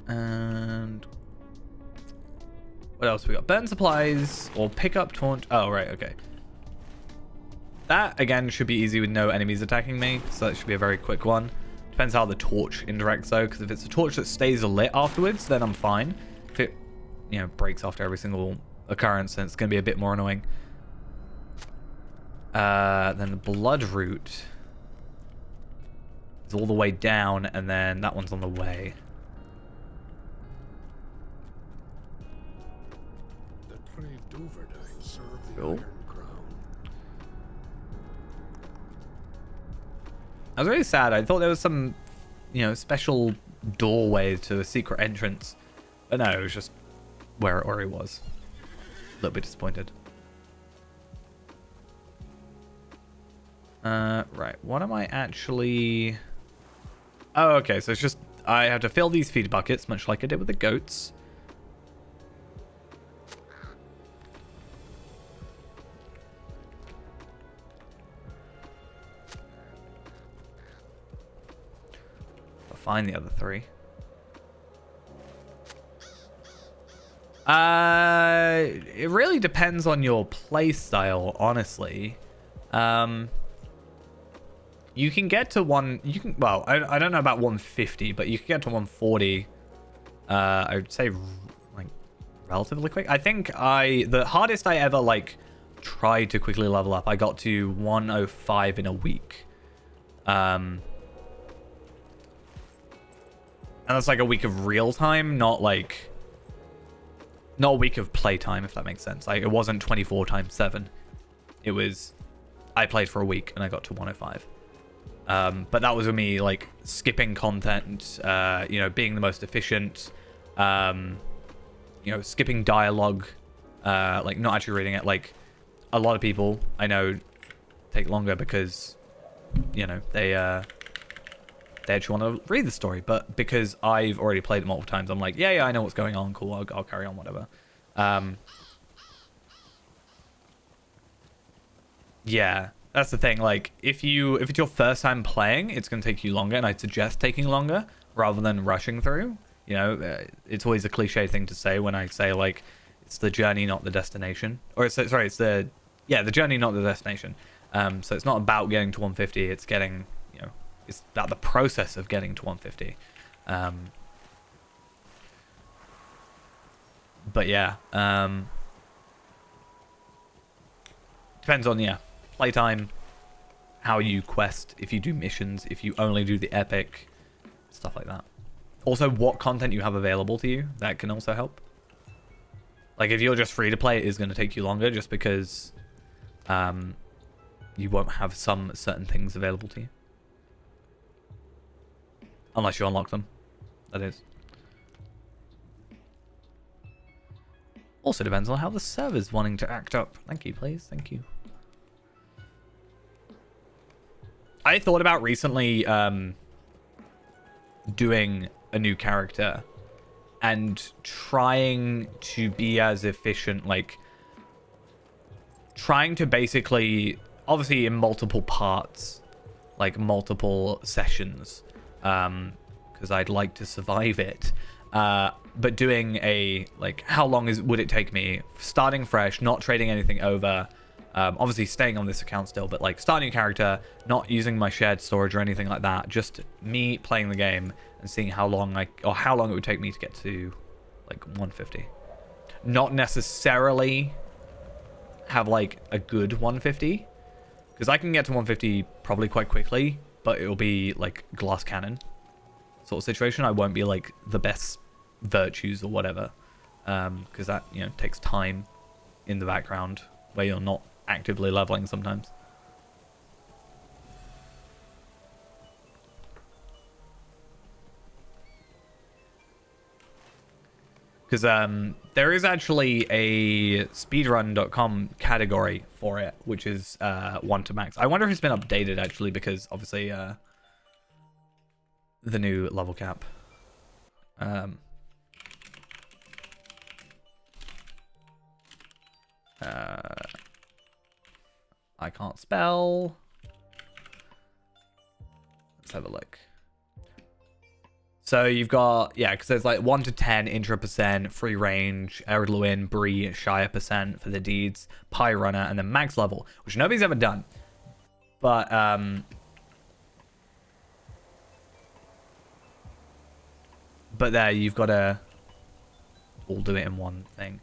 And what else we got? Burn supplies or pick up taunt. Oh, right. Okay. That, again, should be easy with no enemies attacking me, so that should be a very quick one. Depends how the torch interacts, though, because if it's a torch that stays lit afterwards, then I'm fine. If it, you know, breaks after every single occurrence, then it's going to be a bit more annoying. Then the blood root is all the way down, and then that one's on the way. The three Duverdine serve the Cool. Iron Crown. I was really sad. I thought there was some, you know, special doorway to a secret entrance. But no, it was just where it already was. A little bit disappointed. Right. What am I actually... Oh, okay. So it's just... I have to fill these feed buckets, much like I did with the goats. Find the other 3. It really depends on your play style, honestly. You can get to well, I don't know about 150, but you can get to 140. I would say like relatively quick. I think the hardest I ever like tried to quickly level up, I got to 105 in a week. And that's like a week of real time, not a week of playtime, if that makes sense. Like, it wasn't 24 times 7. It was, I played for a week and I got to 105. But that was with me, like, skipping content, you know, being the most efficient, you know, skipping dialogue, like, not actually reading it. Like, a lot of people I know take longer because, you know, they they actually want to read the story. But because I've already played it multiple times, I'm like, yeah, I know what's going on. Cool, I'll carry on, whatever. Yeah, that's the thing. Like, if it's your first time playing, it's going to take you longer, and I'd suggest taking longer rather than rushing through. You know, it's always a cliche thing to say when I say, like, it's the journey, not the destination. Or, it's the journey, not the destination. So it's not about getting to 150, it's getting, you know, it's about the process of getting to 150. But yeah, depends on, playtime, how you quest, if you do missions, if you only do the epic, stuff like that. Also, what content you have available to you, that can also help. Like, if you're just free to play, it is going to take you longer just because you won't have some certain things available to you. Unless you unlock them, that is. Also depends on how the server's wanting to act up. Thank you, please. Thank you. I thought about recently doing a new character and trying to be as efficient, like trying to basically, obviously in multiple parts, like multiple sessions, because I'd like to survive it. But doing a, like, how long would it take me starting fresh, not trading anything over, obviously staying on this account still, but like starting a character, not using my shared storage or anything like that, just me playing the game and seeing how long it would take me to get to like 150. Not necessarily have like a good 150, because I can get to 150 probably quite quickly, but it'll be like glass cannon sort of situation. I won't be like the best virtues or whatever, because that, you know, takes time in the background where you're not actively leveling sometimes. Because there is actually a speedrun.com category for it, which is 1 to max. I wonder if it's been updated actually, because obviously the new level cap. I can't spell. Let's have a look. So you've got, because there's like 1 to 10 intra percent, free range, Erdluin, Bree, Shire percent for the deeds, Pie Runner, and then max level, which nobody's ever done. But there you've got to all do it in one thing.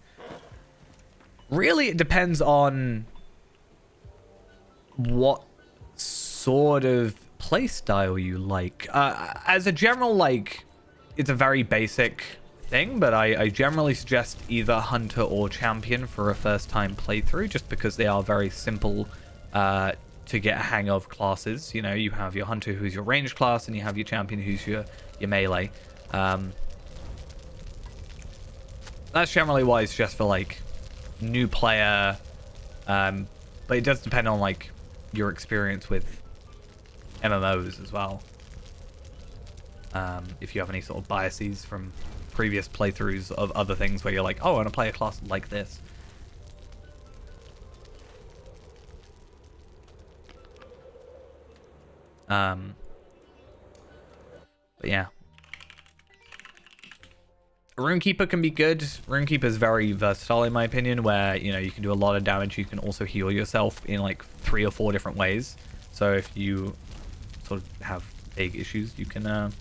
Really, it depends on what sort of play style you like. As a general, like, it's a very basic thing, but I generally suggest either Hunter or Champion for a first time playthrough, just because they are very simple to get a hang of classes. You know, you have your Hunter, who's your range class, and you have your Champion, who's your melee. That's generally why it's just for like new player, but it does depend on like your experience with MMOs as well. If you have any sort of biases from previous playthroughs of other things where you're like, oh, I want to play a class like this. But yeah. Runekeeper can be good. Runekeeper is very versatile in my opinion, where, you know, you can do a lot of damage. You can also heal yourself in like 3 or 4 different ways. So if you sort of have big issues, you can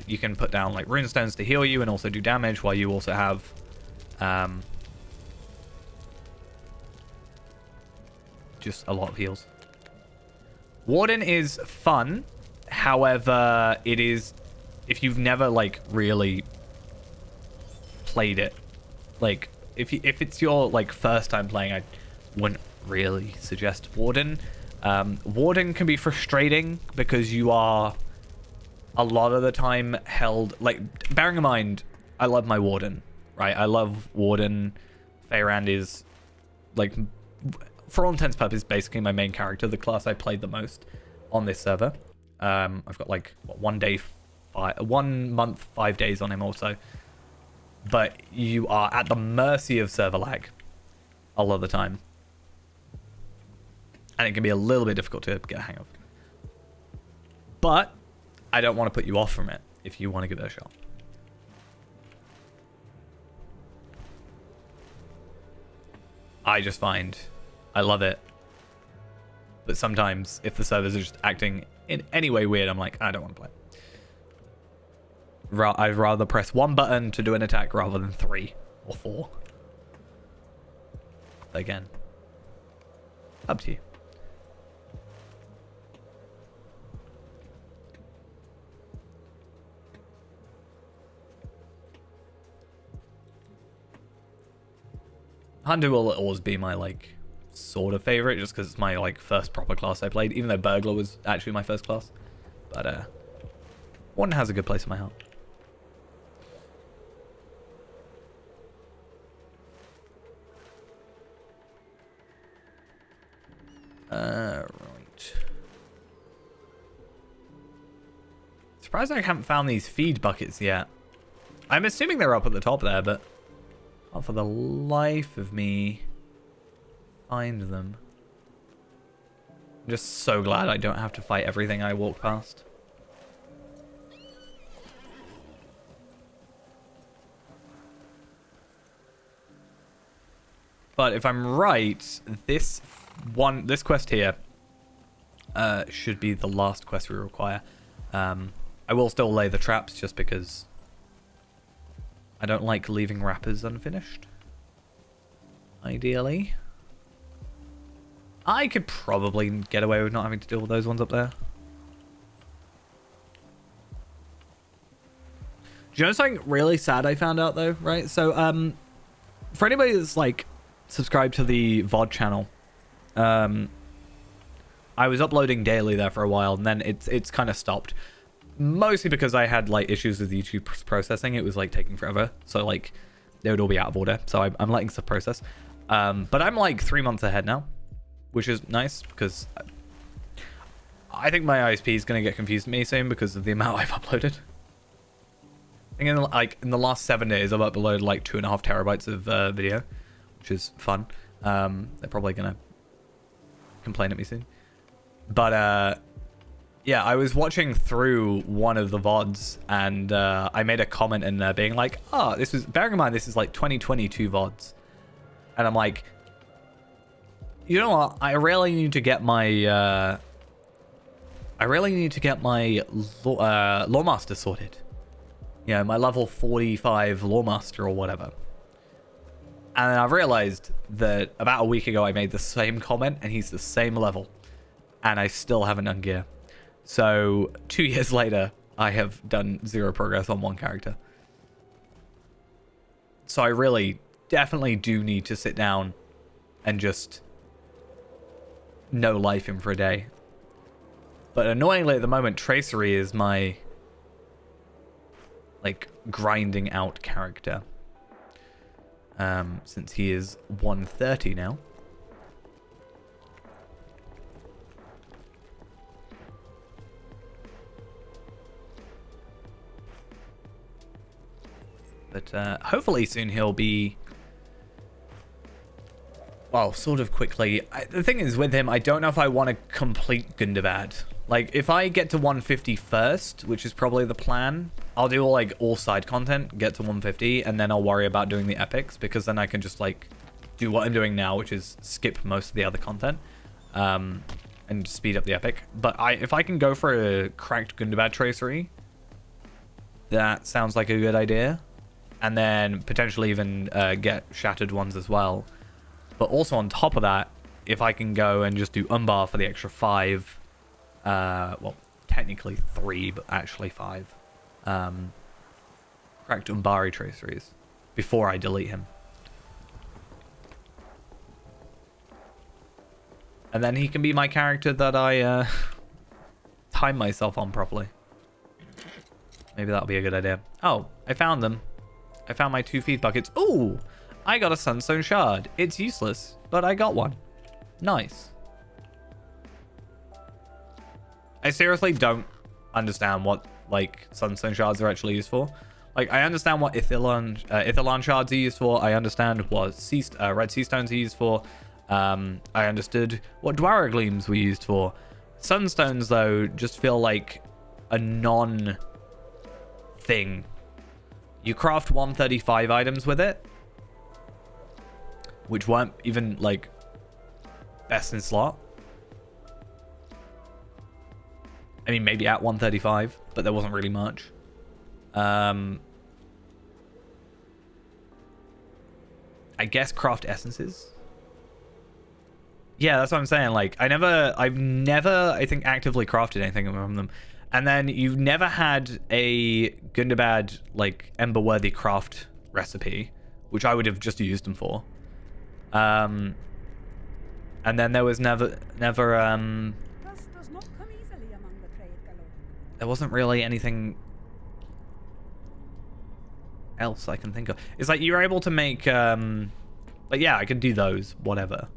you can put down like runestones to heal you and also do damage, while you also have just a lot of heals. Warden is fun, however, it is, if you've never like really played it, like if it's your like first time playing, I wouldn't really suggest Warden. Warden can be frustrating because you are a lot of the time held, like, bearing in mind, I love my Warden, right? I love Warden. Feyrand is like, for all intents and purposes, basically my main character, the class I played the most on this server. I've got like what, 1 month, 5 days on him also. But you are at the mercy of server lag a lot of the time. And it can be a little bit difficult to get a hang of. But I don't want to put you off from it if you want to give it a shot. I just find I love it. But sometimes if the servers are just acting in any way weird, I'm like, I don't want to play. I'd rather press one button to do an attack rather than 3 or 4. Again, up to you. Hunter will always be my, like, sort of favorite, just because it's my, like, first proper class I played, even though Burglar was actually my first class. But, one has a good place in my heart. Right. Surprised I haven't found these feed buckets yet. I'm assuming they're up at the top there, but can't for the life of me find them. I'm just so glad I don't have to fight everything I walk past. But if I'm right, this quest here should be the last quest we require. I will still lay the traps just because I don't like leaving wrappers unfinished. Ideally. I could probably get away with not having to deal with those ones up there. Do you know something really sad I found out though, right? So, for anybody that's like subscribed to the VOD channel, I was uploading daily there for a while, and then it's kind of stopped. Mostly because I had like issues with YouTube processing. It was like taking forever, so like they would all be out of order. So I'm letting stuff process. But I'm like 3 months ahead now, which is nice because I think my ISP is going to get confused with me soon because of the amount I've uploaded. I think in the last 7 days I've uploaded like 2.5 terabytes of video, which is fun. They're probably going to complain at me soon. But yeah, I was watching through one of the VODs and I made a comment in there being like, oh, this was, bearing in mind this is like 2022 VODs. And I'm like, you know what? I really need to get my Lawmaster sorted. Yeah, my level 45 Lawmaster or whatever. And then I've realized that about a week ago I made the same comment and he's the same level. And I still haven't done gear. So 2 years later, I have done 0 progress on one character. So I really definitely do need to sit down and just no life him for a day. But annoyingly at the moment, Tracery is my like grinding out character. Since he is 130 now. But hopefully soon he'll be, well, sort of quickly. The thing is with him, I don't know if I want to complete Gundabad. Like, if I get to 150 first, which is probably the plan, I'll do all side content, get to 150, and then I'll worry about doing the epics, because then I can just, like, do what I'm doing now, which is skip most of the other content, and speed up the epic. But if I can go for a cracked Gundabad tracery, that sounds like a good idea. And then potentially even get shattered ones as well. But also on top of that, if I can go and just do Umbar for the extra 5, well, technically 3, but actually 5, cracked Umbari traceries before I delete him. And then he can be my character that I time myself on properly. Maybe that'll be a good idea. Oh, I found them. I found my 2 feed buckets. Ooh! I got a Sunstone Shard. It's useless, but I got one. Nice. I seriously don't understand what, like, Sunstone Shards are actually used for. Like, I understand what Ithilon Shards are used for. I understand what Red Sea Stones are used for. I understood what Dwara Gleams were used for. Sunstones, though, just feel like a non-thing. You craft 135 items with it, which weren't even, like, best in slot. I mean, maybe at 135, but there wasn't really much. I guess craft essences. Yeah, that's what I'm saying. Like, I've never, I think, actively crafted anything from them. And then you've never had a Gundabad, like, Ember-worthy craft recipe, which I would have just used them for. And then there was never, there wasn't really anything else I can think of. It's like you're able to make, like, yeah, I could do those, whatever.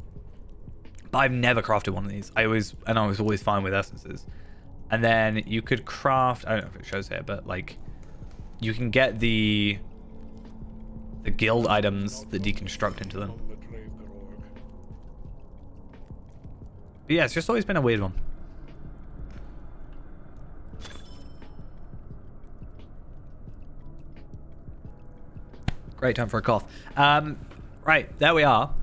But I've never crafted one of these. I was always fine with essences. And then you could craft, I don't know if it shows here, but like, you can get the guild items that deconstruct into them. But yeah, it's just always been a weird one. Great time for a cough. Right, there we are.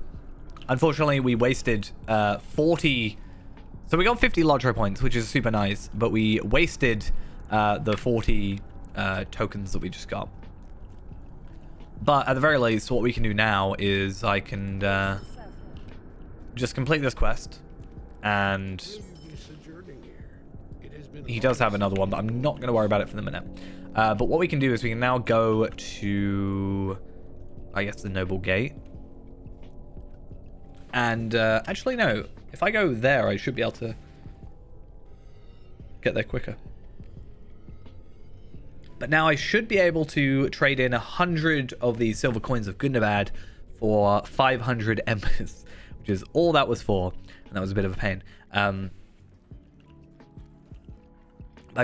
Unfortunately, we wasted 40... So we got 50 Lotro points, which is super nice, but we wasted the 40 tokens that we just got. But at the very least, what we can do now is I can just complete this quest, and he does have another one, but I'm not going to worry about it for the minute. But what we can do is we can now go to, I guess, the Noble Gate. And actually, no. If I go there, I should be able to get there quicker. But now I should be able to trade in 100 of the silver coins of Gundabad for 500 embers, which is all that was for. And that was a bit of a pain. I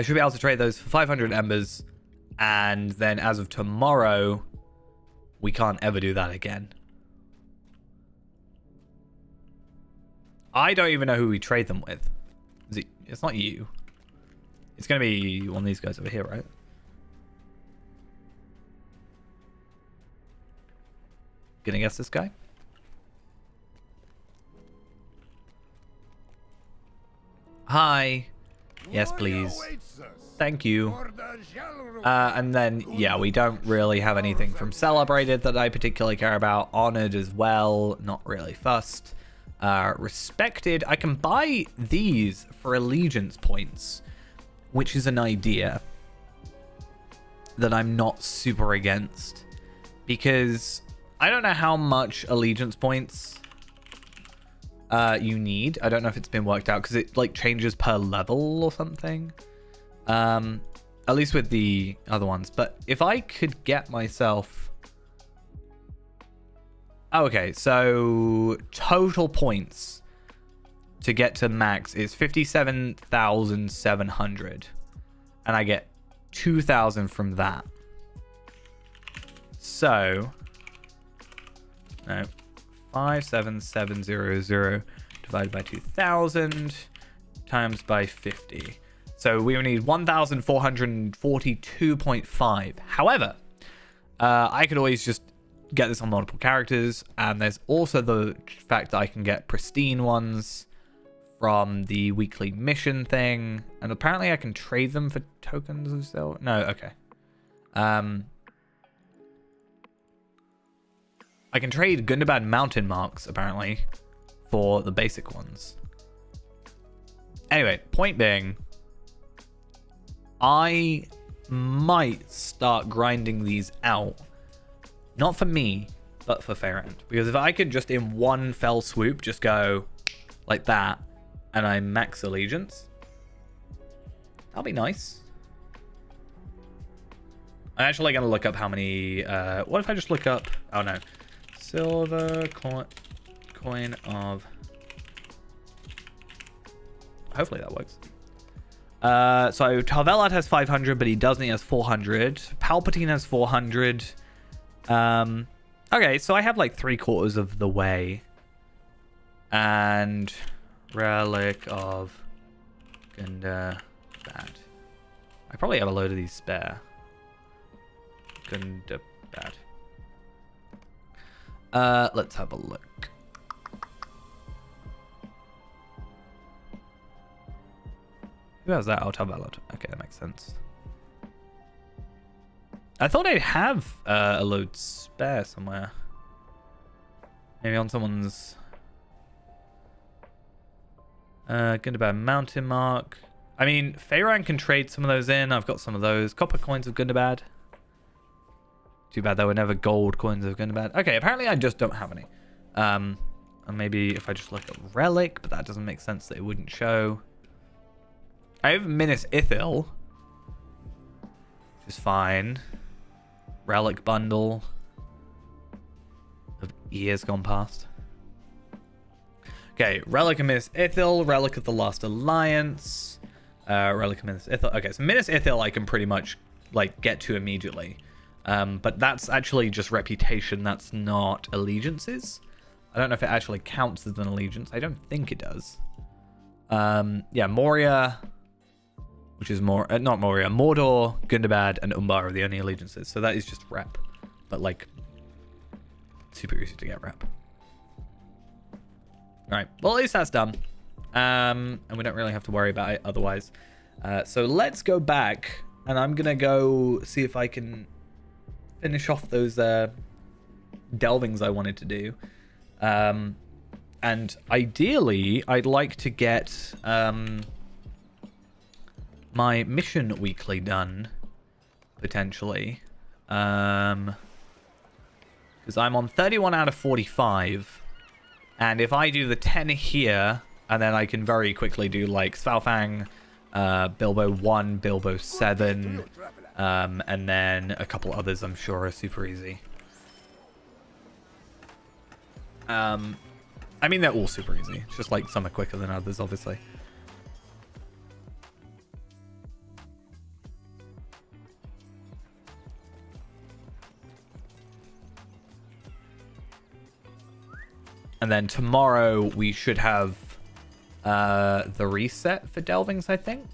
should be able to trade those for 500 embers. And then as of tomorrow, we can't ever do that again. I don't even know who we trade them with. It's not you. It's going to be one of these guys over here, right? Gonna guess this guy? Hi. Yes, please. Thank you. And then, yeah, we don't really have anything from Celebrated that I particularly care about. Honored as well. Not really fussed. Respected. I can buy these for allegiance points, which is an idea that I'm not super against, because I don't know how much allegiance points you need. I don't know if it's been worked out, because it like changes per level or something, at least with the other ones. But if I could get myself... Okay, so total points to get to max is 57,700. And I get 2,000 from that. So, no, 57700 divided by 2,000 times by 50. So we will need 1,442.5. However, I could always just get this on multiple characters, and there's also the fact that I can get pristine ones from the weekly mission thing, and apparently I can trade them for tokens of silver. No, okay. I can trade Gundabad mountain marks apparently for the basic ones. Anyway, point being, I might start grinding these out. Not for me, but for Fairend. Because if I could just in one fell swoop just go like that, and I max allegiance, that'll be nice. I'm actually going to look up how many... what if I just look up... Oh, no. silver coin of... Hopefully that works. So Tarvelad has 500, but he doesn't. He has 400. Palpatine has 400. Okay, so I have like 3/4 of the way. And relic of Gundabad. I probably have a load of these spare. Gundabad. Let's have a look. Who has that? Oh, Tarvelad. Okay, that makes sense. I thought I'd have a load spare somewhere. Maybe on someone's... Gundabad Mountain Mark. I mean, Feyran can trade some of those in. I've got some of those. Copper coins of Gundabad. Too bad there were never gold coins of Gundabad. Okay, apparently I just don't have any. And maybe if I just look at Relic, but that doesn't make sense that it wouldn't show. I have Minas Ithil, which is fine. Relic bundle of years gone past. Okay, Relic of Minas Ithil, Relic of the Last Alliance, Relic of Minas Ithil. Okay, so Minas Ithil I can pretty much like get to immediately, but that's actually just reputation. That's not allegiances. I don't know if it actually counts as an allegiance. I don't think it does. Yeah, Moria. Which is not Moria, Mordor, Gundabad, and Umbar are the only allegiances. So that is just rep. But like, super easy to get rep. Alright, well at least that's done. And we don't really have to worry about it otherwise. So let's go back. And I'm going to go see if I can finish off those delvings I wanted to do. And ideally, I'd like to get... my mission weekly done, potentially, because I'm on 31 out of 45, and if I do the 10 here, and then I can very quickly do like Svalfang, Bilbo 1, Bilbo 7, and then a couple others I'm sure are super easy. I mean, they're all super easy. It's just like some are quicker than others, obviously. And then tomorrow we should have the reset for delvings, I think.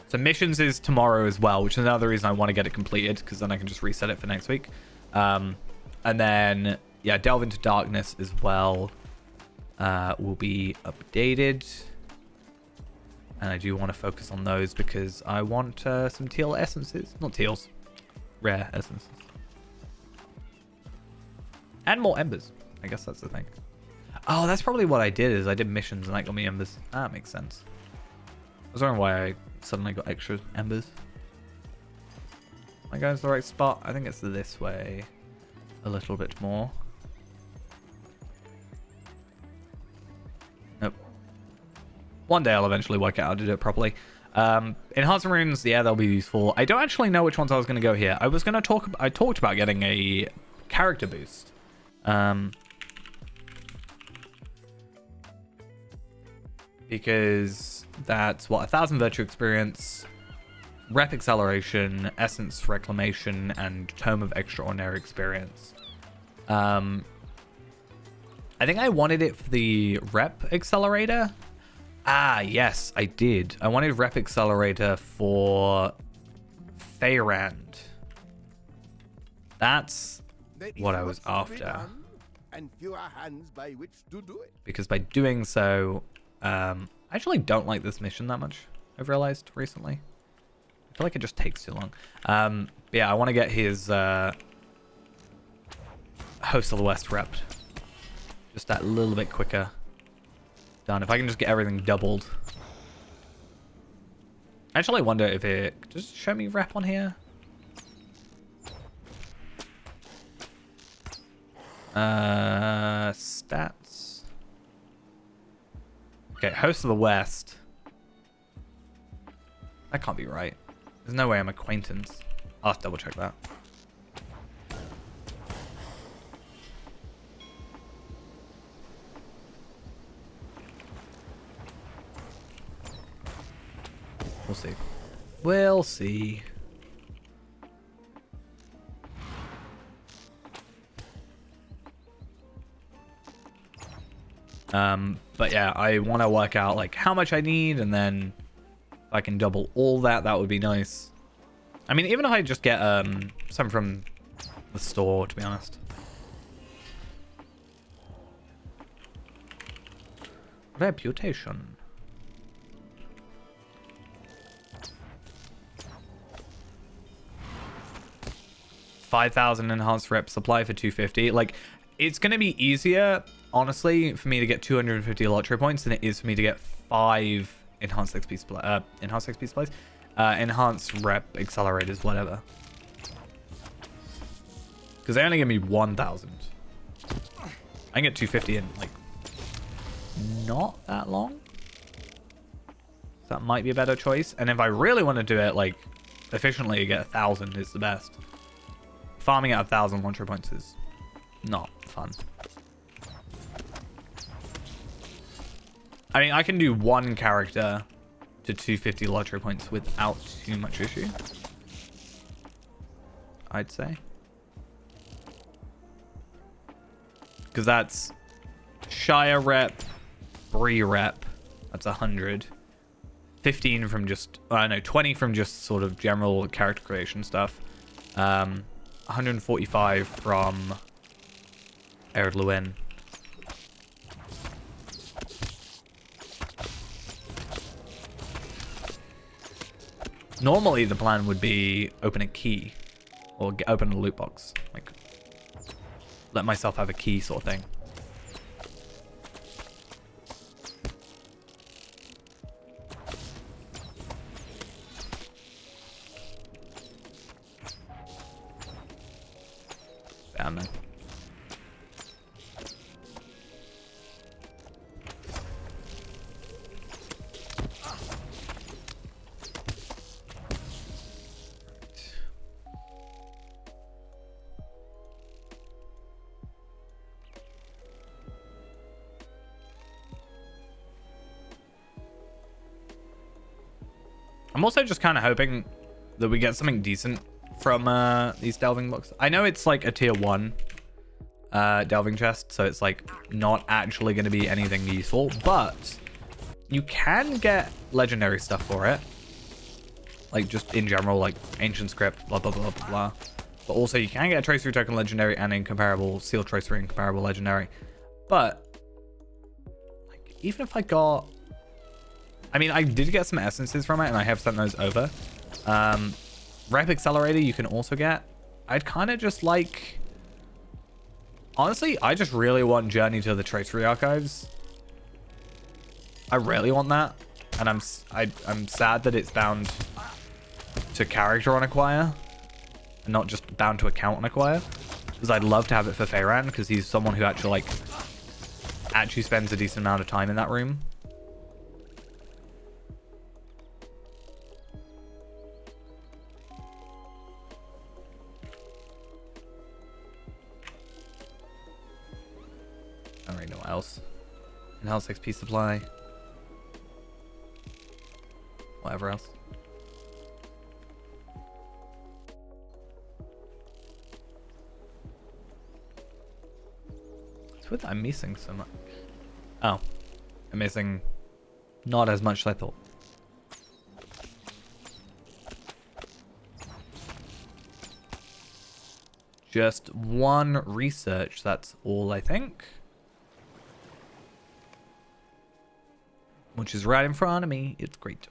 So missions is tomorrow as well, which is another reason I want to get it completed, because then I can just reset it for next week. And then, yeah, Delve into Darkness as well will be updated. And I do want to focus on those because I want some teal essences. Not teals, rare essences. And more embers. I guess that's the thing. Oh, that's probably what I did, is I did missions and that got me embers. That makes sense. I was wondering why I suddenly got extra embers. Am I going to the right spot? I think it's this way a little bit more. Nope. One day I'll eventually work out how to do it properly. Enhancement runes, yeah, they'll be useful. I don't actually know which ones I was going to go here. I talked about getting a character boost. Because that's what, 1,000 virtue experience, rep acceleration, essence reclamation, and tome of extraordinary experience. I think I wanted it for the rep accelerator. Ah, yes, I did. I wanted rep accelerator for Feyrand. That's what I was after. And fewer hands by which to do it. Because by doing so, I actually don't like this mission that much, I've realized recently. I feel like it just takes too long. Yeah, I want to get his Host of the West repped. Just that little bit quicker. Done. If I can just get everything doubled. Actually, I wonder if it... Just show me rep on here. Stats. Okay, Host of the West. That can't be right. There's no way I'm acquaintance. I'll have to double check that. We'll see. We'll see. But yeah, I want to work out like how much I need, and then if I can double all that, that would be nice. I mean, even if I just get some from the store, to be honest. Reputation. $5,000 enhanced rep supply for 250. Like, it's gonna be easier, honestly, for me to get 250 lottery points than it is for me to get 5 enhanced XP supply, enhanced rep accelerators, whatever. Because they only give me 1,000. I can get 250 in like not that long. That might be a better choice. And if I really want to do it like efficiently, get 1,000 is the best. Farming out 1,000 launcher points is not fun. I mean, I can do one character to 250 lottery points without too much issue, I'd say. Because that's Shire rep, Bree rep, that's 100. 15 from just, I don't know, 20 from just sort of general character creation stuff. 145 from Ered Lewin. Normally the plan would be open a key or open a loot box, like let myself have a key sort of thing. Damn man. I'm also just kind of hoping that we get something decent from these delving books. I know it's like a tier 1 delving chest, so it's like not actually going to be anything useful, but you can get legendary stuff for it. Like just in general, like ancient script, blah, blah, blah, blah, blah. But also you can get a tracery token legendary and incomparable seal tracery incomparable legendary. But like, even if I got, I mean, I did get some essences from it, and I have sent those over. Rep Accelerator you can also get. I'd kind of just like... Honestly, I just really want Journey to the Tracery Archives. I really want that. And I'm sad that it's bound to character on acquire. And not just bound to account on acquire. Because I'd love to have it for Feyran, because he's someone who actually, like... actually spends a decent amount of time in that room. I don't really know what else. Enhanced XP supply. Whatever else. It's weird that I'm missing so much. Oh. I'm missing not as much as I thought. Just one research, that's all I think. Which is right in front of me. It's great.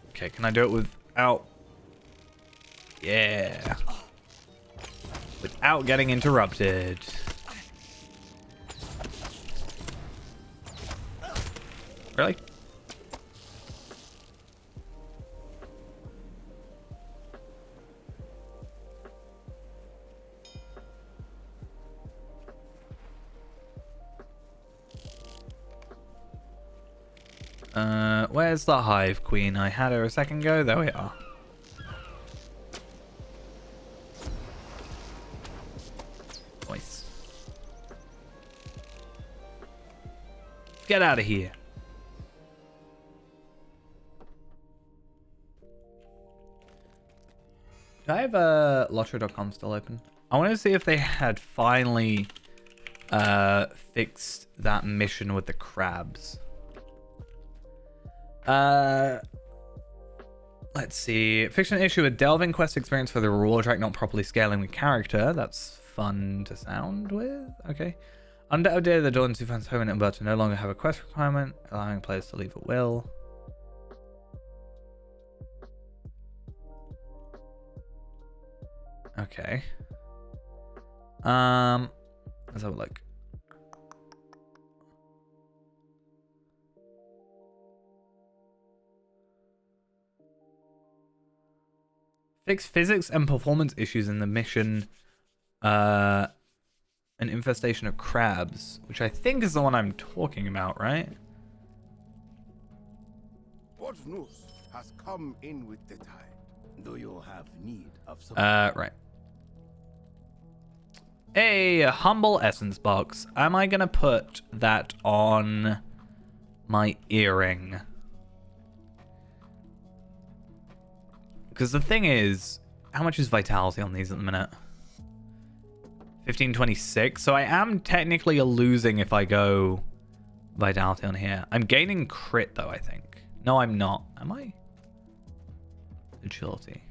Okay, can I do it without... Yeah. Without getting interrupted. Really? Where's the Hive Queen? I had her a second ago. There we are. Nice. Get out of here. Do I have lottery.com still open? I want to see if they had finally fixed that mission with the crabs. Let's see. Fixed an issue with delving quest experience for the reward track not properly scaling the character. That's fun to sound with. Okay. Undoubtedly, the Dawn 2 fans home in Umberto no longer have a quest requirement, allowing players to leave at will. Okay. Let's have a look. Fix physics and performance issues in the mission. An infestation of crabs, which I think is the one I'm talking about, right? What news has come in with the tide? Do you have need of some? Right. A humble essence box. Am I gonna put that on my earring? Because the thing is, how much is vitality on these at the minute? 1526. So I am technically losing if I go vitality on here. I'm gaining crit though, I think. No, I'm not. Am I? Agility.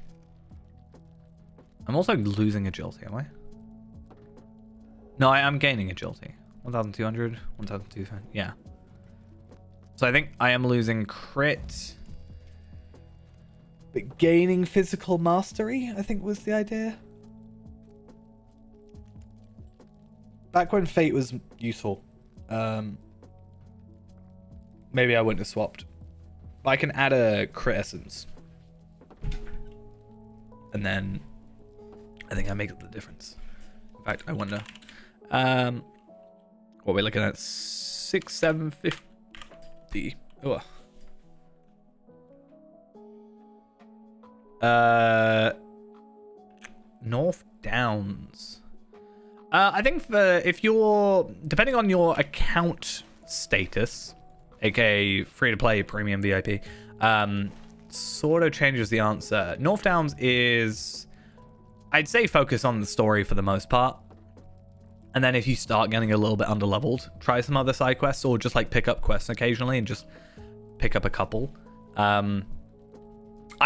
I'm also losing agility, am I? No, I am gaining agility. 1,200, 1,200. Yeah. So I think I am losing crit. But gaining physical mastery, I think was the idea. Back when Fate was useful. Maybe I wouldn't have swapped. But I can add a crit essence. And then I think that makes the difference. In fact, I wonder. What we're looking at, 6,750. Oh. North Downs. I think if you're, depending on your account status, aka free to play, premium, VIP, sort of changes the answer. North Downs is, I'd say, focus on the story for the most part. And then if you start getting a little bit underleveled, try some other side quests or just like pick up quests occasionally and just pick up a couple. I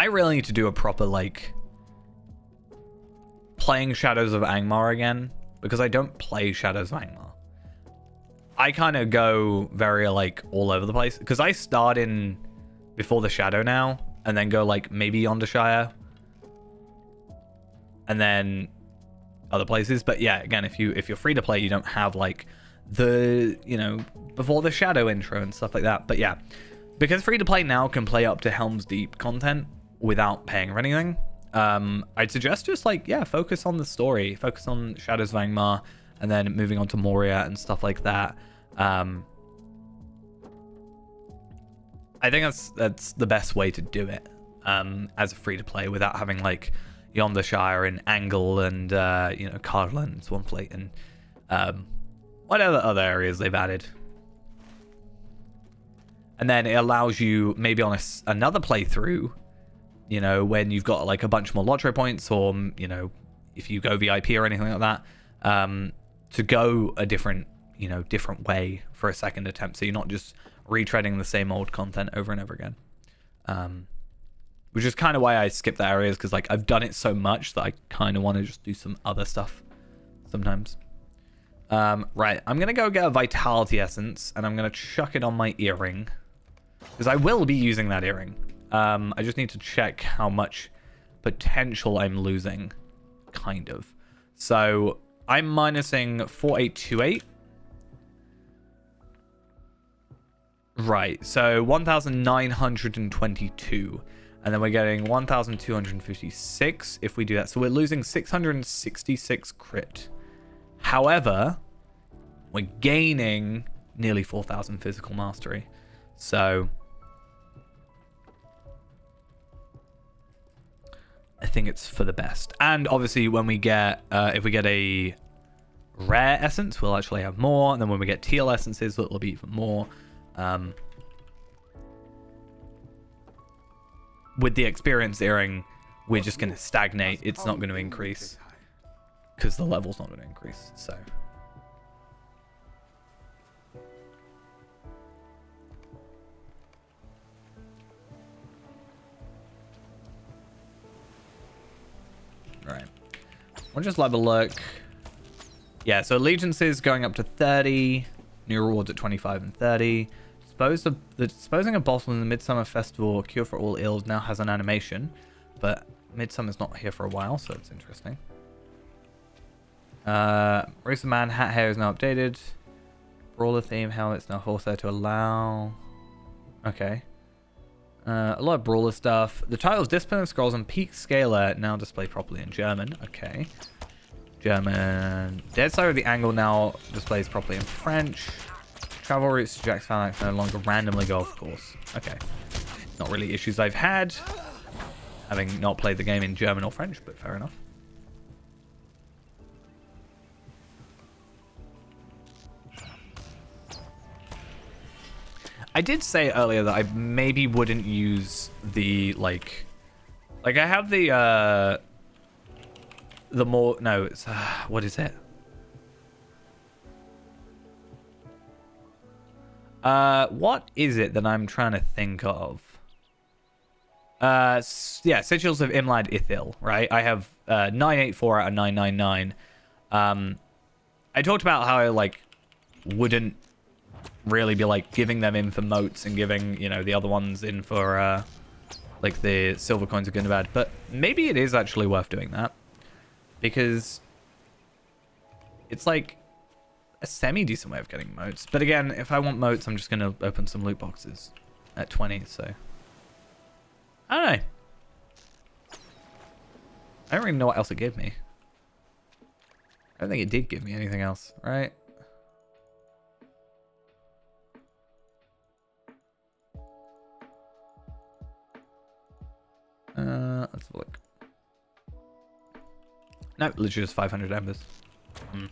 really need to do a proper like playing Shadows of Angmar again, because I don't play Shadows of Angmar. I kind of go very like all over the place because I start in Before the Shadow now and then go like maybe on to Shire and then other places. But yeah, again, if you're free to play, you don't have like the, you know, Before the Shadow intro and stuff like that. But yeah, because free to play now can play up to Helm's Deep content without paying for anything, I'd suggest just like, yeah, focus on the story, focus on Shadows of Angmar, and then moving on to Moria and stuff like that. I think that's the best way to do it, as a free to play, without having like Yonder Shire and Angle and you know, Cardland and Swanfleet and whatever other areas they've added. And then it allows you maybe on another playthrough, you know, when you've got like a bunch more lottery points, or, you know, if you go VIP or anything like that, to go a different way for a second attempt, so you're not just retreading the same old content over and over again. Which is kind of why I skip the areas, because like I've done it so much that I kind of want to just do some other stuff sometimes. Right, I'm gonna go get a vitality essence and I'm gonna chuck it on my earring, because I will be using that earring. I just need to check how much potential I'm losing, kind of. So I'm minusing 4828. Right, so 1,922. And then we're getting 1,256 if we do that. So we're losing 666 crit. However, we're gaining nearly 4,000 physical mastery. So I think it's for the best. And obviously when we get, if we get a rare essence, we'll actually have more. And then when we get teal essences, it'll be even more. With the experience earring, we're just going to stagnate. It's not going to increase because the level's not going to increase. So right, we'll just have a look. Yeah, so allegiances going up to 30, new rewards at 25 and 30. Disposing of bottles in the Midsummer Festival, Cure for All Ills, now has an animation, but Midsummer's not here for a while, so it's interesting. Race of Man, hat hair is now updated. Brawler theme, helmets now horsehair to allow. Okay. A lot of brawler stuff. The titles Discipline of Scrolls and Peak Scaler now display properly in German. Okay. German. Dead Side of the Angle now displays properly in French. Travel routes to Jack's Phalanx no longer randomly golf course. Okay. Not really issues I've had, having not played the game in German or French, but fair enough. I did say earlier that I maybe wouldn't use the, like I have the more, no, it's, what is it? What is it that I'm trying to think of? Yeah, Sigils of Imlad Ithil, right? I have 984 out of 999. I talked about how I, like, wouldn't really be, like, giving them in for moats and giving, you know, the other ones in for, like, the silver coins are good and bad. But maybe it is actually worth doing that. Because it's, like, a semi-decent way of getting moats. But again, if I want moats, I'm just going to open some loot boxes at 20, so I don't know. I don't even know what else it gave me. I don't think it did give me anything else, right? Let's have a look. No, literally just 500 embers. I'm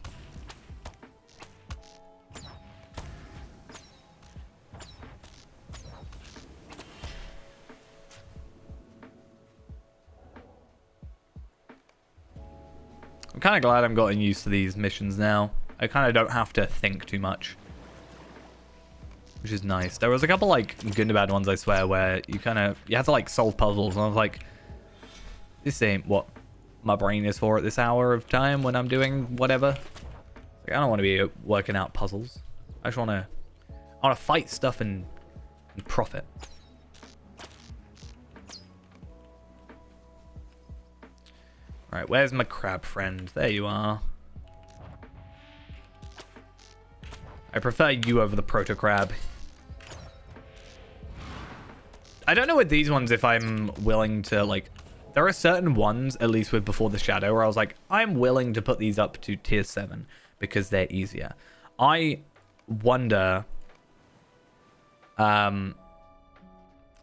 kind of glad I'm getting used to these missions now. I kind of don't have to think too much, which is nice. There was a couple like good and bad ones, I swear, where you have to like solve puzzles, and I was like, this ain't what my brain is for at this hour of time when I'm doing whatever. Like, I don't want to be working out puzzles. I just want to fight stuff and profit. Right, where's my crab friend? There you are. I prefer you over the proto crab. I don't know with these ones if I'm willing to, like, there are certain ones, at least with Before the Shadow, where I was like, I'm willing to put these up to tier 7 because they're easier. I wonder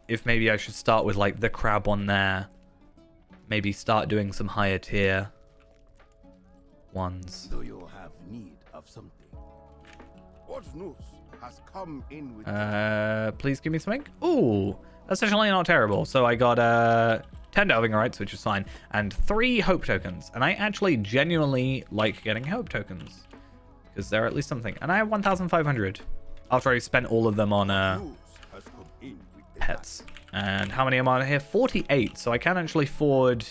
if maybe I should start with, like, the crab one there. Maybe start doing some higher tier ones. Do you have need of something? What news has come in with please give me something. Ooh, that's actually not terrible. So I got 10 delving rights, which is fine, and 3 hope tokens. And I actually genuinely like getting hope tokens because they're at least something. And I have 1,500 after I spent all of them on pets. And how many am I on here? 48. So I can actually afford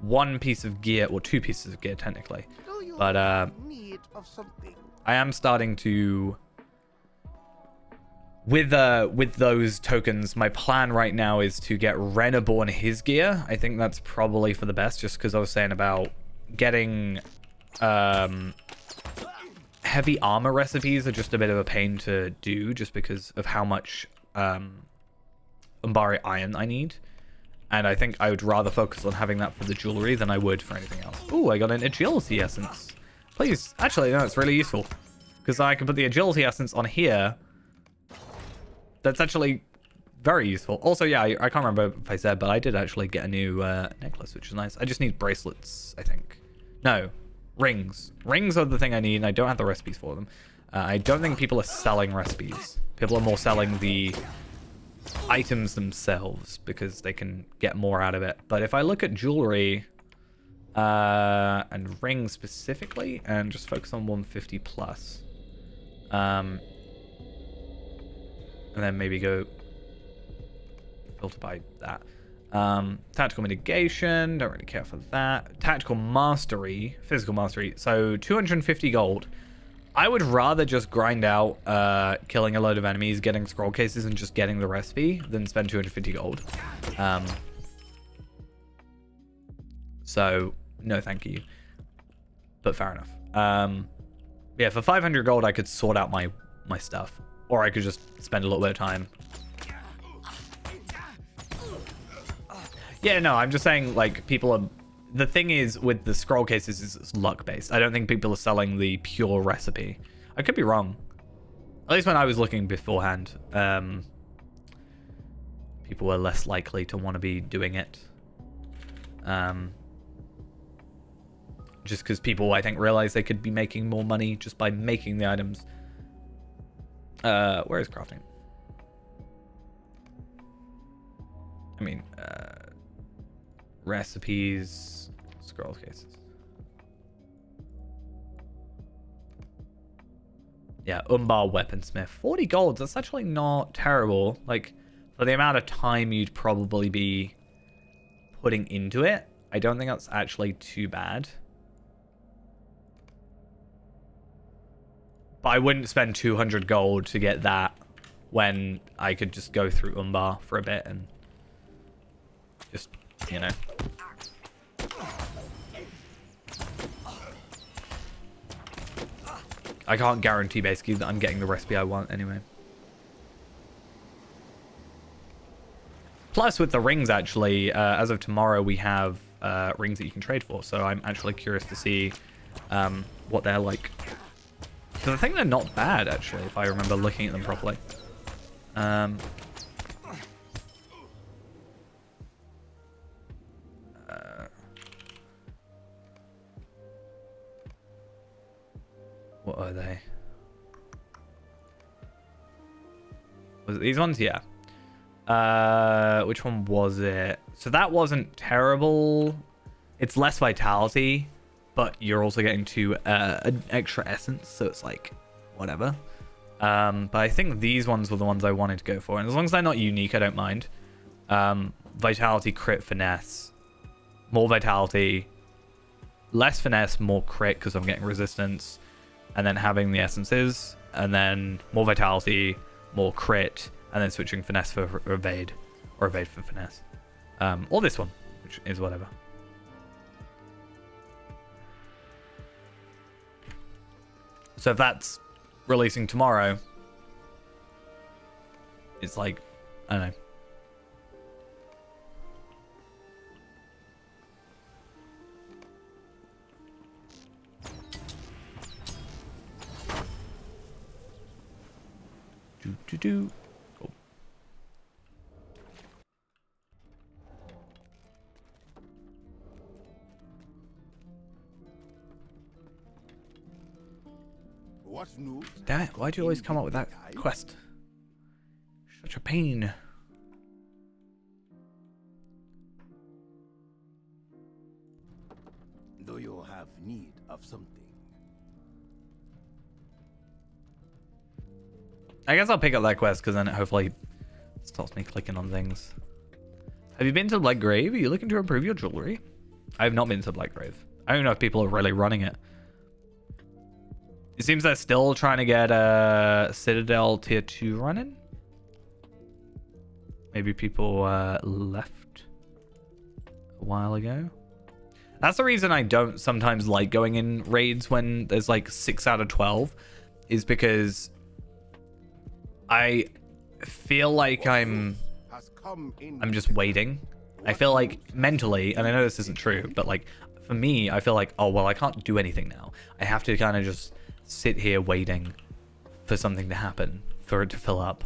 1 piece of gear, or 2 pieces of gear technically. But need of something? I am starting to, with those tokens, my plan right now is to get Renaborn his gear. I think that's probably for the best, just because I was saying about getting heavy armor recipes are just a bit of a pain to do, just because of how much Umbari iron I need. And I think I would rather focus on having that for the jewelry than I would for anything else. Ooh, I got an agility essence. Please, actually, no, it's really useful. Because I can put the agility essence on here. That's actually very useful. Also, yeah, I can't remember if I said, but I did actually get a new necklace, which is nice. I just need bracelets, I think. No, rings. Rings are the thing I need, and I don't have the recipes for them. I don't think people are selling recipes. People are more selling the items themselves because they can get more out of it. But if I look at jewelry and rings specifically and just focus on 150 plus, and then maybe go filter by that. Tactical mitigation, don't really care for that. Tactical mastery, physical mastery, so 250 gold. I would rather just grind out killing a load of enemies, getting scroll cases, and just getting the recipe than spend 250 gold. So, no thank you. But fair enough. Yeah, for 500 gold, I could sort out my stuff. Or I could just spend a little bit of time. Yeah, no, I'm just saying, like, people are... The thing is, with the scroll cases, is it's luck-based. I don't think people are selling the pure recipe. I could be wrong. At least when I was looking beforehand, people were less likely to want to be doing it. Just because people, I think, realized they could be making more money just by making the items. Where is crafting? I mean, recipes, scroll cases. Yeah, Umbar weaponsmith. 40 gold, that's actually not terrible. Like, for the amount of time you'd probably be putting into it, I don't think that's actually too bad. But I wouldn't spend 200 gold to get that when I could just go through Umbar for a bit and just, you know. I can't guarantee basically that I'm getting the recipe I want anyway. Plus with the rings actually, as of tomorrow we have rings that you can trade for. So I'm actually curious to see what they're like. Because I think they're not bad, actually, if I remember looking at them properly. What are they? Was it these ones? Yeah. Which one was it? So that wasn't terrible. It's less vitality. But you're also getting an extra essence, so it's like, whatever. But I think these ones were the ones I wanted to go for. And as long as they're not unique, I don't mind. Vitality, crit, finesse. More vitality. Less finesse, more crit, because I'm getting resistance. And then having the essences. And then more vitality, more crit. And then switching finesse for evade. Or evade for finesse. Or this one, which is whatever. So if that's releasing tomorrow, it's like, I don't know. Cool. What news? Damn it, why do you always come up with that quest? Such a pain. Do you have need of something? I guess I'll pick up that quest because then it hopefully stops me clicking on things. Have you been to Blackgrave? Are you looking to improve your jewelry? I have not been to Blackgrave. I don't know if people are really running it. It seems they're still trying to get a Citadel tier 2 running. Maybe people left a while ago. That's the reason I don't sometimes like going in raids when there's like 6 out of 12. Is because I feel like I'm just waiting. I feel like mentally, and I know this isn't true, but like for me, I feel like, oh, well, I can't do anything now. I have to kind of just sit here waiting for something to happen, for it to fill up.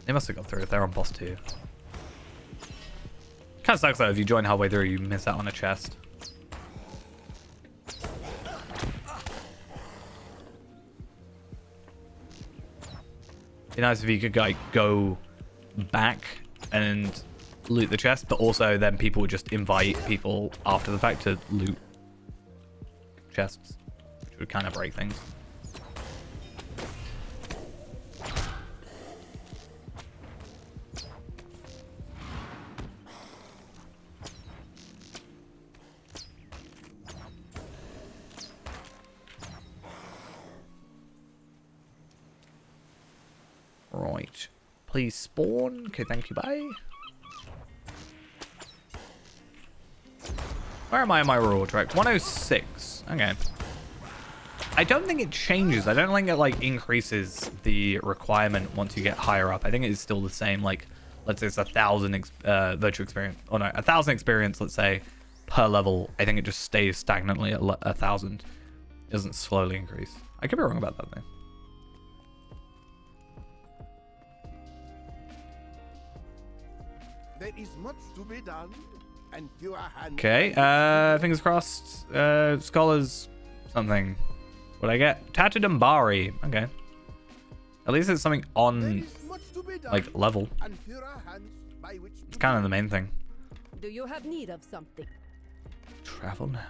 They must have got through if they're on boss 2. Kind Kind of sucks though if you join halfway through, you miss out on a chest. Be nice if you could like go back and loot the chest, but also then people would just invite people after the fact to loot chests, which would kind of break things. Right. Please spawn. Okay, thank you, bye. Where am I on my reward track? 106. Okay. I don't think it changes. I don't think it, like, increases the requirement once you get higher up. I think it is still the same. Like, let's say it's 1,000 virtual experience. Oh, no. 1,000 experience, let's say, per level. I think it just stays stagnantly at 1,000. It doesn't slowly increase. I could be wrong about that, though. There is much to be done, and fewer hands. Okay, fingers crossed. Scholars, something. What I get? Tattered Umbari. Okay. At least it's something on, like, level. And fewer hands by which It's kind of the main thing. Do you have need of something? Travel now.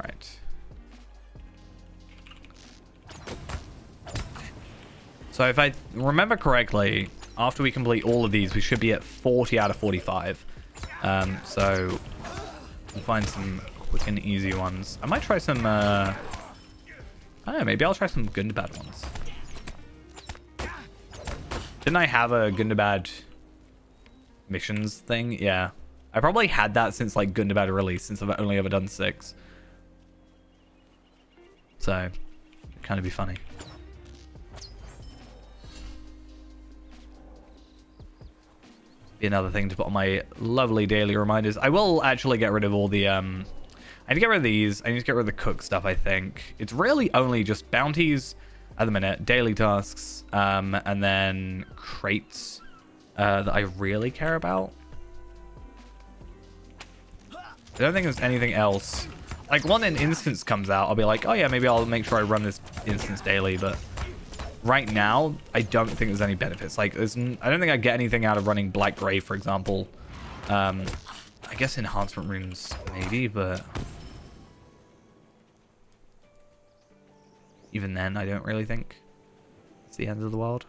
Right. So if I remember correctly, after we complete all of these, we should be at 40 out of 45. So we'll find some quick and easy ones. I might try some, I don't know, maybe I'll try some Gundabad ones. Didn't I have a Gundabad missions thing? Yeah. I probably had that since, like, Gundabad release, since I've only ever done 6. So, it'd kind of be funny. Be another thing to put on my lovely daily reminders. I will actually get rid of all the, I need to get rid of these. I need to get rid of the cook stuff, I think. It's really only just bounties at the minute, daily tasks, and then crates that I really care about. I don't think there's anything else. Like, when an instance comes out, I'll be like, oh yeah, maybe I'll make sure I run this instance daily, but right now, I don't think there's any benefits. Like, I don't think I get anything out of running Black Grave, for example. I guess enhancement runes, maybe, but even then, I don't really think it's the end of the world.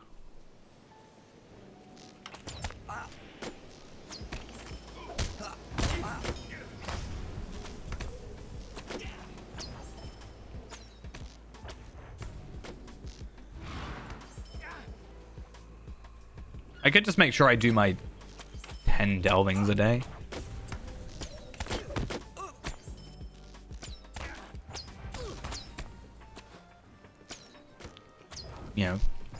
I could just make sure I do my 10 delvings a day. You know,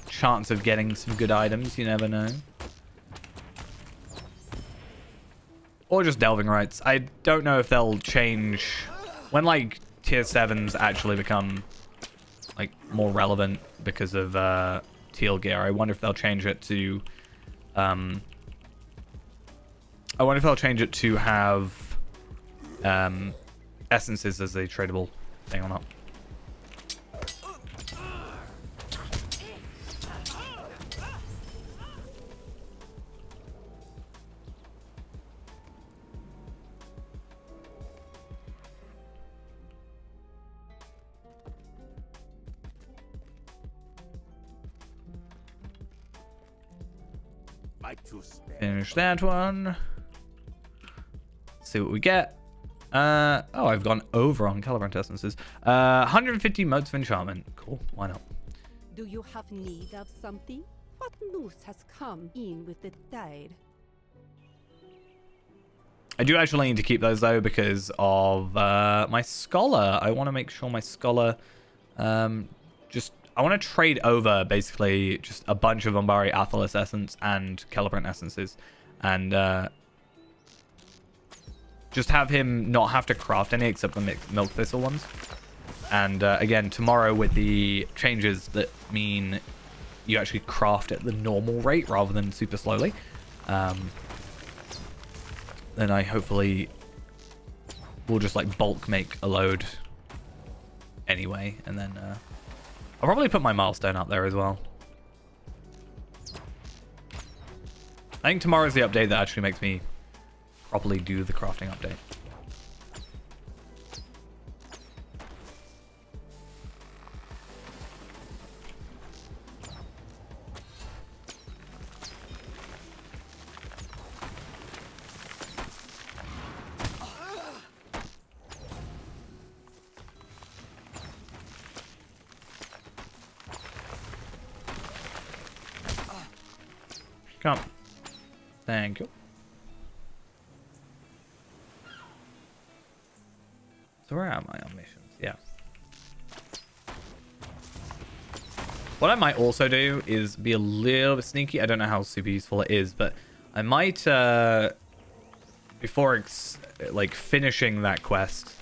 chance of getting some good items, you never know. Or just delving rights. I don't know if they'll change when, like, tier 7s actually become, like, more relevant because of teal gear. I wonder if they'll change it to I wonder if they'll change it to have essences as a tradable thing or not. Finish that one. See what we get. Oh, I've gone over on Calibrant essences. 150 modes of enchantment. Cool. Why not? Do you have need of something? What news has come in with the tide? I do actually need to keep those though because of my scholar. I want to make sure my scholar I want to trade over basically just a bunch of Umbari Athelis essence and Celebrant essences, and just have him not have to craft any except the milk thistle ones. And again, tomorrow with the changes that mean you actually craft at the normal rate rather than super slowly, then I hopefully will just like bulk make a load anyway, and then I'll probably put my milestone up there as well. I think tomorrow's the update that actually makes me properly do the crafting update. Come. Thank you. So where am I on missions? Yeah. What I might also do is be a little bit sneaky. I don't know how super useful it is, but I might, before like finishing that quest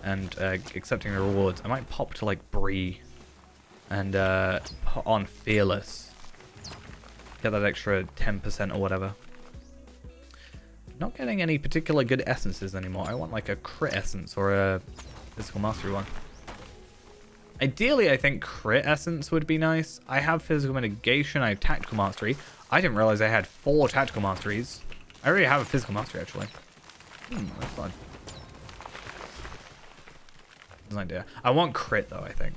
and accepting the rewards, I might pop to like Bree and put on Fearless. Get that extra 10% or whatever. Not getting any particular good essences anymore. I want like a crit essence or a physical mastery one. Ideally, I think crit essence would be nice. I have physical mitigation. I have tactical mastery. I didn't realize I had 4 tactical masteries. I already have a physical mastery actually. That's fun. That's an idea. I want crit though, I think.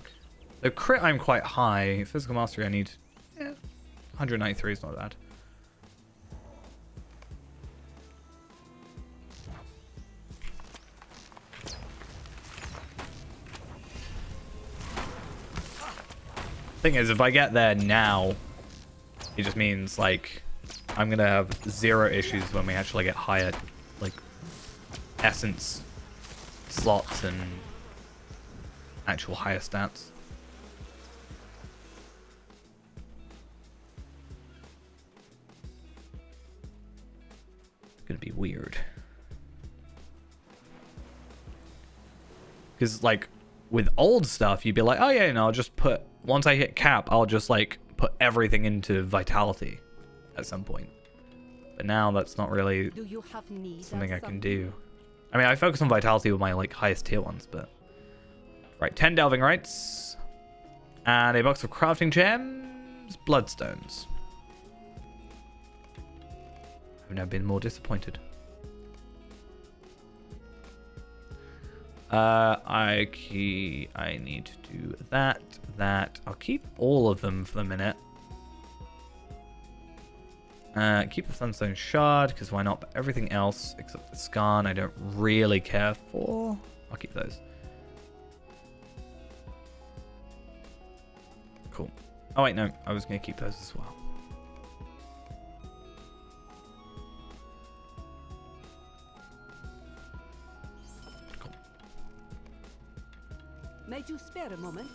The crit I'm quite high. Physical mastery I need 193 is not bad. Thing is, if I get there now, it just means like I'm gonna have 0 issues when we actually get higher like essence slots and actual higher stats. Gonna be weird because like with old stuff you'd be like, oh yeah, no, I'll just put, once I hit cap I'll just like put everything into vitality at some point, but now that's not really something I can do. I mean, I focus on vitality with my like highest tier ones, but right, 10 delving rights and a box of crafting gems, bloodstones. I've never been more disappointed. I need to do that. I'll keep all of them for the minute. Keep the Sunstone Shard, because why not? But everything else, except the Skarn, I don't really care for. I'll keep those. Cool. Oh wait, no, I was going to keep those as well. May you spare a moment?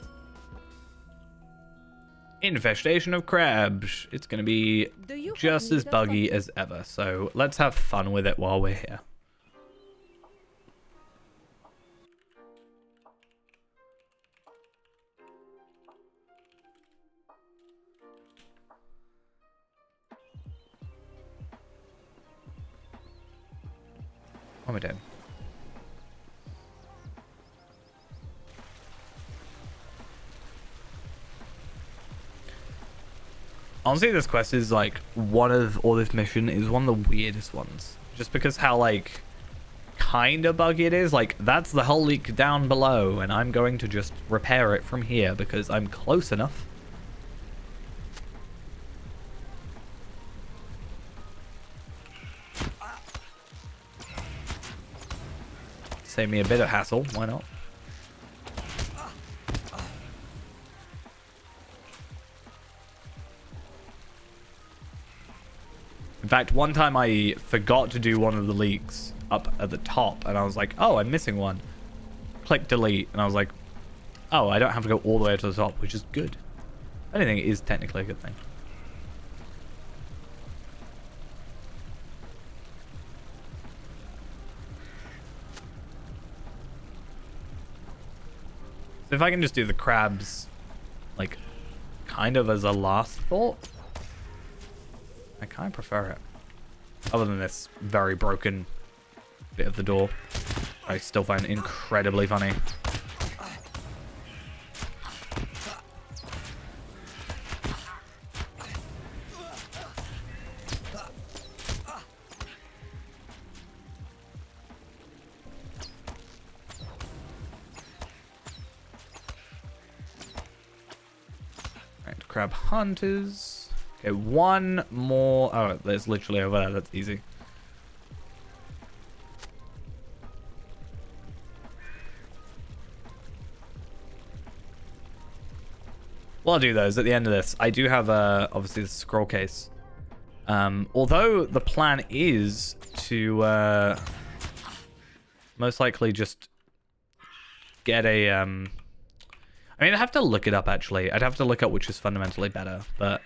Infestation of crabs. It's going to be just as buggy as ever. So let's have fun with it while we're here. What am I doing? Honestly, this quest is like or this mission is one of the weirdest ones. Just because how like kind of buggy it is. Like that's the hull leak down below and I'm going to just repair it from here because I'm close enough. Save me a bit of hassle, why not? In fact, one time I forgot to do one of the leaks up at the top, and I was like, oh, I'm missing one. Click delete, and I was like, oh, I don't have to go all the way to the top, which is good. I don't think it is technically a good thing. So if I can just do the crabs, like, kind of as a last thought, I kind of prefer it. Other than this very broken bit of the door, I still find it incredibly funny. Right, crab hunters. Okay, one more. Oh, there's literally over there. That's easy. What I'll do though is at the end of this, I do have obviously the scroll case. Although the plan is to most likely just get a I mean, I'd have to look it up actually. I'd have to look up which is fundamentally better, but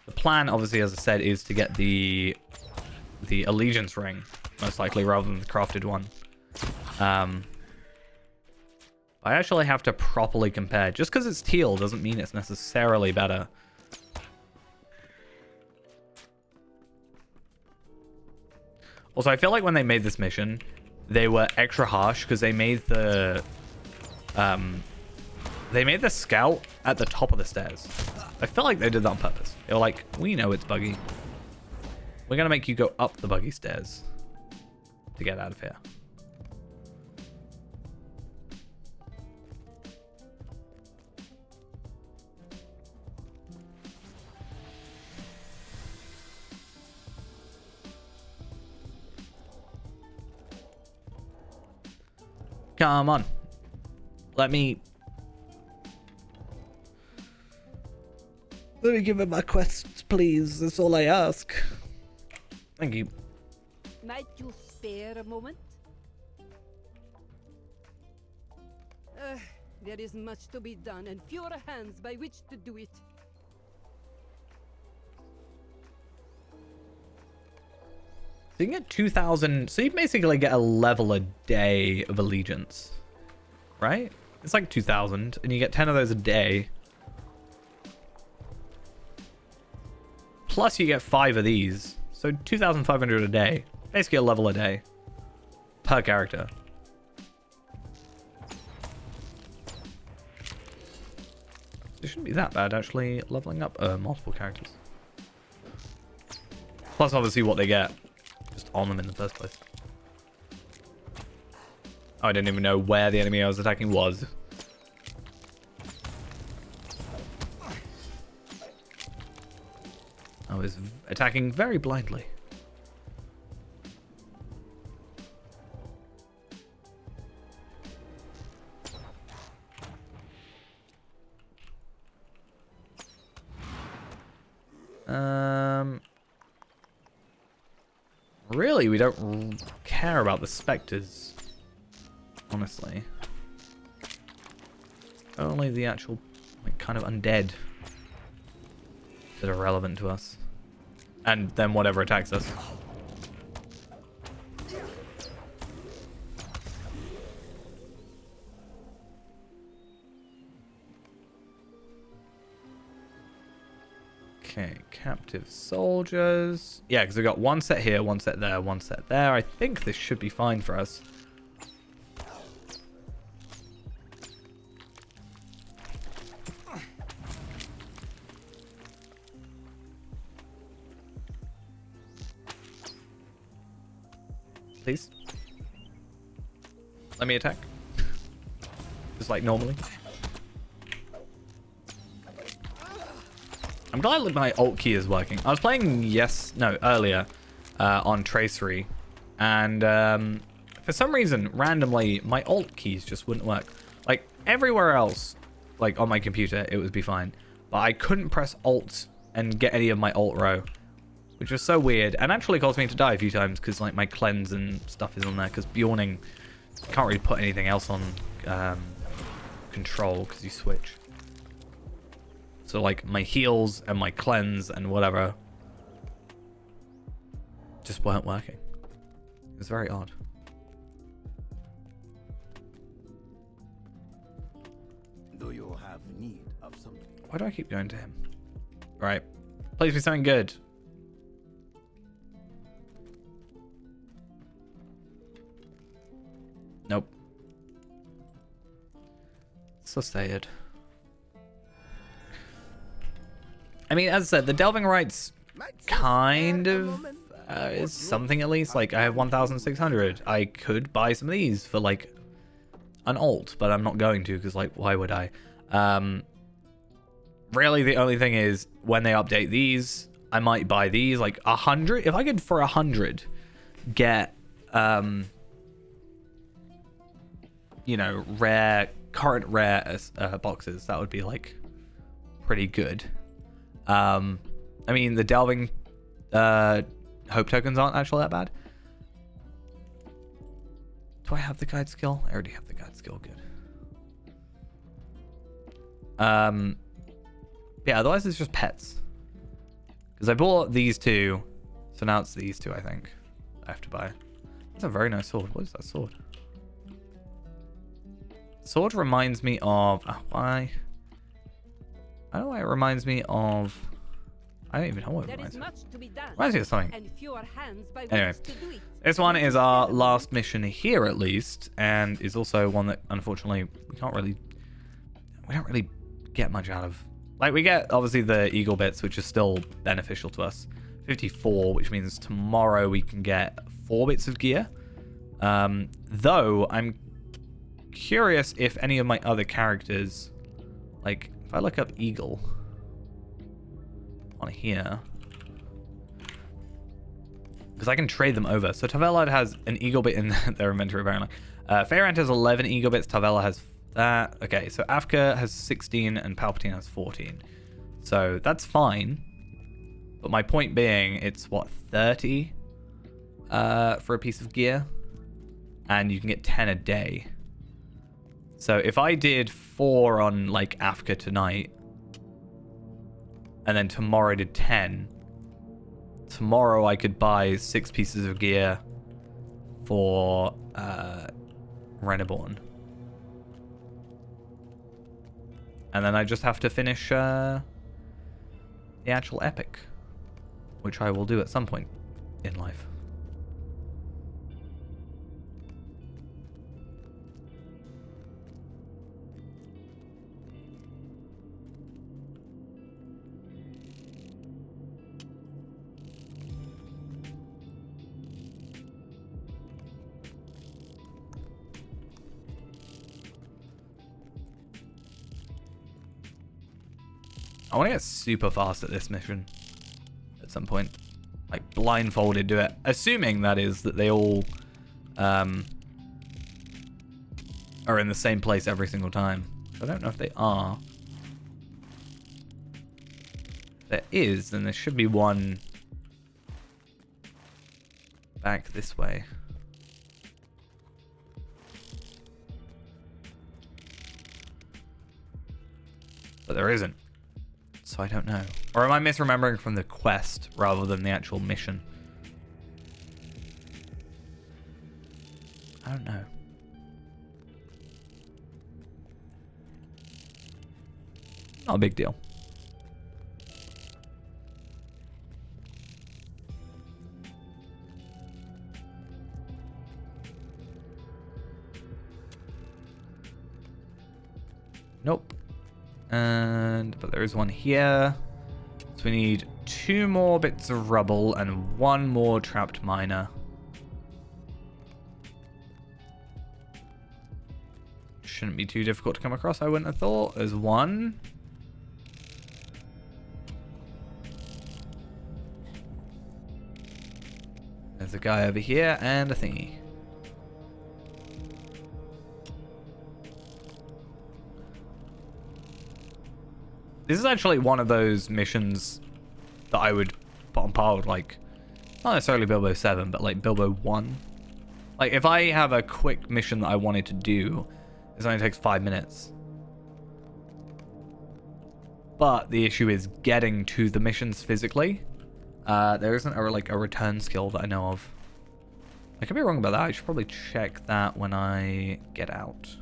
the plan, obviously, as I said, is to get the allegiance ring, most likely, rather than the crafted one. I actually have to properly compare. Just because it's teal doesn't mean it's necessarily better. Also, I feel like when they made this mission, they were extra harsh because they made the scout at the top of the stairs. I feel like they did that on purpose. They were like, we know it's buggy. We're going to make you go up the buggy stairs to get out of here. Come on. Let me give him my quests, please. That's all I ask. Thank you. Might you spare a moment? There is much to be done and fewer hands by which to do it. So you can get 2,000. So you basically get a level a day of allegiance, right? It's like 2,000, and you get 10 of those a day. Plus you get 5 of these. So 2,500 a day. Basically a level a day. Per character. It shouldn't be that bad, actually, leveling up multiple characters. Plus, obviously, what they get just on them in the first place. Oh, I didn't even know where the enemy I was attacking was. I was attacking very blindly. Really, we don't care about the specters, honestly. Only the actual, like, kind of undead that are relevant to us. And then whatever attacks us. Okay, captive soldiers. Yeah, because we've got one set here, one set there, one set there. I think this should be fine for us. Please. Let me attack. Just like normally. I'm glad my alt key is working. I was playing earlier on Tracery, and for some reason, randomly, my alt keys just wouldn't work. Like everywhere else, like on my computer, it would be fine, but I couldn't press alt and get any of my alt row which is so weird, and actually caused me to die a few times because like my cleanse and stuff is on there. Because Bjorning can't really put anything else on control because you switch. So like my heals and my cleanse and whatever just weren't working. It was very odd. Do you have need of something? Why do I keep going to him? Right. Please be something good. Nope. So sad. I mean, as I said, the delving rights kind of is something at least. Like, I have 1,600. I could buy some of these for, like, an alt, but I'm not going to because, like, why would I? Really, the only thing is, when they update these, I might buy these. Like, 100? If I could, for 100, get, you know, current rare boxes, that would be, like, pretty good. I mean, the delving hope tokens aren't actually that bad. Do I have the guide skill? I already have the guide skill. Good. Yeah, otherwise it's just pets. Because I bought these two, so now it's these two, I think. I have to buy. That's a very nice sword. What is that sword? Sword reminds me of... why? I don't know why it reminds me of... I don't even know what it There reminds is me of. much to be done. Reminds me of something. And fewer hands by Anyway, which to do it. this one is our last mission here, at least, and is also one that, unfortunately, we don't really get much out of. Like, we get, obviously, the eagle bits, which is still beneficial to us. 54, which means tomorrow we can get 4 bits of gear. Though, I'm curious if any of my other characters, like, if I look up eagle on here, because I can trade them over. So Tavella has an eagle bit in their inventory, apparently. Fairant has 11 eagle bits. Tavella has that. Okay, so Afka has 16 and Palpatine has 14. So that's fine. But my point being, it's what, 30 for a piece of gear? And you can get 10 a day. So if I did 4 on like Afka tonight, and then tomorrow I did 10, tomorrow I could buy 6 pieces of gear for Reneborn. And then I just have to finish the actual epic, which I will do at some point in life. I want to get super fast at this mission at some point. Like, blindfolded do it. Assuming, that is, that they all are in the same place every single time. I don't know if they are. If there is, then there should be one back this way. But there isn't. So I don't know. Or am I misremembering from the quest rather than the actual mission? I don't know. Not a big deal. Nope. But there is one here. So we need 2 more bits of rubble and 1 more trapped miner. Shouldn't be too difficult to come across, I wouldn't have thought. There's 1. There's a guy over here and a thingy. This is actually one of those missions that I would put on par with, like, not necessarily Bilbo 7, but like Bilbo 1. Like, if I have a quick mission that I wanted to do, it only takes 5 minutes. But the issue is getting to the missions physically. There isn't a return skill that I know of. I could be wrong about that. I should probably check that when I get out.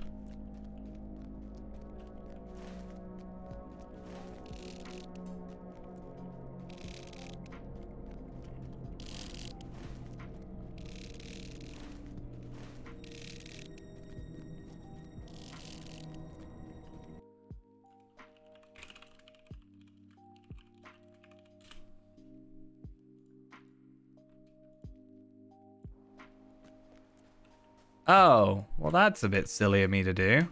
Oh, well, that's a bit silly of me to do.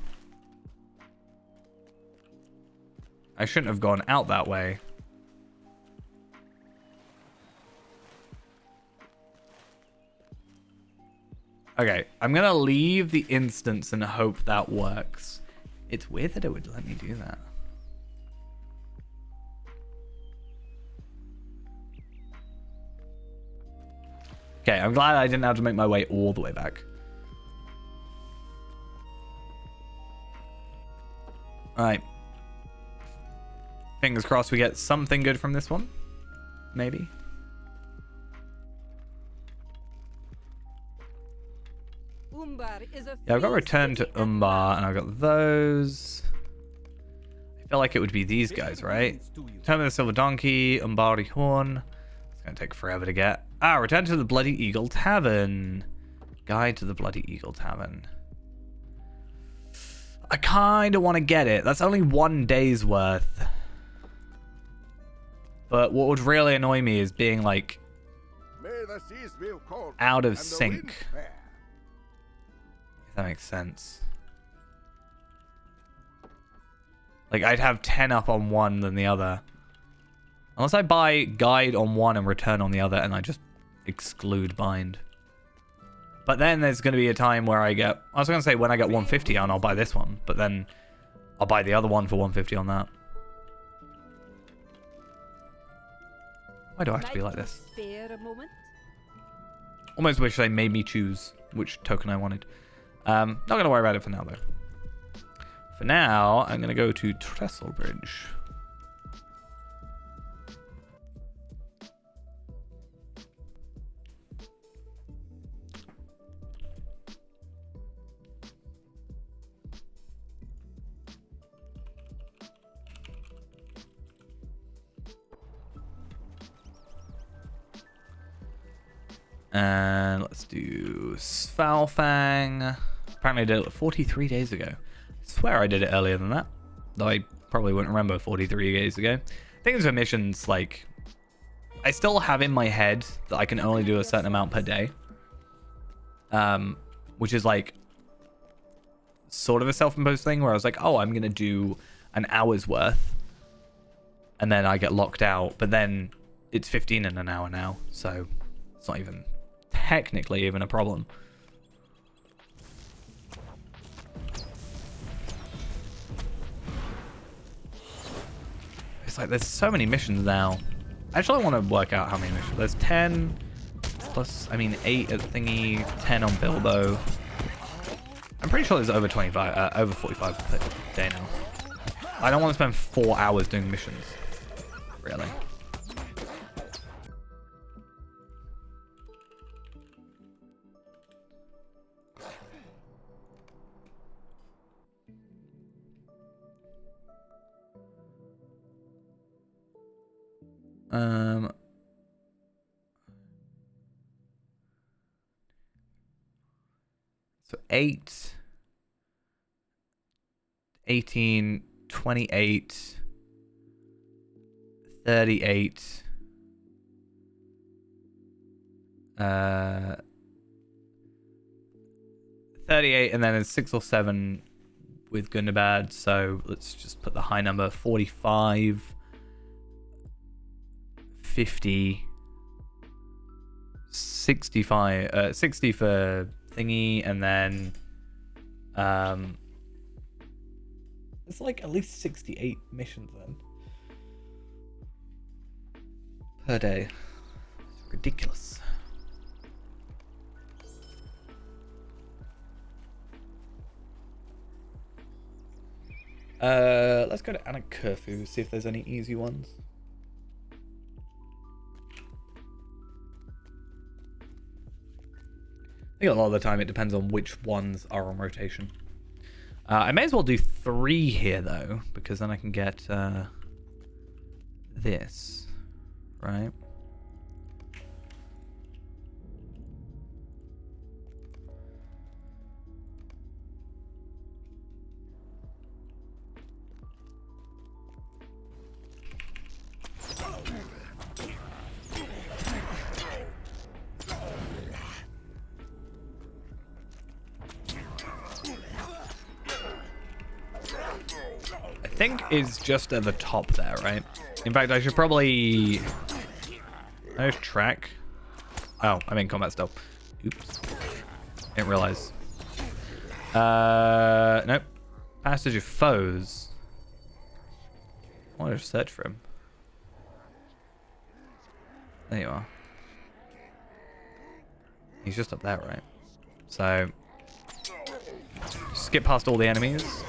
I shouldn't have gone out that way. Okay, I'm gonna leave the instance and hope that works. It's weird that it would let me do that. Okay, I'm glad I didn't have to make my way all the way back. Alright. Fingers crossed we get something good from this one. Maybe. Yeah, I've got Return to Umbar, and I've got those. I feel like it would be these guys, right? Return of the Silver Donkey, Umbari Horn. It's going to take forever to get. Ah, Return to the Bloody Eagle Tavern. Guide to the Bloody Eagle Tavern. I kind of want to get it. That's only 1 day's worth. But what would really annoy me is being, like, out of sync. If that makes sense. Like, I'd have 10 up on one than the other. Unless I buy Guide on one and Return on the other, and I just exclude Bind. But then there's going to be a time where I was going to say when I get 150 on, I'll buy this one. But then I'll buy the other one for 150 on that. Why do I have to be like this? Almost wish they made me choose which token I wanted. Not going to worry about it for now, though. For now, I'm going to go to Trestlebridge. And let's do Svalfang. Apparently I did it 43 days ago. I swear I did it earlier than that. Though I probably wouldn't remember 43 days ago. I think there's missions, like, I still have in my head that I can only do a certain amount per day. Which is like sort of a self-imposed thing where I was like, oh, I'm going to do an hour's worth. And then I get locked out. But then it's 15 in an hour now. So it's not even technically even a problem. It's like there's so many missions now. Actually, I want to work out how many missions. There's 10 plus, I mean, 8 at thingy, 10 on Bilbo. I'm pretty sure there's over 25, over 45 per day now. I don't want to spend 4 hours doing missions. Really. So 8, 18, 28, 38, 38, and then it's 6 or 7 with Gundabad. So let's just put the high number, 45, 50, 65, 60 for thingy, and then it's like at least 68 missions then per day. Ridiculous. Let's go to Anakurfu, see if there's any easy ones. I think a lot of the time it depends on which ones are on rotation. I may as well do 3 here though, because then I can get this, right? I think is just at the top there, right? In fact, I should probably... There's track. Oh, I'm in combat still. Oops. Didn't realize. Nope. Passage of foes. I want to search for him. There you are. He's just up there, right? So... skip past all the enemies.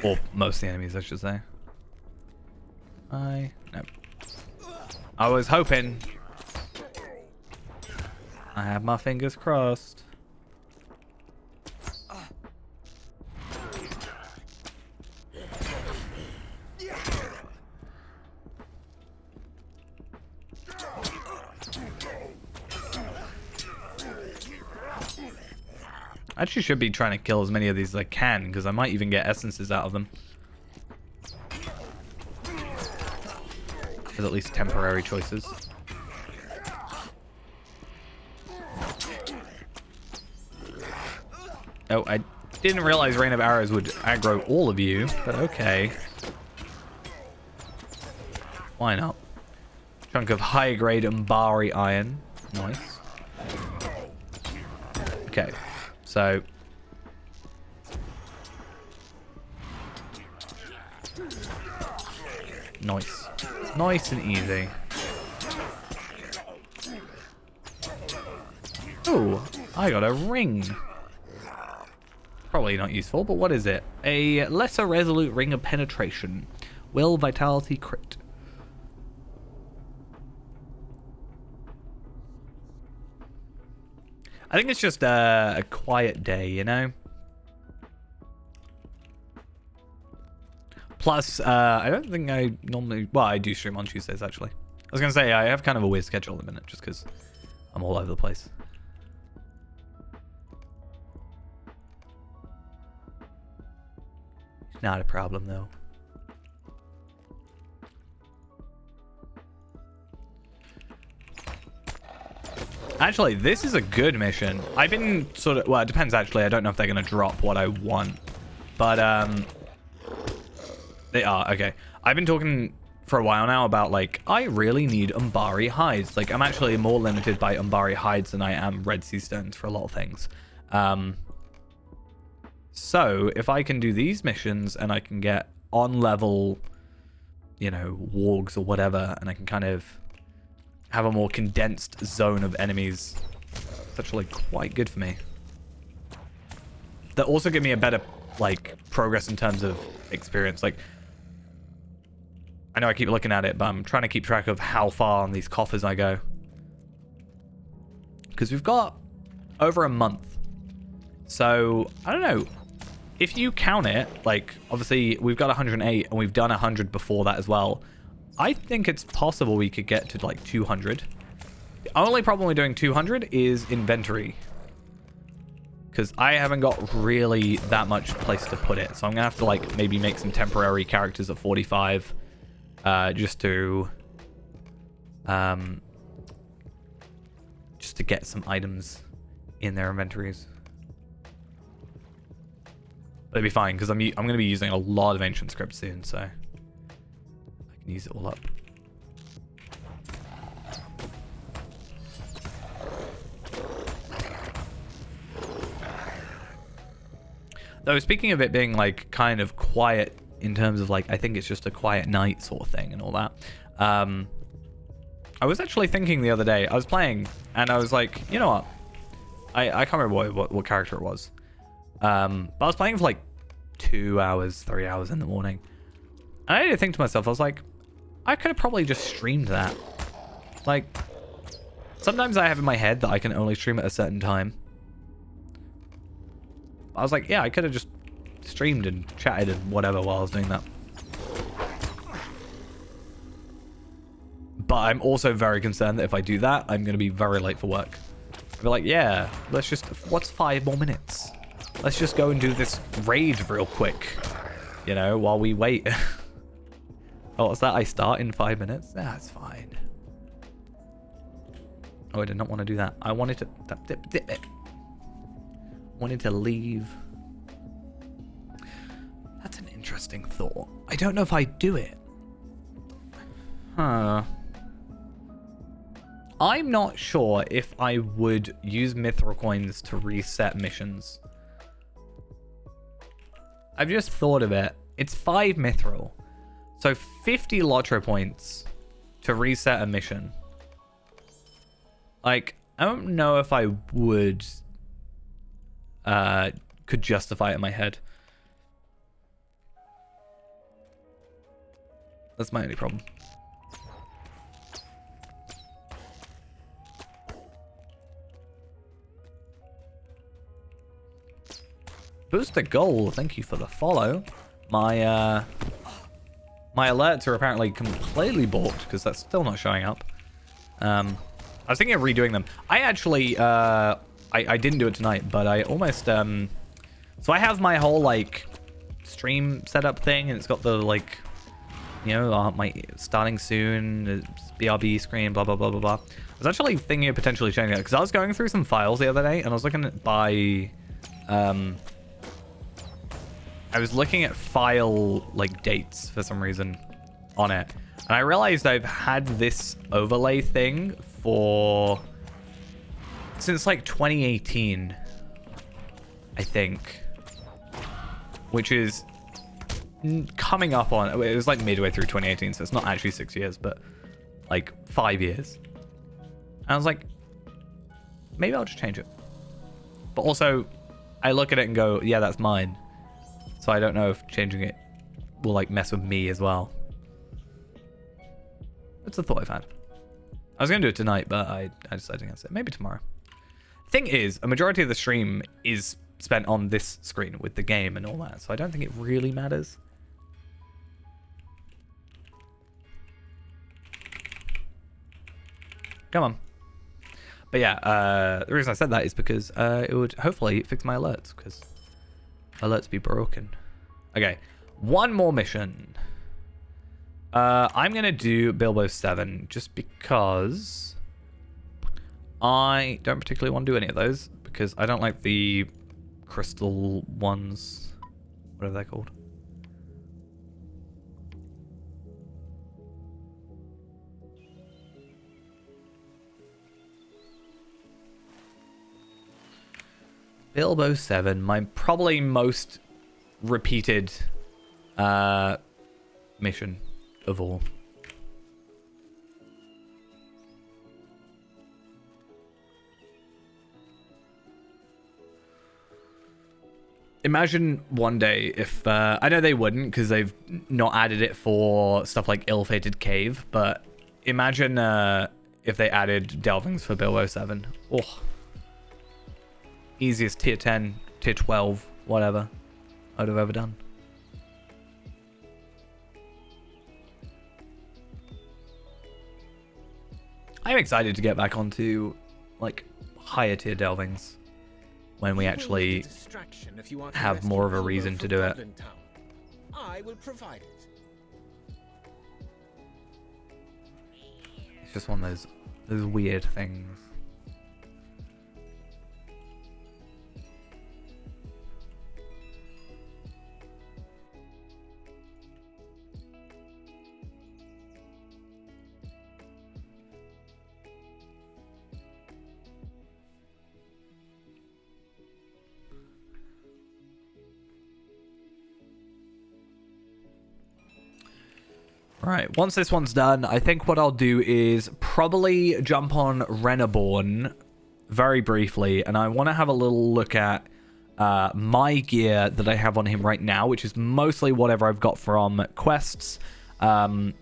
Or most of the enemies, I should say. Nope. I was hoping. I have my fingers crossed. I actually should be trying to kill as many of these as I can, because I might even get essences out of them. There's at least temporary choices. Oh, I didn't realize Rain of Arrows would aggro all of you, but okay. Why not? Chunk of high-grade Umbari iron. Nice. Okay. So, nice. Nice and easy. Oh, I got a ring. Probably not useful, but what is it? A lesser resolute ring of penetration. Will, vitality, crit. I think it's just a quiet day, you know? Plus, I don't think I normally... Well, I do stream on Tuesdays, actually. I was going to say, I have kind of a weird schedule at the minute, just because I'm all over the place. Not a problem, though. Actually, this is a good mission. I've been sort of... Well, it depends, actually. I don't know if they're going to drop what I want. But, they are. Okay. I've been talking for a while now about, like, I really need Umbari hides. Like, I'm actually more limited by Umbari hides than I am Red Sea Stones for a lot of things. So, if I can do these missions and I can get on-level, you know, wargs or whatever, and I can kind of... have a more condensed zone of enemies. It's actually quite good for me. That also give me a better, like, progress in terms of experience. Like, I know I keep looking at it, but I'm trying to keep track of how far on these coffers I go. Because we've got over a month. So, I don't know. If you count it, like, obviously, we've got 108, and we've done 100 before that as well. I think it's possible we could get to like 200. The only problem with doing 200 is inventory. Because I haven't got really that much place to put it. So I'm going to have to like maybe make some temporary characters at 45. Just to get some items in their inventories. But it'll be fine because I'm going to be using a lot of ancient script soon, so... use it all up. Though, speaking of it being like kind of quiet in terms of like, I think it's just a quiet night sort of thing and all that. I was actually thinking the other day, I was playing and I was like, you know what? I can't remember what character it was. But I was playing for like 2 hours, 3 hours in the morning. And I did think to myself, I was like, I could have probably just streamed that. Like, sometimes I have in my head that I can only stream at a certain time. I was like, yeah, I could have just streamed and chatted and whatever while I was doing that. But I'm also very concerned that if I do that, I'm going to be very late for work. I'll be like, yeah, let's just... What's 5 more minutes? Let's just go and do this raid real quick. You know, while we wait. Oh, what's that? I start in 5 minutes? That's fine. Oh, I did not want to do that. I wanted to... wanted to leave. That's an interesting thought. I don't know if I do it. Huh. I'm not sure if I would use mithril coins to reset missions. I've just thought of it. It's 5 mithril. So 50 Lotro points to reset a mission. Like, I don't know if I would... could justify it in my head. That's my only problem. Booster Goal, thank you for the follow. My my alerts are apparently completely balked because that's still not showing up. I was thinking of redoing them. I actually I didn't do it tonight, but I almost so I have my whole like stream setup thing, and it's got the like, you know, my starting soon, BRB screen, blah blah blah blah blah. I was actually thinking of potentially changing it because I was going through some files the other day, and I was looking at I was looking at file like dates for some reason on it, and I realized I've had this overlay thing for since like 2018, I think, which is coming up on, it was like midway through 2018, so it's not actually 6 years, but like 5 years. And I was like, maybe I'll just change it. But also, I look at it and go, yeah, that's mine. So I don't know if changing it will like mess with me as well. That's a thought I've had. I was going to do it tonight, but I decided against it. Maybe tomorrow. Thing is, a majority of the stream is spent on this screen with the game and all that, so I don't think it really matters. Come on. But yeah, the reason I said that is because it would hopefully fix my alerts, because alerts be broken. Okay, one more mission. I'm going to do Bilbo 7 just because I don't particularly want to do any of those, because I don't like the crystal ones. What are they called? Bilbo 7, my probably most repeated mission of all. Imagine one day if I know they wouldn't because they've not added it for stuff like Ill-Fated Cave, but imagine if they added delvings for Bilbo 7. Oh, easiest tier 10, tier 12, whatever I'd have ever done. I'm excited to get back onto like higher tier delvings when we actually have more of a reason to do it. I will provide it. It's just one of those weird things. Right, once this one's done, I think what I'll do is probably jump on Renaborn very briefly, and I want to have a little look at my gear that I have on him right now, which is mostly whatever I've got from quests, and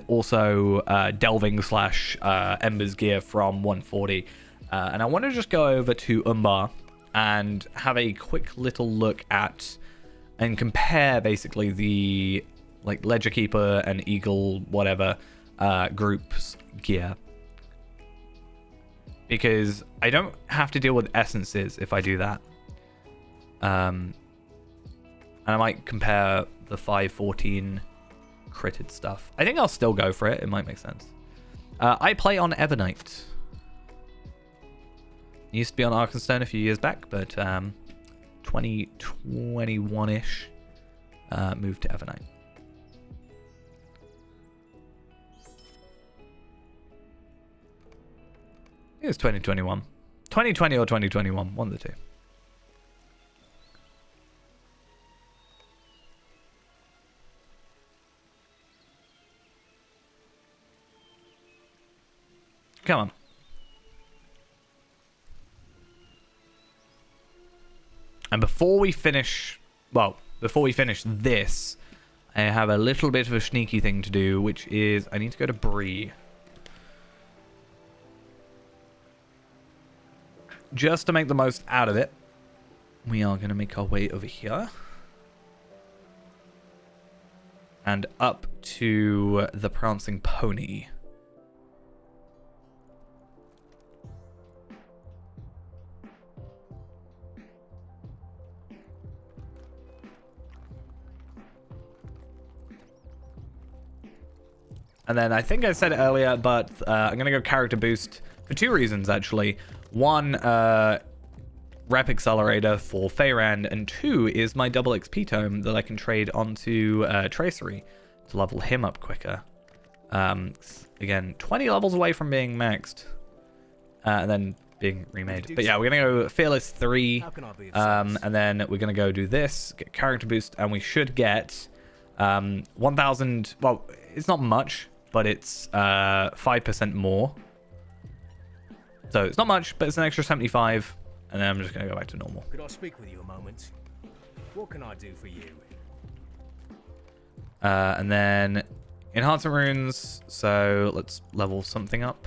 also delving slash Ember's gear from 140. And I want to just go over to Umbar and have a quick little look at and compare basically the like Ledger Keeper and Eagle whatever group's gear, because I don't have to deal with essences if I do that. And I might compare the 514 critted stuff. I think I'll still go for it. It might make sense. I play on Evernight. Used to be on Arkenstone a few years back, but 2021-ish moved to Evernight. It was 2021. 2020 or 2021. One of the two. Come on. And before we finish this, I have a little bit of a sneaky thing to do, which is I need to go to Bree. Just to make the most out of it, we are going to make our way over here. And up to the Prancing Pony. And then I think I said it earlier, but I'm going to go character boost for two reasons, actually. One, rep accelerator for Feyrand, and two is my double XP tome that I can trade onto Tracery to level him up quicker. Again, 20 levels away from being maxed, and then being remade. But yeah, we're going to go Fearless 3, and then we're going to go do this, get character boost, and we should get 1,000, well, it's not much, but it's 5% more. So it's not much, but it's an extra 75, and then I'm just going to go back to normal. Could I speak with you a moment? What can I do for you? And then enhancement runes, so let's level something up.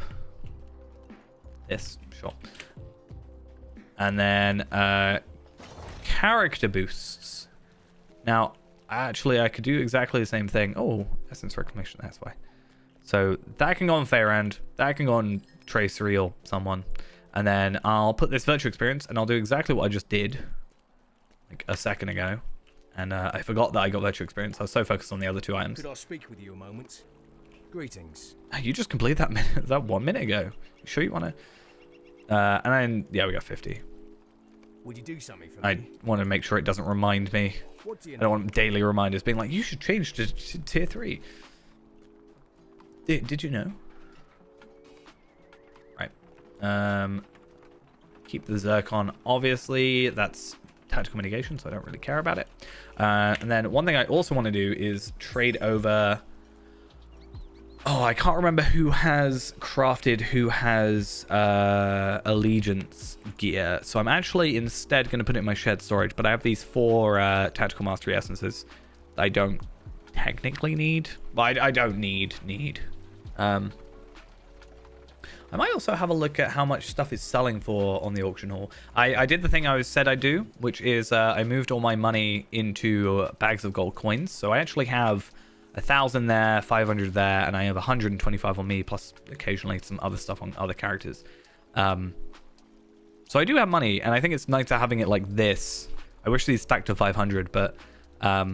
This, sure. And then character boosts. Now, actually, I could do exactly the same thing. Oh, Essence Reclamation, that's why. So that can go on Feyrand, that can go on Tracery or someone, and then I'll put this Virtue Experience, and I'll do exactly what I just did like a second ago, and I forgot that I got Virtue Experience. I was so focused on the other two items. Could I speak with you a moment? Greetings. You just completed that minute, that 1 minute ago. You sure you want to? And then yeah, we got 50. Would you do something for me? I want to make sure it doesn't remind me. What do you I don't want daily reminders being like, you should change to tier 3. Did you know? Right. Keep the Zircon, obviously. That's tactical mitigation, so I don't really care about it. And then one thing I also want to do is trade over... Oh, I can't remember who has crafted, who has Allegiance gear. So I'm actually instead going to put it in my shared storage. But I have these 4 Tactical Mastery Essences that I don't technically need. Well, I don't need. I might also have a look at how much stuff is selling for on the auction hall. I did the thing I said I'd do, which is I moved all my money into bags of gold coins. So I actually have 1,000 there, 500 there, and I have 125 on me, plus occasionally some other stuff on other characters. So I do have money, and I think it's nice having it like this. I wish these stacked to 500, but at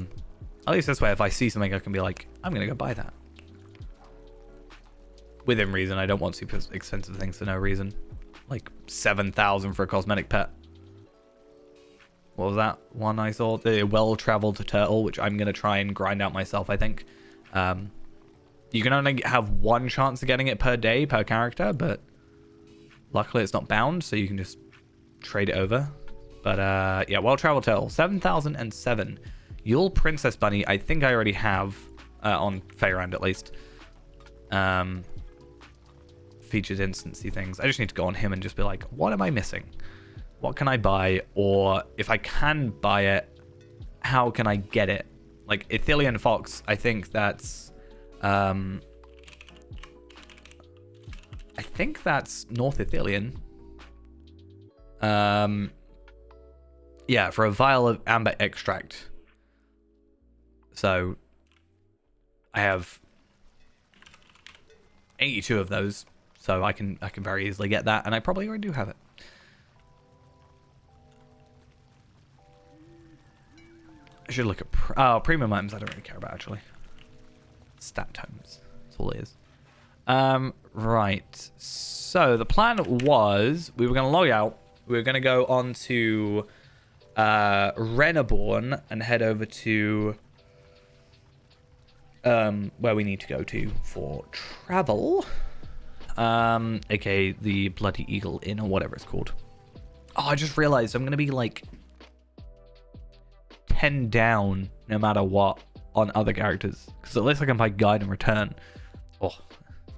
least this way, if I see something, I can be like, I'm going to go buy that. Within reason. I don't want super expensive things for no reason. Like 7,000 for a cosmetic pet. What was that one I saw? The well-traveled turtle, which I'm going to try and grind out myself, I think. You can only have one chance of getting it per day, per character, but luckily it's not bound, so you can just trade it over. But yeah, well-traveled turtle, 7,007. Yule Princess Bunny, I think I already have. on Faerand at least. Featured instancy things. I just need to go on him and just be like, what am I missing? What can I buy? Or if I can buy it, how can I get it? Like Ithilien Fox, I think that's North North Ithilien. Yeah, for a vial of amber extract. So I have 82 of those, so I can very easily get that, and I probably already do have it. I should look at premium items. I don't really care about actually. Stat tomes. That's all it is. Right. So the plan was we were going to log out. We were going to go on to Renaborn and head over to where we need to go to for travel. aka the Bloody Eagle Inn or whatever it's called. Oh, I just realized I'm going to be like 10 down no matter what on other characters, because at least I can buy guide and return. Oh,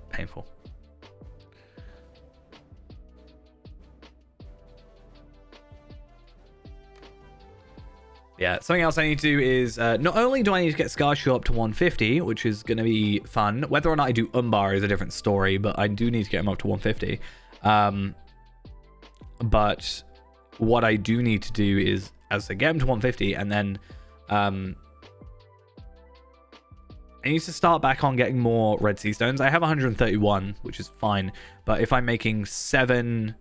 painful. Yeah, something else I need to do is not only do I need to get Scarshow up to 150, which is going to be fun. Whether or not I do Umbar is a different story, but I do need to get him up to 150. But what I do need to do is, as I get him to 150, and then I need to start back on getting more Red Sea Stones. I have 131, which is fine. But if I'm making 7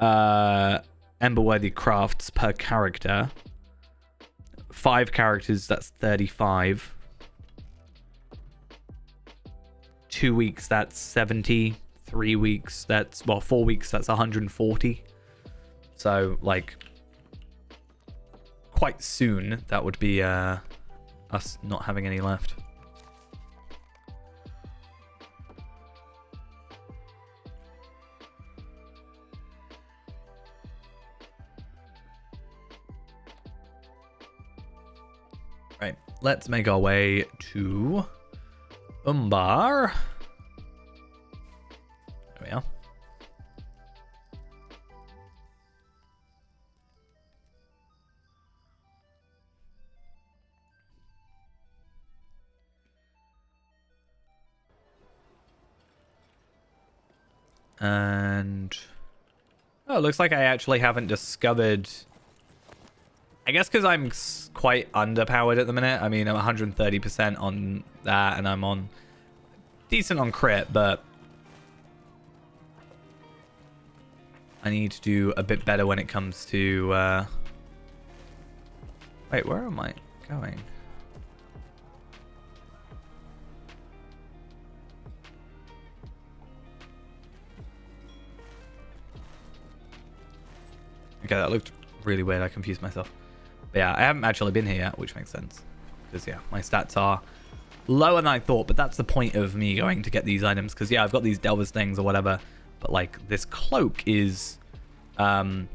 Emberworthy crafts per character, 5 characters, that's 35. 2 weeks, that's 70. 3 weeks, that's, well, 4 weeks, that's 140. So, like, quite soon, that would be us not having any left. Right, let's make our way to Umbar. There we are. And oh, it looks like I actually haven't discovered. I guess because I'm quite underpowered at the minute. I mean, I'm 130% on that, and I'm on decent on crit, but I need to do a bit better when it comes to. Wait, where am I going? Okay, that looked really weird. I confused myself. But yeah, I haven't actually been here yet, which makes sense. Because, yeah, my stats are lower than I thought. But that's the point of me going to get these items. Because, yeah, I've got these Delvers things or whatever. But, like, this cloak is not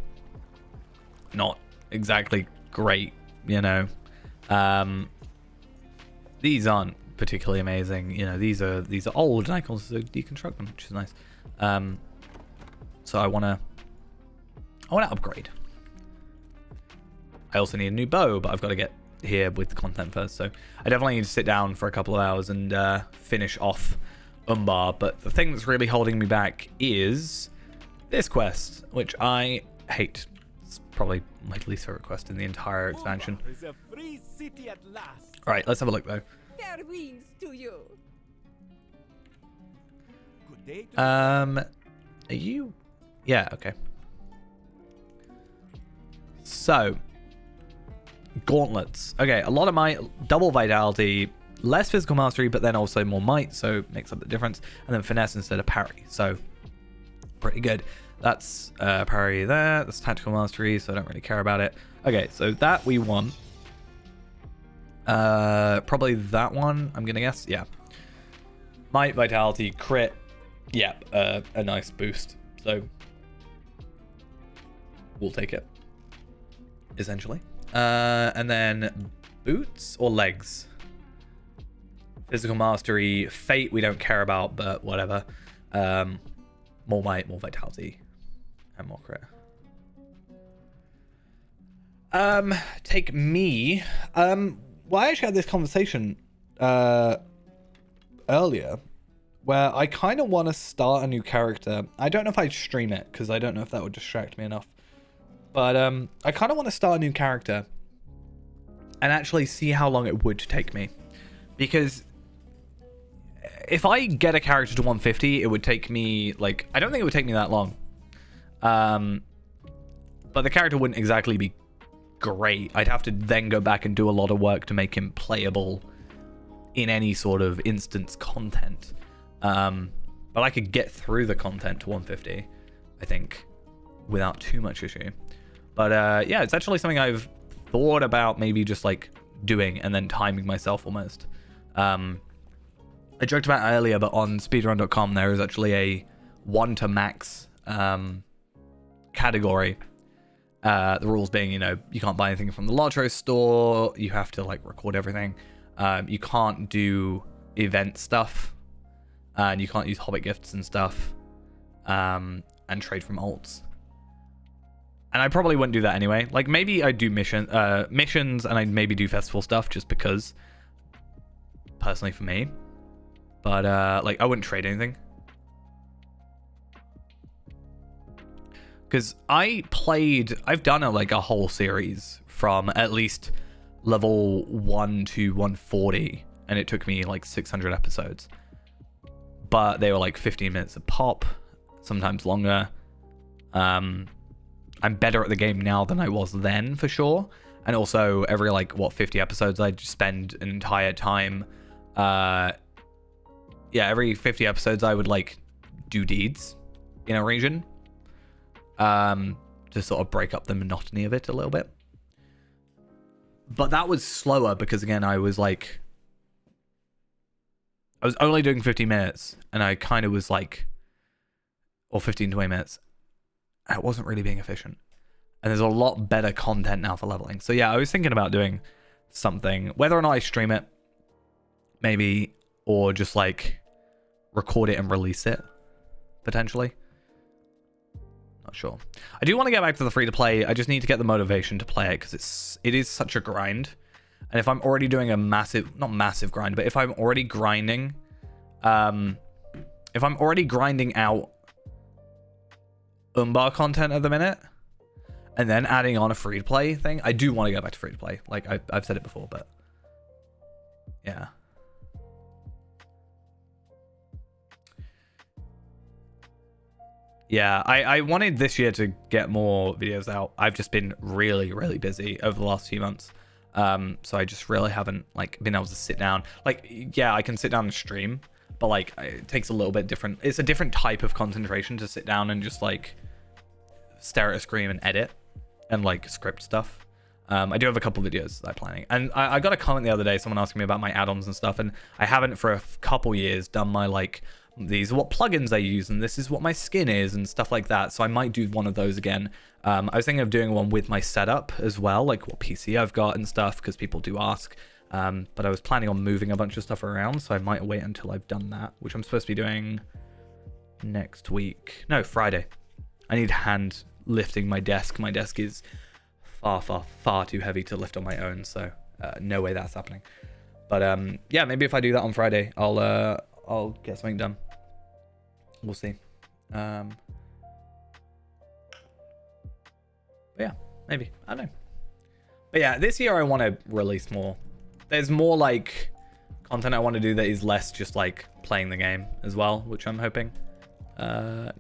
exactly great, you know. These aren't particularly amazing. You know, these are old, and I can also deconstruct them, which is nice. So I want to upgrade. I also need a new bow, but I've got to get here with the content first. So I definitely need to sit down for a couple of hours and finish off Umbar. But the thing that's really holding me back is this quest, which I hate. It's probably my least favorite quest in the entire expansion. All right, let's have a look though. Fair winds to you. Are you? Yeah, okay. So, gauntlets. Okay, a lot of might, double vitality, less physical mastery, but then also more might, so makes up the difference. And then finesse instead of parry, so pretty good. That's parry there. That's tactical mastery, so I don't really care about it. Okay, so that we want. Probably that one, I'm gonna guess. Yeah. Might, vitality, crit. Yeah, a nice boost. So we'll take it. Essentially. And then boots or legs? Physical mastery. Fate we don't care about, but whatever. More might, more vitality, and more crit. Take me. Well, I actually had this conversation earlier where I kind of want to start a new character. I don't know if I'd stream it because I don't know if that would distract me enough. But I kind of want to start a new character and actually see how long it would take me. Because if I get a character to 150, it would take me, like, I don't think it would take me that long. But the character wouldn't exactly be great. I'd have to then go back and do a lot of work to make him playable in any sort of instance content. But I could get through the content to 150, I think, without too much issue. But yeah, it's actually something I've thought about maybe just like doing and then timing myself almost. I joked about it earlier, but on speedrun.com there is actually a 1 to max category. The rules being, you know, you can't buy anything from the Lotro store. You have to like record everything. You can't do event stuff. And you can't use Hobbit gifts and stuff. And trade from alts. And I probably wouldn't do that anyway. Like maybe I'd do missions and I'd maybe do festival stuff just because. Personally for me. But like I wouldn't trade anything. Because I've done a whole series from at least level 1 to 140, and it took me like 600 episodes. But they were like 15 minutes a pop, sometimes longer. I'm better at the game now than I was then, for sure. And also every 50 episodes, I'd spend an entire time. Every 50 episodes, I would do deeds in a region. To sort of break up the monotony of it a little bit. But that was slower because, again, I was only doing 50 minutes and I kind of was or 15, 20 minutes. I wasn't really being efficient. And there's a lot better content now for leveling. So yeah, I was thinking about doing something, whether or not I stream it, maybe, or just record it and release it, potentially. Not sure. I do want to get back to the free to play. I just need to get the motivation to play it because it is such a grind. And if I'm already doing a not massive grind, but if I'm already grinding, if I'm already grinding out Umbar content at the minute, and then adding on a free to play thing, I do want to go back to free to play. I've said it before, but yeah. Yeah, I wanted this year to get more videos out. I've just been really, really busy over the last few months. So I just really haven't been able to sit down. Yeah, I can sit down and stream, but it takes a little bit different. It's a different type of concentration to sit down and just stare at a screen and edit and script stuff. I do have a couple videos that I'm planning. And I got a comment the other day, someone asking me about my add-ons and stuff, and I haven't for a couple years done my these are what plugins I use and this is what my skin is and stuff like that. So I might do one of those again. I was thinking of doing one with my setup as well, what PC I've got and stuff, because people do ask. But I was planning on moving a bunch of stuff around, so I might wait until I've done that, which I'm supposed to be doing next week. No, Friday. I need hand lifting my desk. My desk is far, far, far too heavy to lift on my own, so no way that's happening. But yeah, maybe if I do that on Friday, I'll get something done. We'll see. But yeah, maybe. I don't know. But yeah, this year I want to release more. There's more content I want to do that is less just playing the game as well, which I'm hoping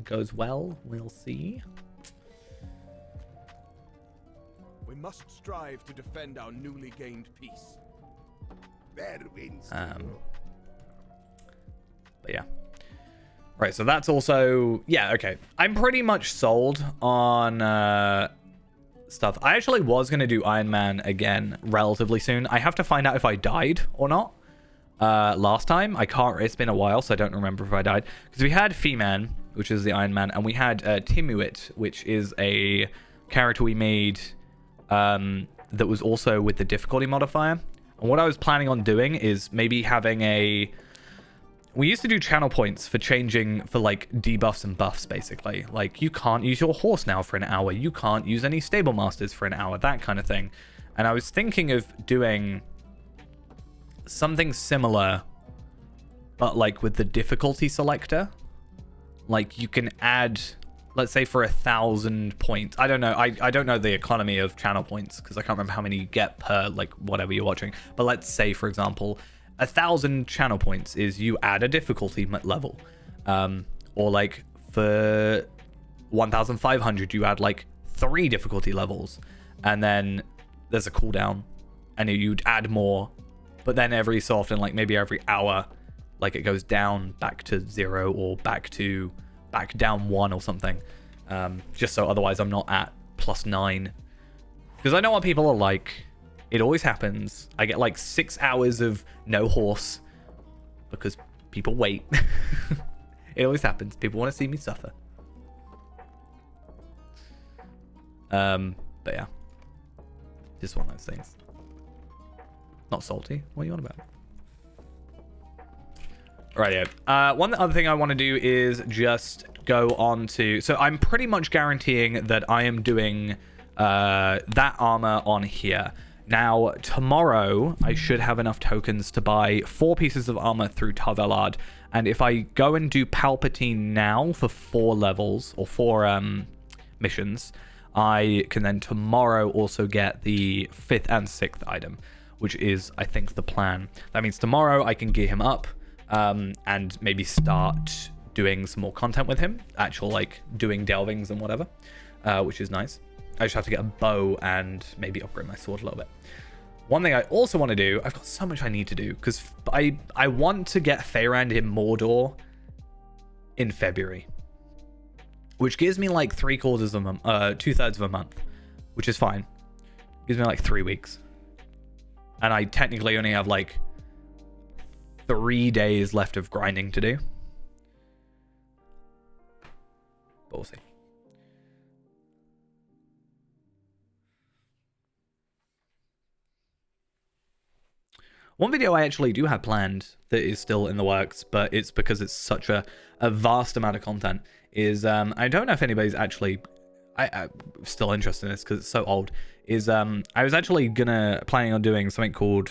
goes well. We'll see. We must strive to defend our newly gained peace. But yeah. Right, so that's also... Yeah, okay. I'm pretty much sold on stuff. I actually was going to do Iron Man again relatively soon. I have to find out if I died or not. Last time, I can't... It's been a while, so I don't remember if I died. Because we had Fee-Man, which is the Iron Man, and we had Timuit, which is a character we made that was also with the difficulty modifier. And what I was planning on doing is maybe having a... We used to do channel points for changing for like debuffs and buffs, basically. Like you can't use your horse now for an hour. You can't use any stable masters for an hour, that kind of thing. And I was thinking of doing something similar, but like with the difficulty selector. Like you can add, let's say for 1,000 points. I don't know. I don't know the economy of channel points because I can't remember how many you get per like whatever you're watching. But let's say, for example, 1,000 channel points is you add a difficulty level, or like for 1,500 you add like 3 difficulty levels, and then there's a cooldown, and you'd add more, but then every so often, like maybe every hour, like it goes down back to 0 or back down 1 or something, just so otherwise I'm not at +9, because I know what people are like. It always happens. I get like 6 hours of no horse because people wait. It always happens. People want to see me suffer. But yeah, just one of those things. Not salty. What are you on about? Rightio. One other thing I want to do is just go on to... So I'm pretty much guaranteeing that I am doing that armor on here. Now, tomorrow, I should have enough tokens to buy 4 pieces of armor through Tarvelard. And if I go and do Palpatine now for 4 levels, or 4 missions, I can then tomorrow also get the 5th and 6th item, which is, I think, the plan. That means tomorrow I can gear him up and maybe start doing some more content with him. Actual, like, doing delvings and whatever, which is nice. I just have to get a bow and maybe upgrade my sword a little bit. One thing I also want to do, I've got so much I need to do, because I want to get Feyrand in Mordor in February, which gives me like 3/4 of a month, 2/3 of a month, which is fine. Gives me like 3 weeks. And I technically only have like 3 days left of grinding to do. But we'll see. One video I actually do have planned that is still in the works, but it's because it's such a vast amount of content, is I don't know if anybody's actually I'm still interested in this because it's so old, is I was actually planning on doing something called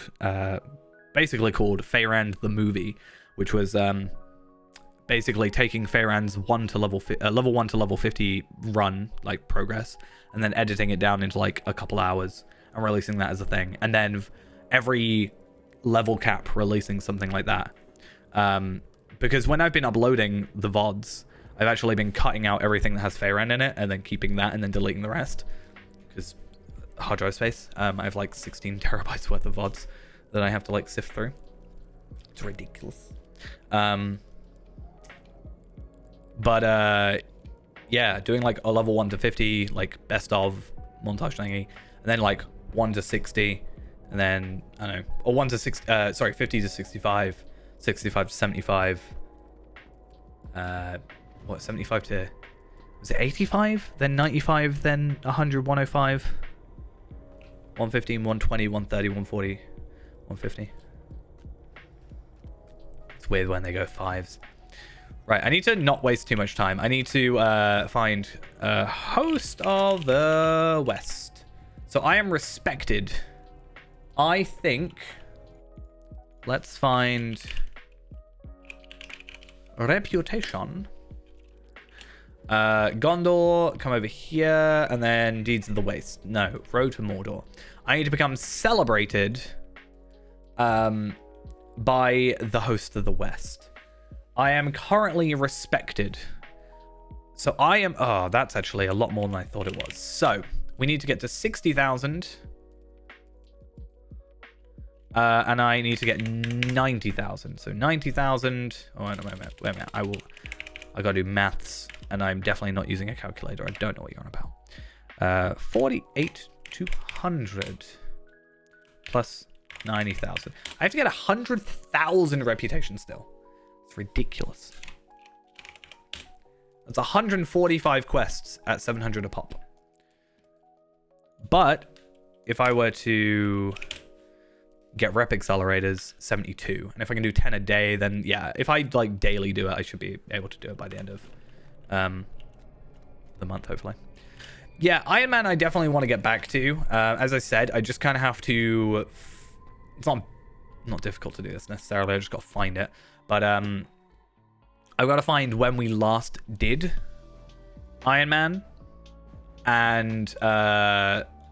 basically called Feyrand the Movie, which was basically taking Feyrand's level 1 to level 50 run, like progress, and then editing it down into like a couple hours and releasing that as a thing, and then every level cap releasing something like that, because when I've been uploading the VODs, I've actually been cutting out everything that has Feyrand in it and then keeping that and then deleting the rest, because hard drive space. I have like 16 terabytes worth of VODs that I have to like sift through. It's ridiculous. But yeah, doing like a level 1 to 50 like best of montage thingy, and then like 1 to 60, and then I don't know, or 1 to 6 sorry, 50 to 65, 65 to 75, what, 75 to, was it 85, then 95, then 100, 105, 115, 120, 130, 140, 150. It's weird when they go 5s. Right, I need to not waste too much time. I need to find a host of the West. So I am respected. I think, let's find reputation. Gondor, come over here, and then Deeds of the Waste. No, Road to Mordor. I need to become celebrated by the host of the West. I am currently respected. So I am... Oh, that's actually a lot more than I thought it was. So, we need to get to 60,000. And I need to get 90,000. So 90,000... Oh, wait a minute. I gotta do maths. And I'm definitely not using a calculator. I don't know what you're on about. 48,200 plus 90,000. I have to get 100,000 reputation still. It's ridiculous. That's 145 quests at 700 a pop. But if I were to get rep accelerators 72, and if I can do 10 a day, then yeah, if I like daily do it, I should be able to do it by the end of the month, hopefully. Yeah, Iron Man I definitely want to get back to. As I said, I just kind of have to it's not difficult to do this necessarily, I just got to find it, but I've got to find when we last did Iron Man and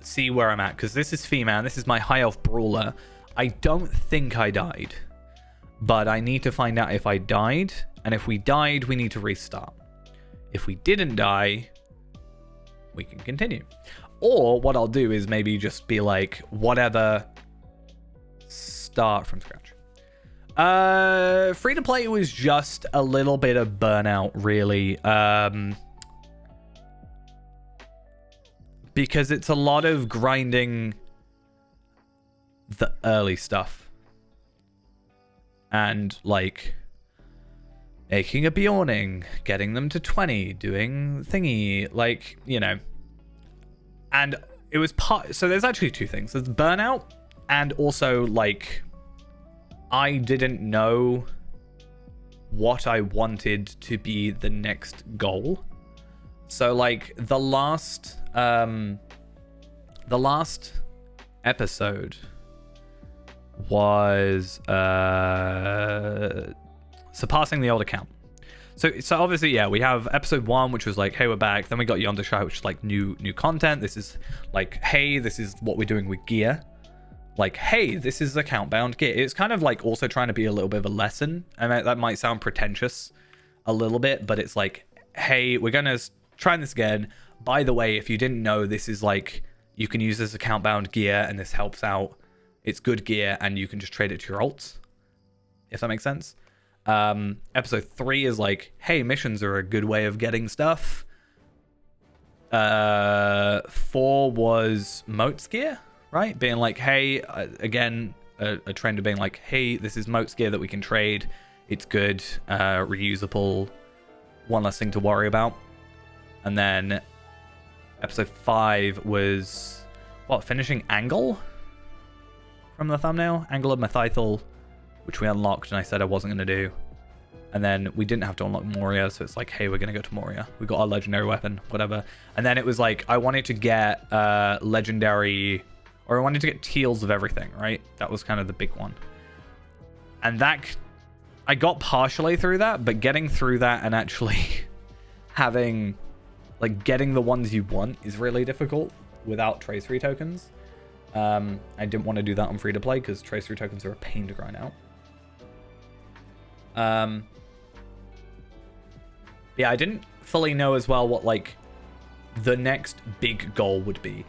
see where I'm at, because this is Fee-Man, this is my high elf brawler. I don't think I died, but I need to find out if I died, and if we died, we need to restart. If we didn't die, we can continue. Or what I'll do is maybe just be like, whatever, start from scratch. Free to play was just a little bit of burnout, really. Because it's a lot of grinding the early stuff. And like making a Bjorning, getting them to 20, doing thingy, like, you know. And it was so there's actually two things. There's burnout, and also like I didn't know what I wanted to be the next goal. So like the last episode was surpassing the old account. So obviously, yeah, we have episode 1, which was like, hey, we're back. Then we got Yonder Shy, which is like new content. This is like, hey, this is what we're doing with gear. Like, hey, this is account bound gear. It's kind of like also trying to be a little bit of a lesson. I mean, that might sound pretentious a little bit, but it's like, hey, we're gonna try this again. By the way, if you didn't know, this is like, you can use this account bound gear and this helps out. It's good gear and you can just trade it to your alts, if that makes sense. Episode 3 is like, hey, missions are a good way of getting stuff. 4 was Moats gear, right? Being like, hey, again, a trend of being like, hey, this is Moats gear that we can trade. It's good, reusable, one less thing to worry about. And then episode 5 was, what, finishing Angle? From the thumbnail? Angle of Methythal, which we unlocked and I said I wasn't going to do. And then we didn't have to unlock Moria, so it's like, hey, we're going to go to Moria. We got our legendary weapon, whatever. And then it was like, I wanted to get legendary, or I wanted to get teals of everything, right? That was kind of the big one. And that, I got partially through that, but getting through that and actually having, like, getting the ones you want is really difficult without trace free tokens. I didn't want to do that on free to play because trace free tokens are a pain to grind out. Yeah, I didn't fully know as well what like the next big goal would be.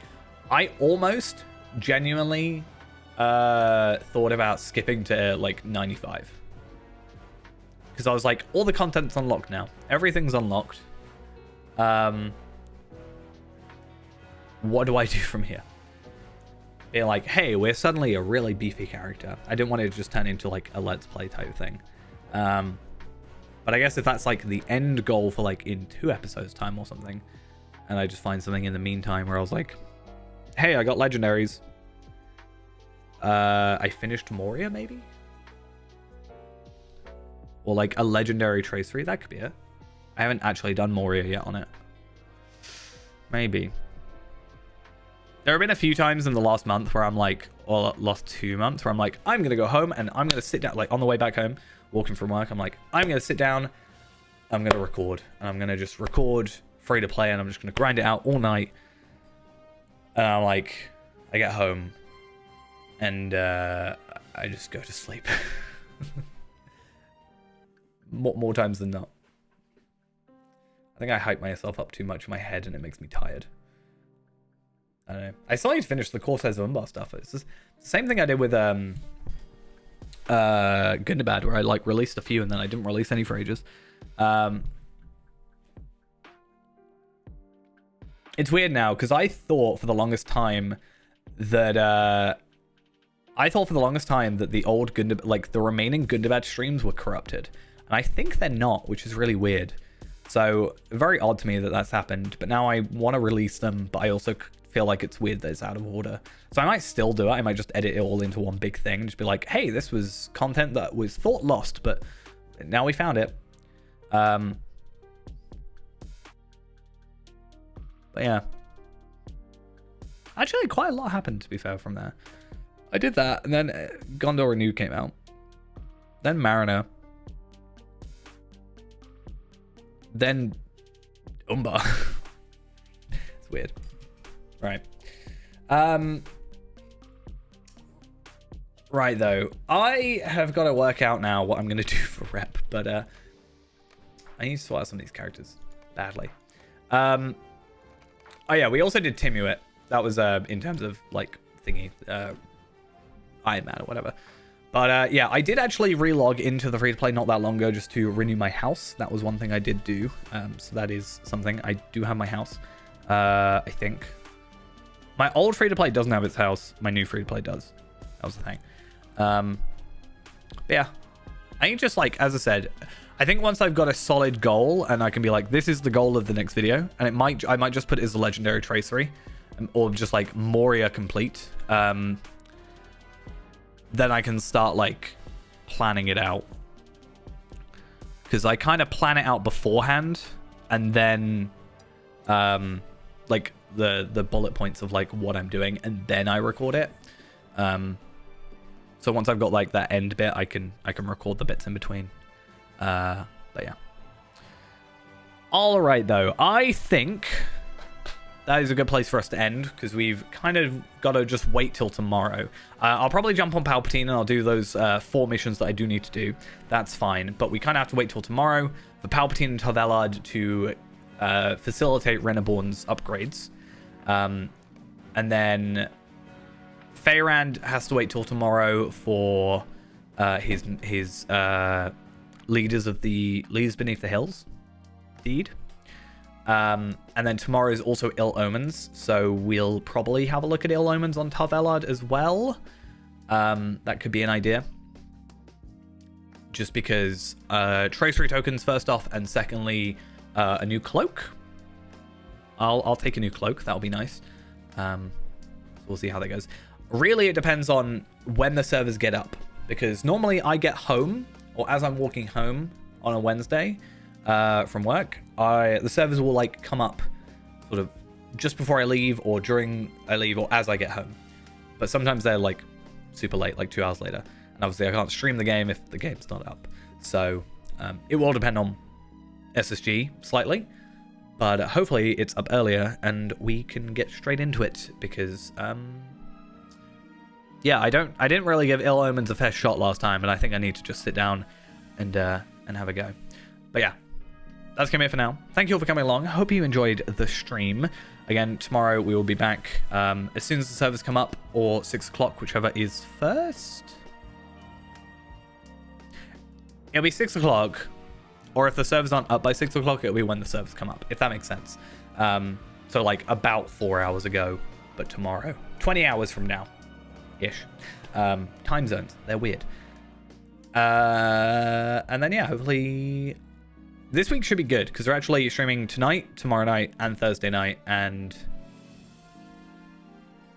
I almost genuinely thought about skipping to like 95. Because I was like, all the content's unlocked now. Everything's unlocked. What do I do from here? Being like, hey, we're suddenly a really beefy character. I didn't want it to just turn into like a let's play type thing. But I guess if that's like the end goal for like in 2 episodes time or something, and I just find something in the meantime where I was like, hey, I got legendaries. I finished Moria maybe? Or like a legendary trace 3, that could be it. I haven't actually done Moria yet on it. Maybe. There have been a few times in the last month where I'm like, or last 2 months where I'm like, I'm going to go home and I'm going to sit down, like on the way back home, walking from work, I'm like, I'm going to sit down, I'm going to record, and I'm going to just record free to play, and I'm just going to grind it out all night. And I'm like, I get home and I just go to sleep. more times than not. I think I hype myself up too much in my head and it makes me tired. I don't know. I still need to finish the Corsairs of Umbar stuff. It's just the same thing I did with Gundabad, where I like released a few and then I didn't release any for ages. It's weird now because I thought for the longest time that the old Gundabad, like the remaining Gundabad streams were corrupted, and I think they're not, which is really weird. So very odd to me that that's happened. But now I want to release them, but I also feel like it's weird that it's out of order. So I might still do it. I might just edit it all into one big thing and just be like, hey, this was content that was thought lost, but now we found it. But yeah. Actually, quite a lot happened, to be fair, from there. I did that, and then Gondor Renewed came out. Then Mariner. Then Umbar. It's weird. Right. Right, though. I have got to work out now what I'm going to do for rep, but I need to sort out some of these characters badly. Oh, yeah, we also did Timuit. That was in terms of, like, thingy, Iron Man or whatever. But, yeah, I did actually relog into the free-to-play not that long ago just to renew my house. That was one thing I did do. So that is something. I do have my house, I think. My old free-to-play doesn't have its house. My new free-to-play does. That was the thing. But yeah. I think just, like, as I said, I think once I've got a solid goal and I can be like, this is the goal of the next video, and I might just put it as a legendary tracery, or just, like, Moria complete. Then I can start, like, planning it out. Because I kind of plan it out beforehand, and then, like, the bullet points of, like, what I'm doing, and then I record it. So once I've got, like, that end bit, I can record the bits in between. But yeah. All right, though. I think that is a good place for us to end, because we've kind of got to just wait till tomorrow. I'll probably jump on Palpatine and I'll do those 4 missions that I do need to do. That's fine. But we kind of have to wait till tomorrow for Palpatine and Tarvelard to facilitate Reneborn's upgrades. And then Feyrand has to wait till tomorrow for his Leaders Beneath the Hills deed. And then tomorrow is also Ill Omens, so we'll probably have a look at Ill Omens on Tarvelard as well. That could be an idea. Just because tracery tokens first off, and secondly, a new cloak. I'll take a new cloak. That'll be nice. We'll see how that goes. Really, it depends on when the servers get up, because normally I get home, or as I'm walking home on a Wednesday from work, the servers will, like, come up sort of just before I leave, or during I leave, or as I get home. But sometimes they're, like, super late, like 2 hours later, and obviously I can't stream the game if the game's not up. So it will depend on SSG slightly, but hopefully it's up earlier and we can get straight into it, because yeah, I didn't really give Ill Omens a fair shot last time, and I think I need to just sit down and have a go. But yeah, that's going to be it for now. Thank you all for coming along. I hope you enjoyed the stream. Again, tomorrow we will be back as soon as the servers come up, or 6 o'clock, whichever is first. It'll be 6 o'clock, or if the servers aren't up by 6 o'clock, it'll be when the servers come up, if that makes sense. So, like, about 4 hours ago, but tomorrow. 20 hours from now-ish. Time zones, they're weird. And then, yeah, hopefully this week should be good, because we're actually streaming tonight, tomorrow night, and Thursday night, and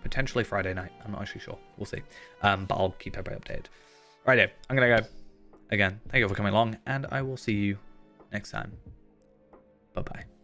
potentially Friday night. I'm not actually sure. We'll see. But I'll keep everybody updated. Right, I'm going to go. Again, thank you all for coming along, and I will see you next time. Bye-bye.